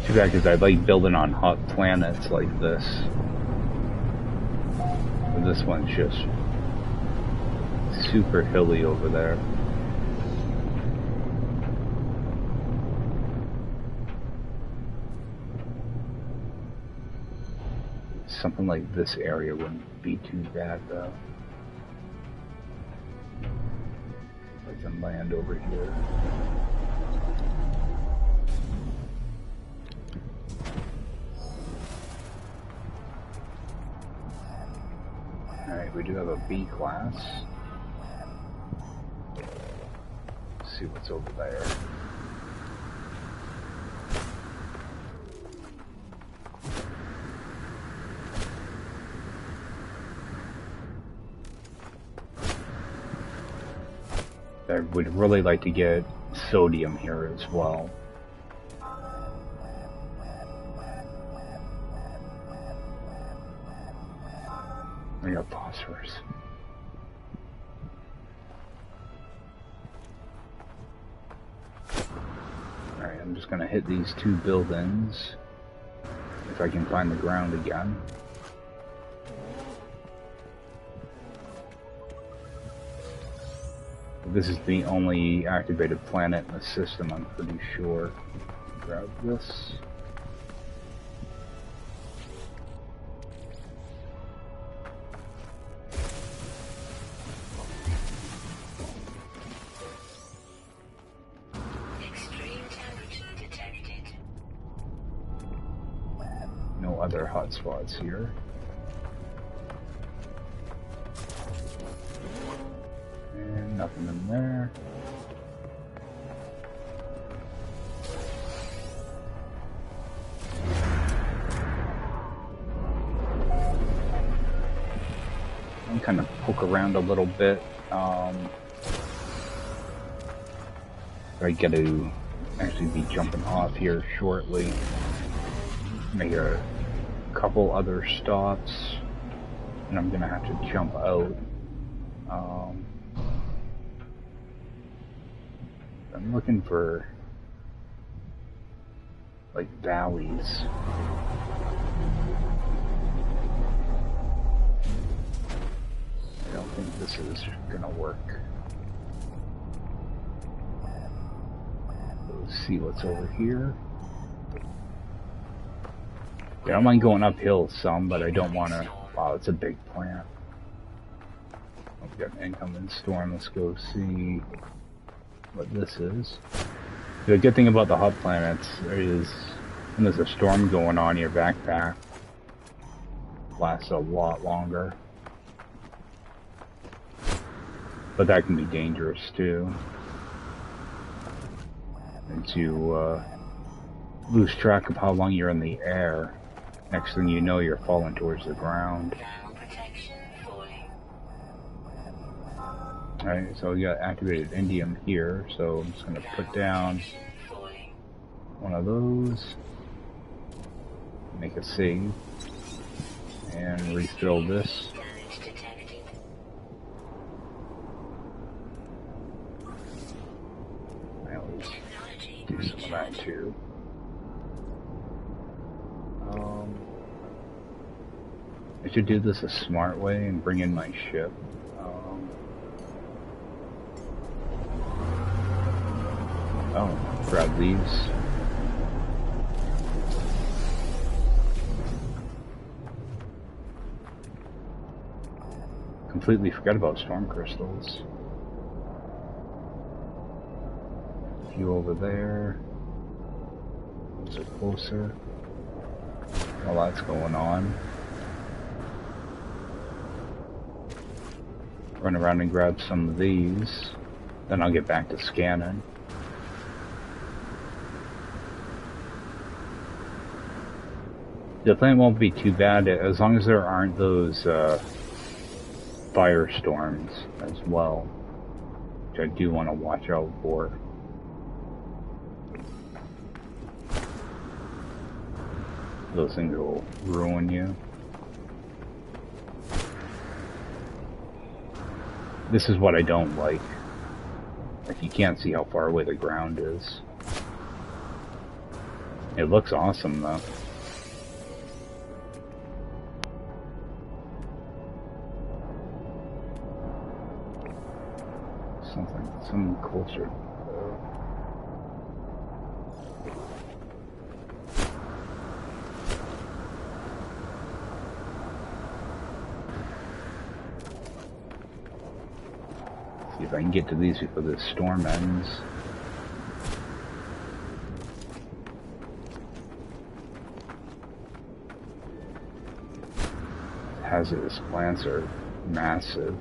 Too bad, because I like building on hot planets like this. But this one's just super hilly over there. Something like this area wouldn't be too bad though. I can land over here. Alright, we do have a B class. Let's see what's over there. I would really like to get sodium here as well. I got phosphorus. Alright, I'm just gonna hit these two buildings if I can find the ground again. This is the only activated planet in the system, I'm pretty sure. Grab this. Extreme temperature detected. No other hotspots here. And nothing in there. I'm kind of poke around a little bit. I get to actually be jumping off here shortly. Make a couple other stops, and I'm gonna have to jump out. I'm looking for like valleys. I don't think this is gonna work. Let's see what's over here. Yeah, I don't mind going uphill some, but I don't want to. Wow, it's a big plant. We've got an incoming storm. Let's go see what this is. The good thing about the hot planets is when there's a storm going on, your backpack lasts a lot longer. But that can be dangerous too. Once you lose track of how long you're in the air, next thing you know, you're falling towards the ground. Alright, so we got activated indium here, so I'm just going to put down one of those, make a save, and refill this. Let's do some of that too. should do this a smart way and bring in my ship. Oh, grab these. Completely forgot about storm crystals. A few over there. Those are closer. A lot's going on. Run around and grab some of these. Then I'll get back to scanning. The thing won't be too bad as long as there aren't those firestorms as well, which I do want to watch out for. Those things will ruin you. This is what I don't like. Like, you can't see how far away the ground is. It looks awesome though. Something closer. See if I can get to these before the storm ends. Hazardous plants are massive.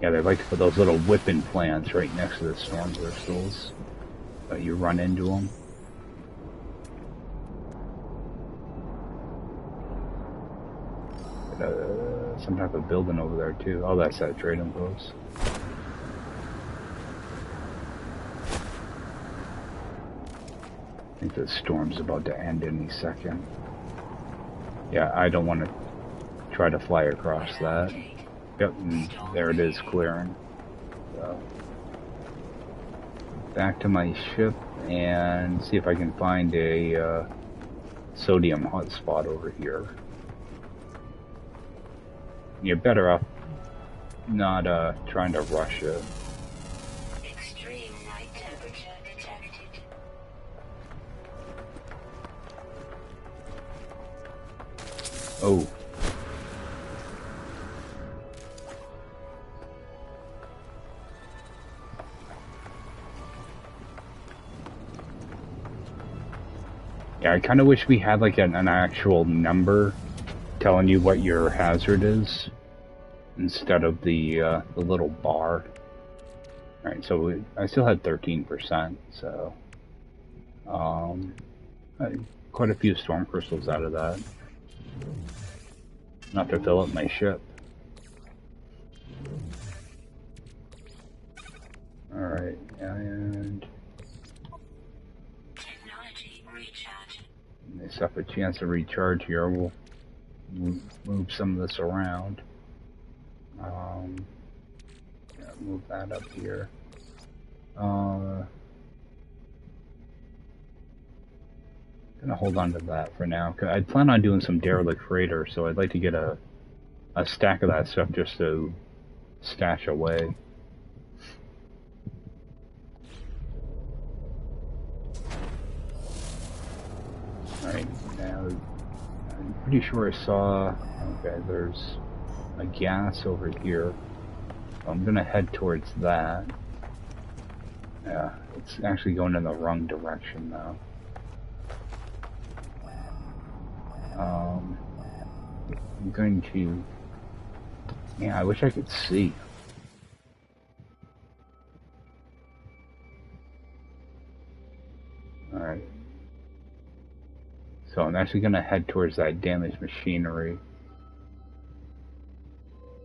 Yeah, they like to put those little whipping plants right next to the storm crystals, but you run into them. Some type of building over there too. Oh, that's that trading post. I think the storm's about to end any second. Yeah, I don't want to try to fly across that. Yep, and there it is, clearing. So, back to my ship and see if I can find a sodium hotspot over here. You're better off not trying to rush it. Extreme night temperature detected. Oh. Yeah, I kind of wish we had like an actual number telling you what your hazard is instead of the little bar. Alright, so I still had 13%, so quite a few storm crystals out of that. Not to fill up my ship. Alright, and Technology recharge. they have a chance to recharge here. We'll move some of this around. Yeah, move that up here. Gonna hold on to that for now. Cause I'd plan on doing some derelict freighter, so I'd like to get a stack of that stuff just to stash away. Alright, now I'm pretty sure I saw, okay, there's a gas over here. I'm gonna head towards that. Yeah, it's actually going in the wrong direction though. I'm going to, yeah, I wish I could see. Alright. So I'm actually going to head towards that damaged machinery.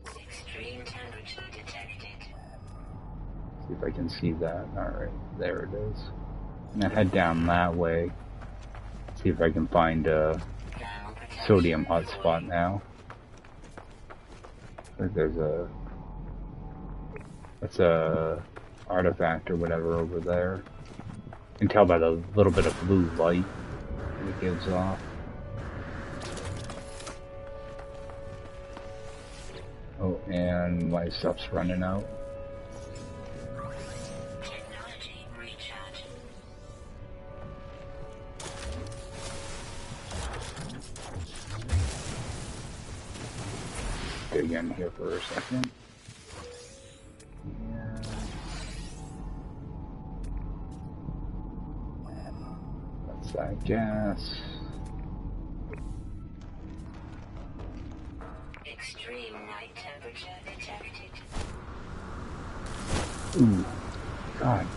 Extreme temperature detected. See if if I can see that. Alright, there it is. I'm gonna head down that way. See if I can find a sodium hotspot now. I think there's a... That's a artifact or whatever over there. You can tell by the little bit of blue light that it gives off. Oh, and my stuff's running out. Technology recharge. Dig in here for a second. What's that gas? Extreme night temperature detected. Ooh, God.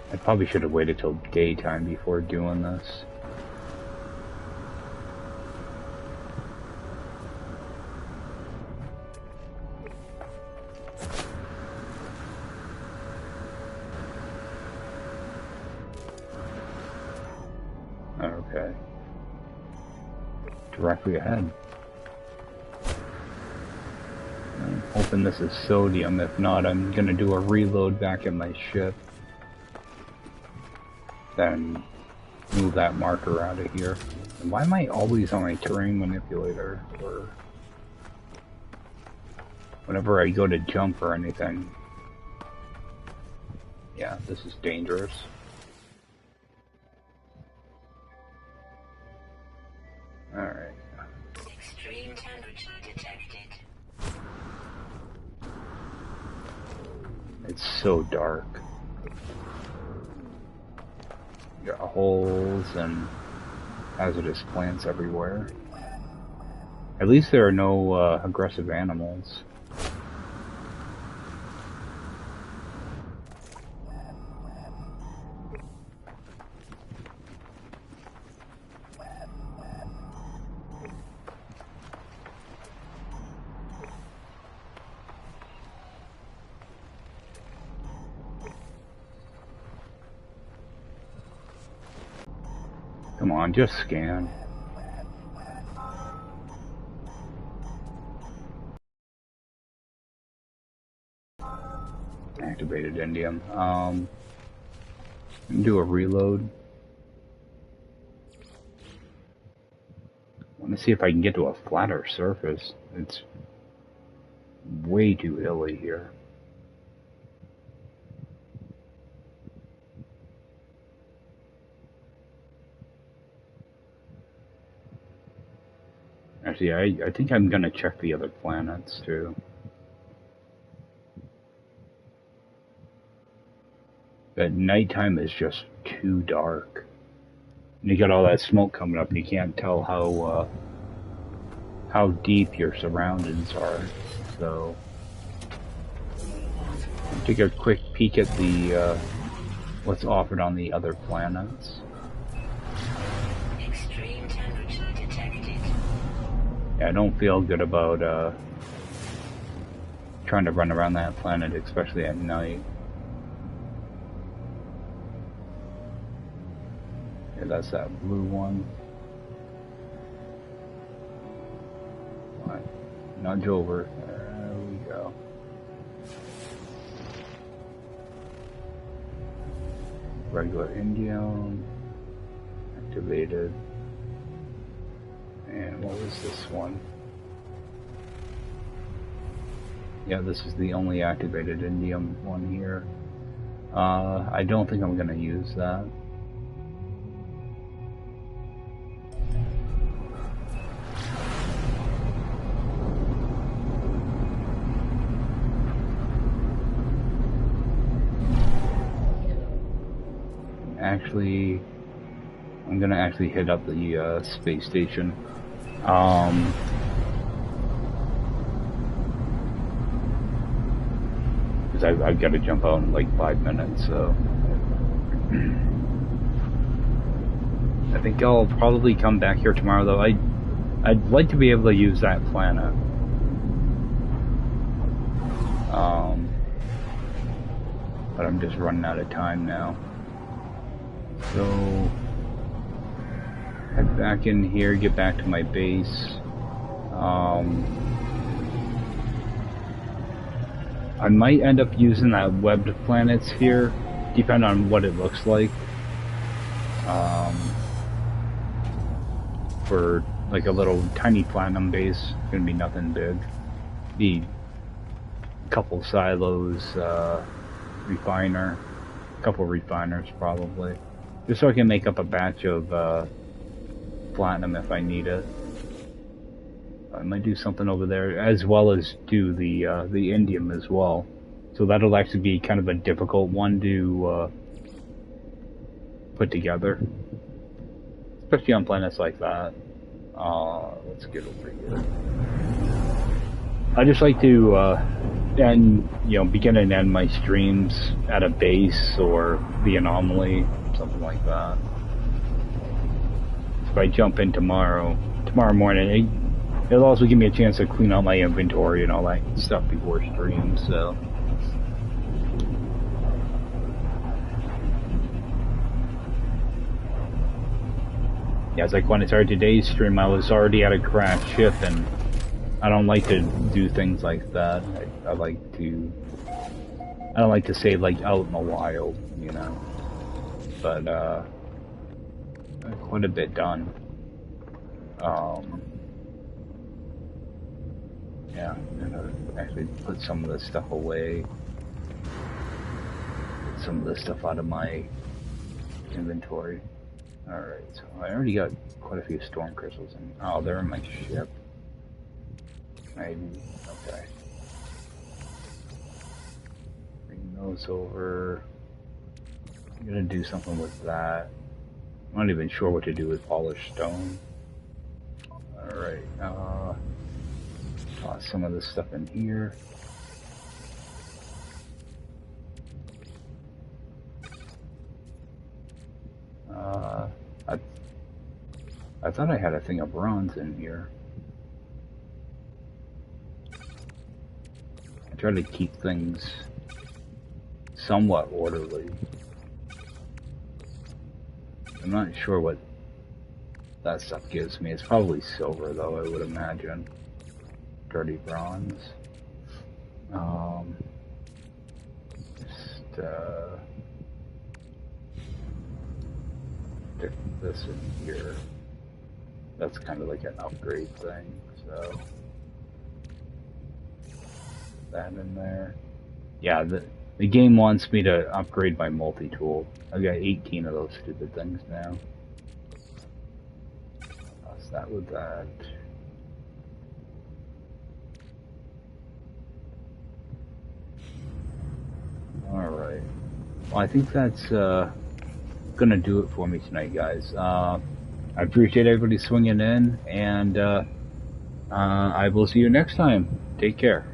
I probably should have waited till daytime before doing this. Okay. Directly ahead. I'm hoping this is sodium. If not, I'm gonna do a reload back in my ship. Then move that marker out of here. And why am I always on my terrain manipulator? Or whenever I go to jump or anything. Yeah, this is dangerous. Alright. Extreme temperature detected. It's so dark. Got holes and hazardous plants everywhere. At least there are no aggressive animals. Come on, just scan. Activated indium. Do a reload. I want to see if I can get to a flatter surface. It's way too hilly here. Actually, I think I'm gonna check the other planets too. But nighttime is just too dark. And you got all that smoke coming up, and you can't tell how deep your surroundings are. So, take a quick peek at the what's offered on the other planets. Extreme temperature detected. Yeah, I don't feel good about trying to run around that planet, especially at night. Yeah, that's that blue one. Right. Nudge over. There we go. Regular indium. Activated. And what was this one? Yeah, this is the only activated indium one here. I don't think I'm gonna use that. Actually, I'm gonna actually hit up the space station. because I've got to jump out in like 5 minutes, so I think I'll probably come back here tomorrow, though. I'd like to be able to use that planet. But I'm just running out of time now. So, head back in here, get back to my base. I might end up using that webbed planets here, depending on what it looks like. For like a little tiny platinum base, gonna be nothing big. Be a couple silos, refiner, a couple refiners probably, just so I can make up a batch of platinum if I need it. I might do something over there, as well as do the indium as well. So that'll actually be kind of a difficult one to put together, especially on planets like that. Let's get over here. I just like to begin and end my streams at a base or the anomaly, something like that. If I jump in tomorrow morning, it'll also give me a chance to clean out my inventory and all that stuff before stream, so. Yeah, it's like when I started today's stream, I was already at a crashed ship, and I don't like to do things like that. I don't like to say like out in the wild, you know. But quite a bit done. Yeah, I'm gonna actually put some of this stuff away. Get some of this stuff out of my inventory. Alright, so I already got quite a few storm crystals in. Oh, they're in my ship. Maybe. Okay. Bring those over. I'm gonna do something with that. I'm not even sure what to do with polished stone. Alright, toss some of this stuff in here. I thought I had a thing of bronze in here. I try to keep things somewhat orderly. I'm not sure what that stuff gives me. It's probably silver, though, I would imagine. Dirty bronze. Stick this in here. That's kind of like an upgrade thing, so. That in there. Yeah, the game wants me to upgrade my multi-tool. I've got 18 of those stupid things now. Toss that with that. Alright. Well, I think that's gonna do it for me tonight, guys. I appreciate everybody swinging in, and I will see you next time. Take care.